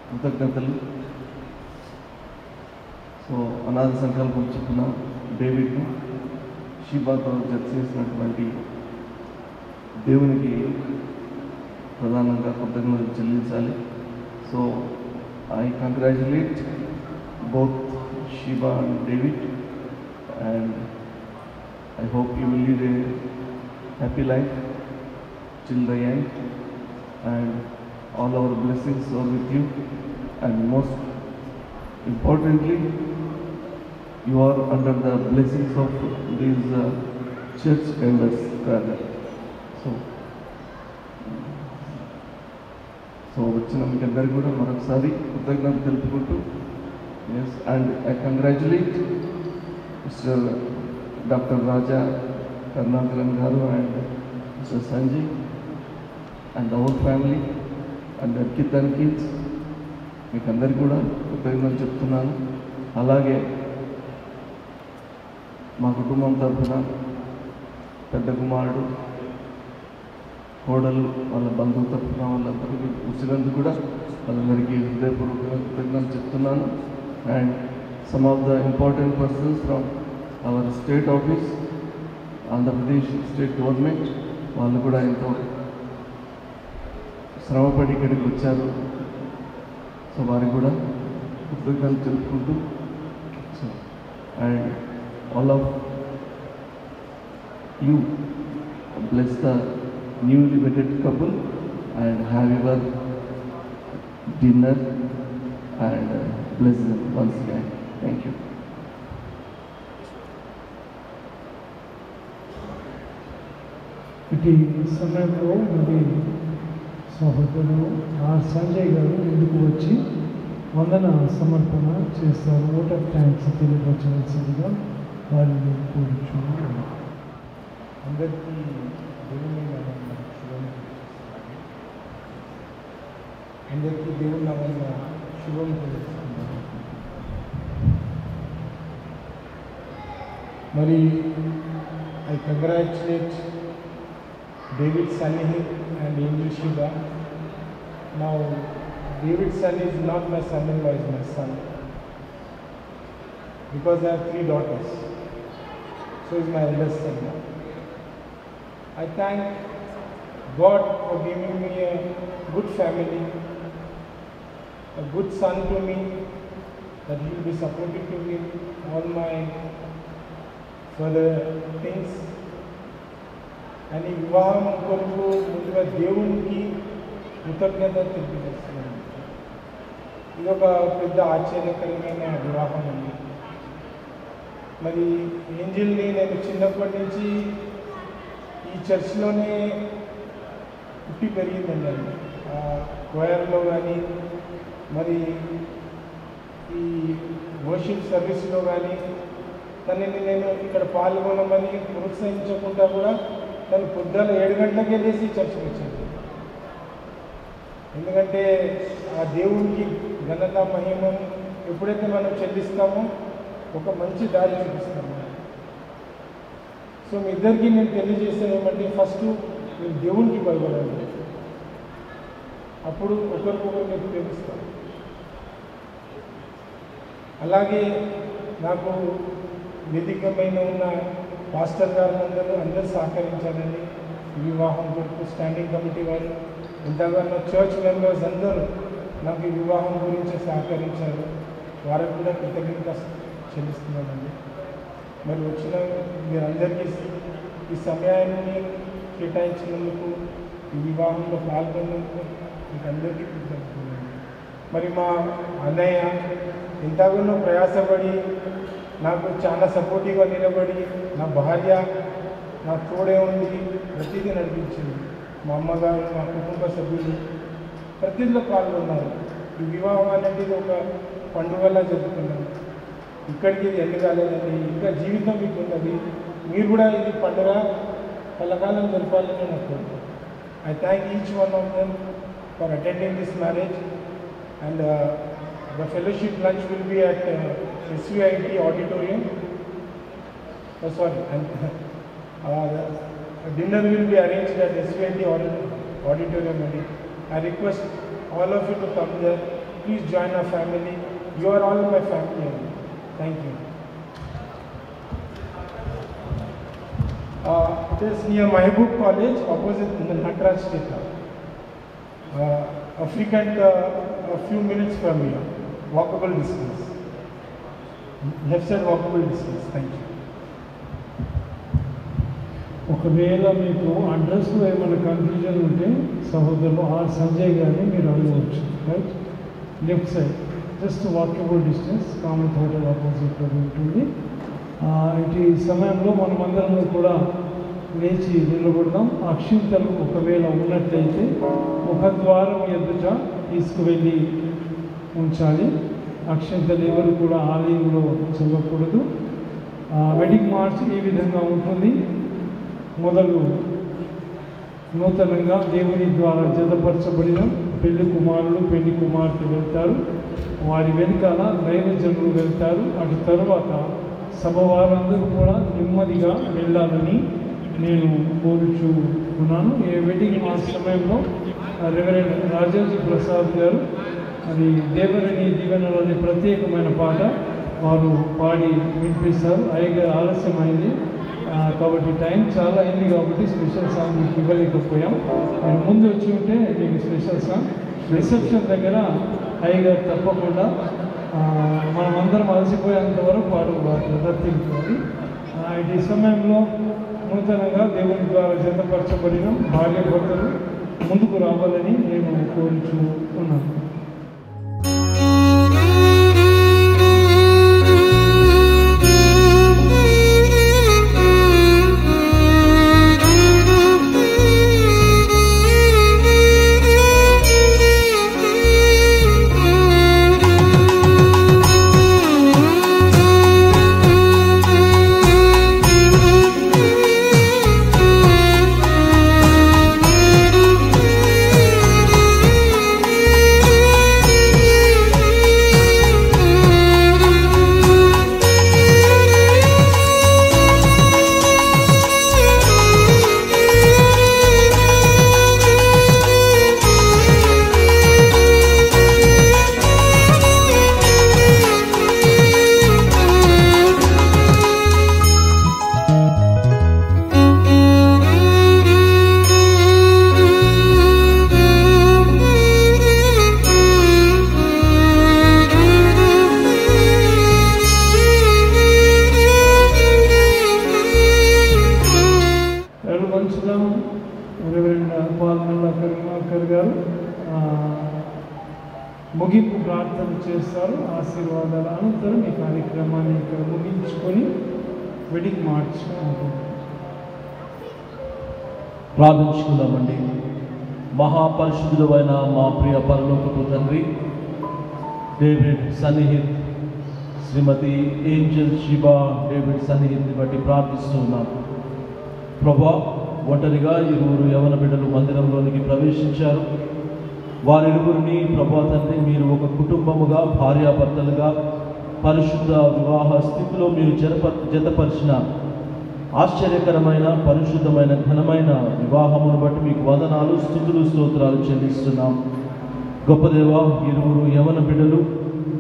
కృతజ్ఞతలు. సో అనాథ సంకల్పం చొప్పున డేవిడ్ను షీబాతో జత చేసినటువంటి దేవునికి ప్రధానంగా కృతజ్ఞతలు చెల్లించాలి. So I congratulate both Sheba and David, and I hope you will lead a happy life till the end, and all our blessings are with you, and most importantly you are under the blessings of these church elders rather. So వచ్చిన మీకు అందరికీ కూడా మరొకసారి కృతజ్ఞతలు తెలుపుకుంటూ, yes, and I congratulate mister doctor Raja Karunakaran garu and mister Sanjay and our family and kith and kids, మీకు అందరికీ కూడా కృతజ్ఞతలు చెప్తున్నాను. అలాగే మా కుటుంబం తరఫున పెద్ద కుమారుడు, కోడలు, వాళ్ళ బంధువు తరఫున వాళ్ళందరికీ వచ్చినందుకు కూడా వాళ్ళందరికీ హృదయపూర్వకంగా కృతజ్ఞతలు చెప్తున్నాను. And some of the important persons from our state office, Andhra Pradesh state government, వాళ్ళు కూడా ఎంతో శ్రమపడి ఇక్కడికి వచ్చారు. సో వారికి కూడా కృతజ్ఞతలు తెలుపుకుంటూ, and all of you bless the newly wedded couple and have your dinner and bless them once again. Thank you. ఇటు సమయంలో మరి సహోదరుడు ఆర్ సంజయ్ గారు ముందుకు వచ్చి వందన సమర్పణ చేస్తారు. ఓట్ ఆఫ్ థ్యాంక్స్ తెలియపరచవలసిందిగా వారిని కోరుచున్నాను. అందరికీ దేవుని నామమున శుభం. అందరికీ దేవుని నామమున శుభం తెలుస్తున్నాను. మరి I congratulate David Sunny and Angel Shiba. Now David Sunny is not my son-in-law, is my son, because I have 3 daughters. So he is my eldest son now. I thank God for giving me a good family, a good son to me, that he will be supportive to me all my further things. And ఈ వివాహం కొరకు ముందుగా దేవునికి కృతజ్ఞత తెలియజేస్తున్నాను. ఇది ఒక పెద్ద ఆశ్చర్యకరమైన వివాహం అండి. మరి ఏంజిల్ని నేను చిన్నప్పటి నుంచి ఈ చర్చ్లోనే పుట్టి పెరిగిందండి. అది క్వైర్లో కానీ మరి ఈ వర్షిప్ సర్వీస్లో కానీ తనని నేను ఇక్కడ పాల్గొనమని ప్రోత్సహించకుండా కూడా తను పొద్దున్న 7 గంటలకే లేచి చర్చికి వచ్చాను. ఎందుకంటే ఆ దేవునికి ఘనత మహిమను ఎప్పుడైతే మనం చెల్లిస్తామో ఒక మంచి దారి చూపిస్తాము. సో మీ ఇద్దరికి నేను తెలియజేసేది ఏమంటే, ఫస్ట్ మీరు దేవునికి భయపడండి, అప్పుడు ఒకరికొకరు మీరు ప్రేమిస్తారు. అలాగే నాకు వేదికమైన ఉన్న పాస్టర్ గారు అందరూ సహకరించాలని, వివాహం కొరకు స్టాండింగ్ కమిటీ వారు, ఎంతగానో చర్చ్ మెంబర్స్ అందరూ నాకు ఈ వివాహం గురించి సహకరించారు. వారికి కూడా కృతజ్ఞత చెల్లిస్తున్నానండి. మరి వచ్చిన మీరందరికీ ఈ సమయాన్ని కేటాయించినందుకు, ఈ వివాహంలో పాల్గొన్నందుకు మీకు అందరికీ కృతజ్ఞతలు. మరి మా అన్నయ్య ఎంతగానో ప్రయాసపడి నాకు చాలా సపోర్టివ్గా నిలబడి, నా భార్య నా తోడే ఉండి ప్రతిదీ నడిపించింది. మా అమ్మగారు, మా కుటుంబ సభ్యులు ప్రతిదిలో పాల్గొన్నారు. ఈ వివాహం అనేది ఒక పండుగలా జరుపుకున్నాను. ఇక్కడికి ఇది ఎండ్ కాలేదండి, ఇంకా జీవితం మీకు ఉన్నది. మీరు కూడా ఇది పండుగ కలకాలం జరపాలని నాకు కోరుకుంటున్నాను. I thank each one of them for attending this marriage, and the fellowship lunch will be at SVIT auditorium. Dinner will be arranged at SVIT auditorium. I request all of you to come there. Please join our family. You are all my family. Thank you. It is near Mahbub College, opposite Natraj Theatre. A frequent, a few minutes from here. Walkable distance. Left side walkable distance. Thank you. ఒకవేళ మీకు అడ్రస్లో ఏమైనా confusion ఉంటే సహోదరులు are Sanjay గారిని మీరు అడగవచ్చు. Right, left side just walkable distance, Kamath hotel ఆపోజిట్లో ఉంటుంది. ఇటు సమయంలో మనమందరం కూడా లేచి నిలబడదాం. అక్షింతలు ఒకవేళ ఉన్నట్లయితే ముఖద్వారం ఎదుట తీసుకువెళ్ళి ఉంచాలి. అక్షింతలు ఎవరు కూడా ఆలయంలో చల్లకూడదు. వెడ్డింగ్ మార్చ్ ఈ విధంగా ఉంటుంది. మొదలు నూతనంగా దేవుని ద్వారా జతపరచబడిన పెళ్లి కుమారులు పెళ్లి కుమార్తె వెళ్తారు. వారి వెనుకాల దైవజనులు వెళ్తారు. అటు తరువాత సభ వారందరూ కూడా నెమ్మదిగా వెళ్ళాలని నేను కోరుచున్నాను. ఈ వెడ్డింగ్ మార్చ్ సమయంలో రెవరెండ్ రాజాజీ ప్రసాద్ గారు అది దేవరిని దీవెనలు అనే ప్రత్యేకమైన పాట వారు పాడి వినిపిస్తారు. అయ్యగా ఆలస్యమైంది కాబట్టి టైం చాలా అయింది కాబట్టి స్పెషల్ సాంగ్ మీకు ఇవ్వలేకపోయాం. నేను ముందు వచ్చి ఉంటే మీకు స్పెషల్ సాంగ్ రిసెప్షన్ దగ్గర అయ్యగారు తప్పకుండా మనమందరం అలసిపోయేంత వరకు పాడు ప్రదర్శించుకోవాలి. ఈ సమయంలో నూతనంగా దేవుని ద్వారా జతపరచబడిన భార్య భర్తలు ముందుకు రావాలని నేను కోరుచు ఉన్నాను. ముగింపు ప్రార్థన చేస్తారు. ఆశీర్వాదాల అనంతరం ఈ కార్యక్రమాన్ని ఇక్కడ ముగించుకొని వెడ్డింగ్ మార్చ్ ఉంటుంది. ప్రార్థించుకుందామండి. మహాపరిశుద్ధుడు అయిన మా ప్రియ పరలోకపు తండ్రి, డేవిడ్ సన్నిహిత్ శ్రీమతి ఏంజల్ షిబా డేవిడ్ సన్నిహిత్ని బట్టి ప్రార్థిస్తూ ఉన్నాం. ప్రభా, ఒంటరిగా ఇరువురు యవన బిడ్డలు మందిరంలోనికి ప్రవేశించారు. వారిరువురిని ప్రభా తండ్రి మీరు ఒక కుటుంబముగా భార్యాభర్తలుగా పరిశుద్ధ వివాహ స్థితిలో మీరు జతపరిచిన ఆశ్చర్యకరమైన పరిశుద్ధమైన ఘనమైన వివాహమును బట్టి మీకు వందనాలు స్తుతులు స్తోత్రాలు చెల్లిస్తున్నాం. గొప్ప దేవా, ఇరువురు యవన బిడ్డలు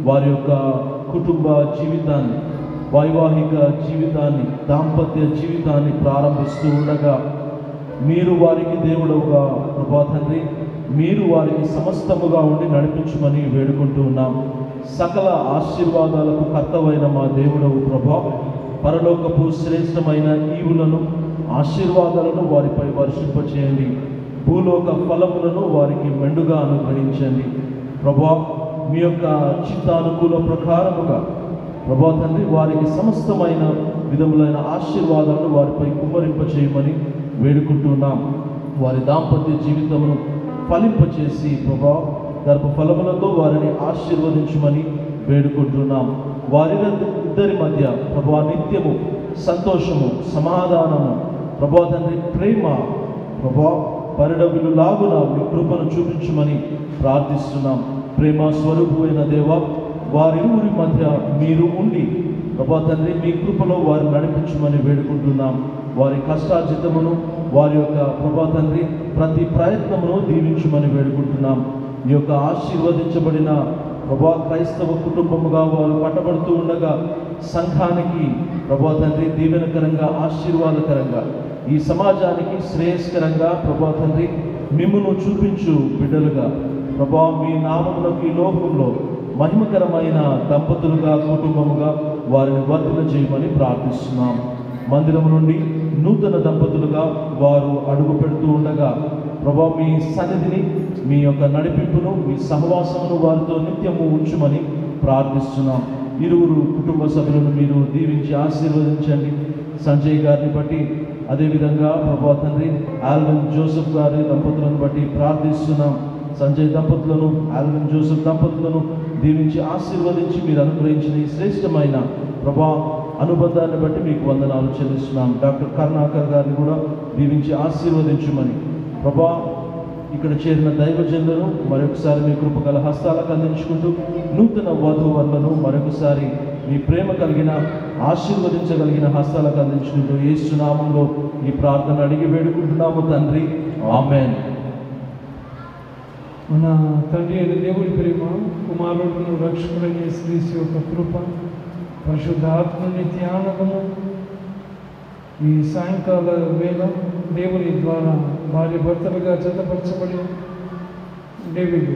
వారి యొక్క కుటుంబ జీవితాన్ని, వైవాహిక జీవితాన్ని, దాంపత్య జీవితాన్ని ప్రారంభిస్తూ ఉండగా మీరు వారికి దేవుడవుగా ప్రభా తండ్రి మీరు వారికి సమస్తముగా ఉండి నడిపించమని వేడుకుంటూ ఉన్నాం. సకల ఆశీర్వాదాలకు కర్తవైన మా దేవుడవు ప్రభా, పరలోకపు శ్రేష్టమైన ఈవులను ఆశీర్వాదాలను వారిపై వర్షింపచేయండి. భూలోక ఫలములను వారికి మెండుగా అనుగ్రహించండి ప్రభా. మీ యొక్క చిత్తానుకూల ప్రకారముగా ప్రభా తండ్రి వారికి సమస్తమైన విధములైన ఆశీర్వాదాలను వారిపై కుమ్మరింపచేయమని వేడుకుంటున్నాం. వారి దాంపత్య జీవితమును ఫలింపచేసి ప్రభా గర్భ ఫలములతో వారిని ఆశీర్వదించమని వేడుకుంటున్నాం. వారిద్దరి మధ్య ప్రభా నిత్యము సంతోషము, సమాధానము, ప్రభా తండ్రి ప్రేమ ప్రభా పరిడవిలు లాగున మీ కృపను చూపించమని ప్రార్థిస్తున్నాం. ప్రేమ స్వరూపమైన దేవ, వారిరువురి మధ్య మీరు ఉండి ప్రభా తండ్రి మీ కృపలో వారిని నడిపించమని వేడుకుంటున్నాం. వారి కష్టార్జితమును, వారి యొక్క ప్రభా తండ్రి ప్రతి ప్రయత్నమును దీవించమని వేడుకుంటున్నాం. ఈ యొక్క ఆశీర్వదించబడిన ప్రభా క్రైస్తవ కుటుంబముగా వారు పట్టబడుతూ ఉండగా సంఘానికి ప్రభా తండ్రి దీవెనకరంగా, ఆశీర్వాదకరంగా, ఈ సమాజానికి శ్రేయస్కరంగా ప్రభా తండ్రి మిమ్మును చూపించు బిడ్డలుగా ప్రభా మీ నామములకు ఈ లోకంలో మహిమకరమైన దంపతులుగా, కుటుంబముగా వారిని వర్ధన చేయమని ప్రార్థిస్తున్నాం. మందిరం నుండి నూతన దంపతులుగా వారు అడుగు పెడుతూ ఉండగా ప్రభా మీ సన్నిధిని, మీ యొక్క నడిపింపును, మీ సహవాసమును వారితో నిత్యము ఉంచుమని ప్రార్థిస్తున్నాం. ఇరువురు కుటుంబ సభ్యులను మీరు దీవించి ఆశీర్వదించండి. సంజయ్ గారిని బట్టి, అదేవిధంగా ప్రభా తండ్రి ఆల్విన్ జోసెఫ్ గారి దంపతులను బట్టి ప్రార్థిస్తున్నాం. సంజయ్ దంపతులను, ఆల్విన్ జోసెఫ్ దంపతులను దీవించి ఆశీర్వదించి మీరు అనుగ్రహించిన ఈ శ్రేష్టమైన ప్రభా అనుబంధాన్ని బట్టి మీకు వందనాలు చెల్లిస్తున్నాం. డాక్టర్ కరుణాకర్ గారిని కూడా దీవించి ఆశీర్వదించమని ప్రభా ఇక్కడ చేరిన దైవజనులను మరొకసారి మీ కృపగల హస్తాలకు అందించుకుంటూ నూతన వధూవరులను మరొకసారి మీ ప్రేమ కలిగిన, ఆశీర్వదించగలిగిన హస్తాలకు అందించుకుంటూ యేసు నామములో ఈ ప్రార్థన అడిగి వేడుకుంటున్నాము తండ్రి, ఆమేన్. మన తండ్రి అయిన దేవుడి ప్రేమ, కుమారుడును రక్షకుడైన యేసుక్రీస్తు యొక్క కృప, పరిశుద్ధాత్మ నిత్యానందము ఈ సాయంకాల వేళ దేవుని ద్వారా భార్య భర్తలుగా జతపరచబడి డేవిడ్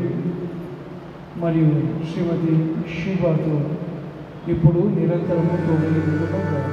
మరియు శ్రీమతి షీబాతో ఇప్పుడు నిరంతరము తోడు.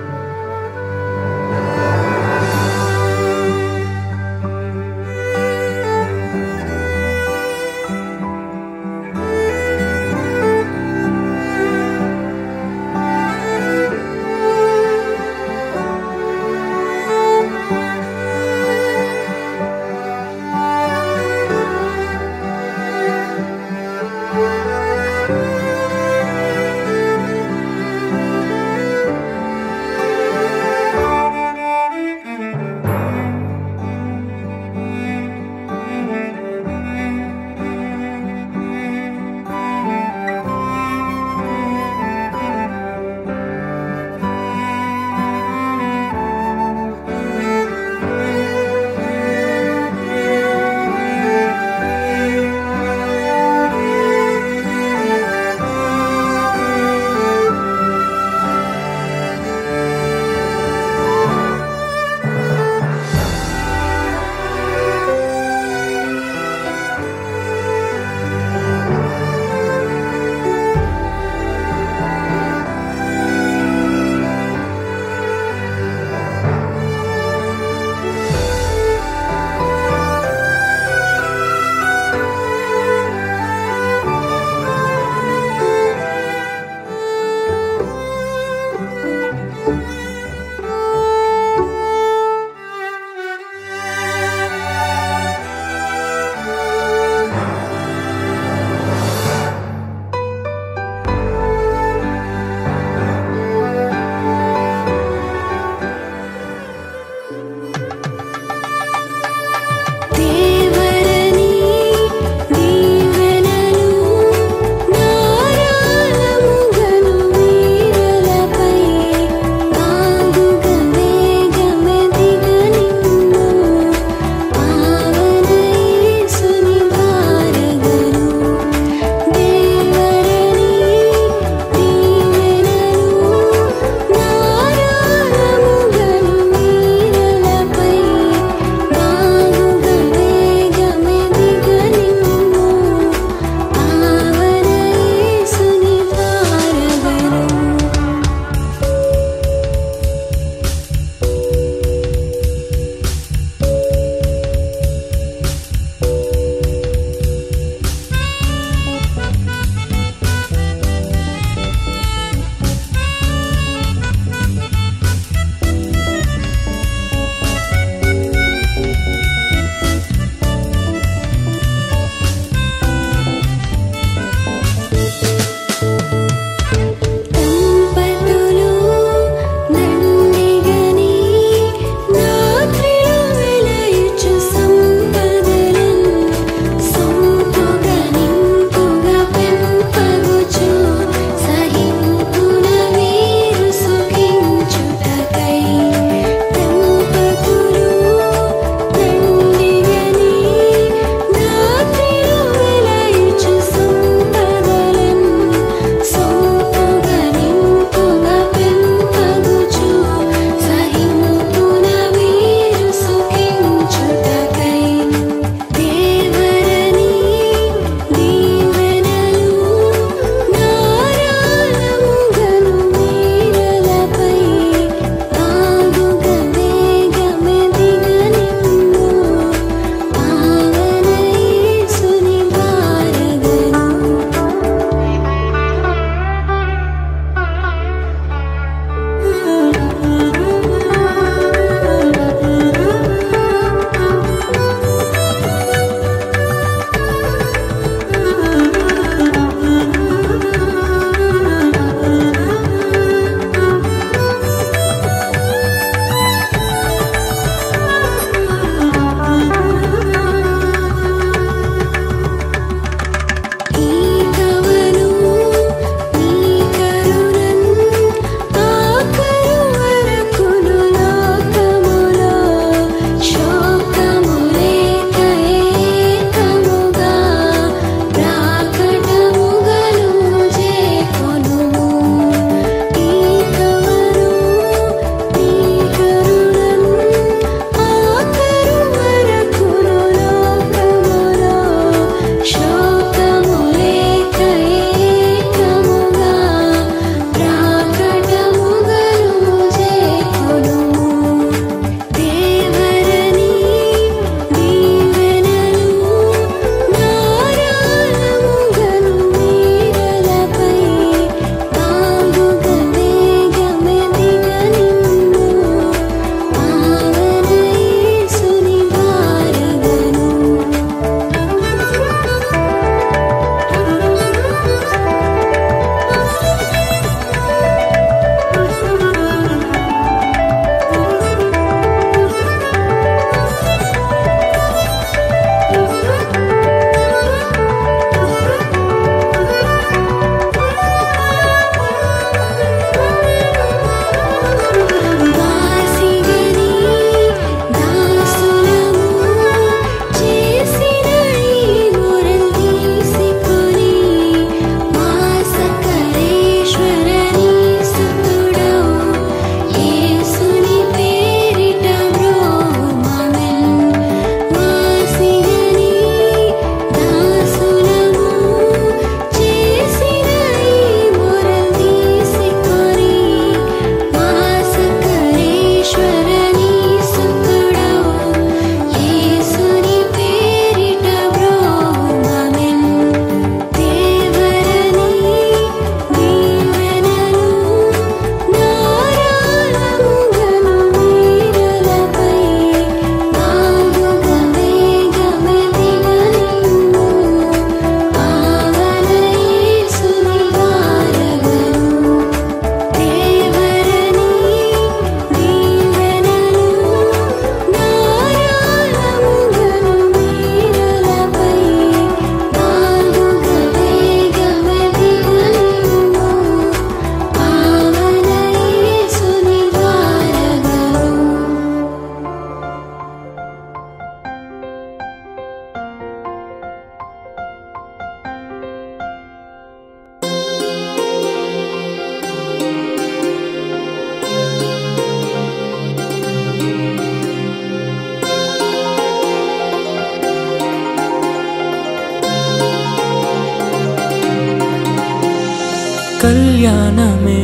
కళ్యాణమే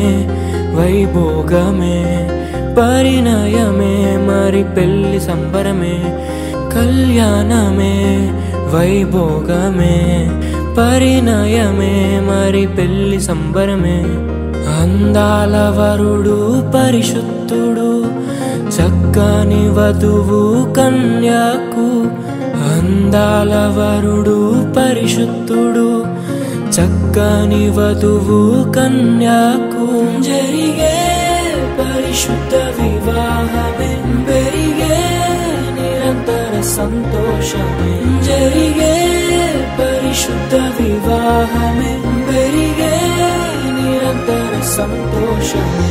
వైభోగమే పరిణయమే మరి పెళ్లి సంబరమే కళ్యాణమే వైభోగమే పరిణయమే మరి పెళ్లి సంబరమే అందాల వరుడు పరిశుద్ధుడు చక్కని వధువు కన్యకు అందాల వరుడు పరిశుద్ధుడు చక్కని వధువు కన్యకు జరిగే పరిశుద్ధ వివాహమే పెరిగే నిరంతర సంతోషమే జరిగే పరిశుద్ధ వివాహమే పెరిగే నిరంతర సంతోషమే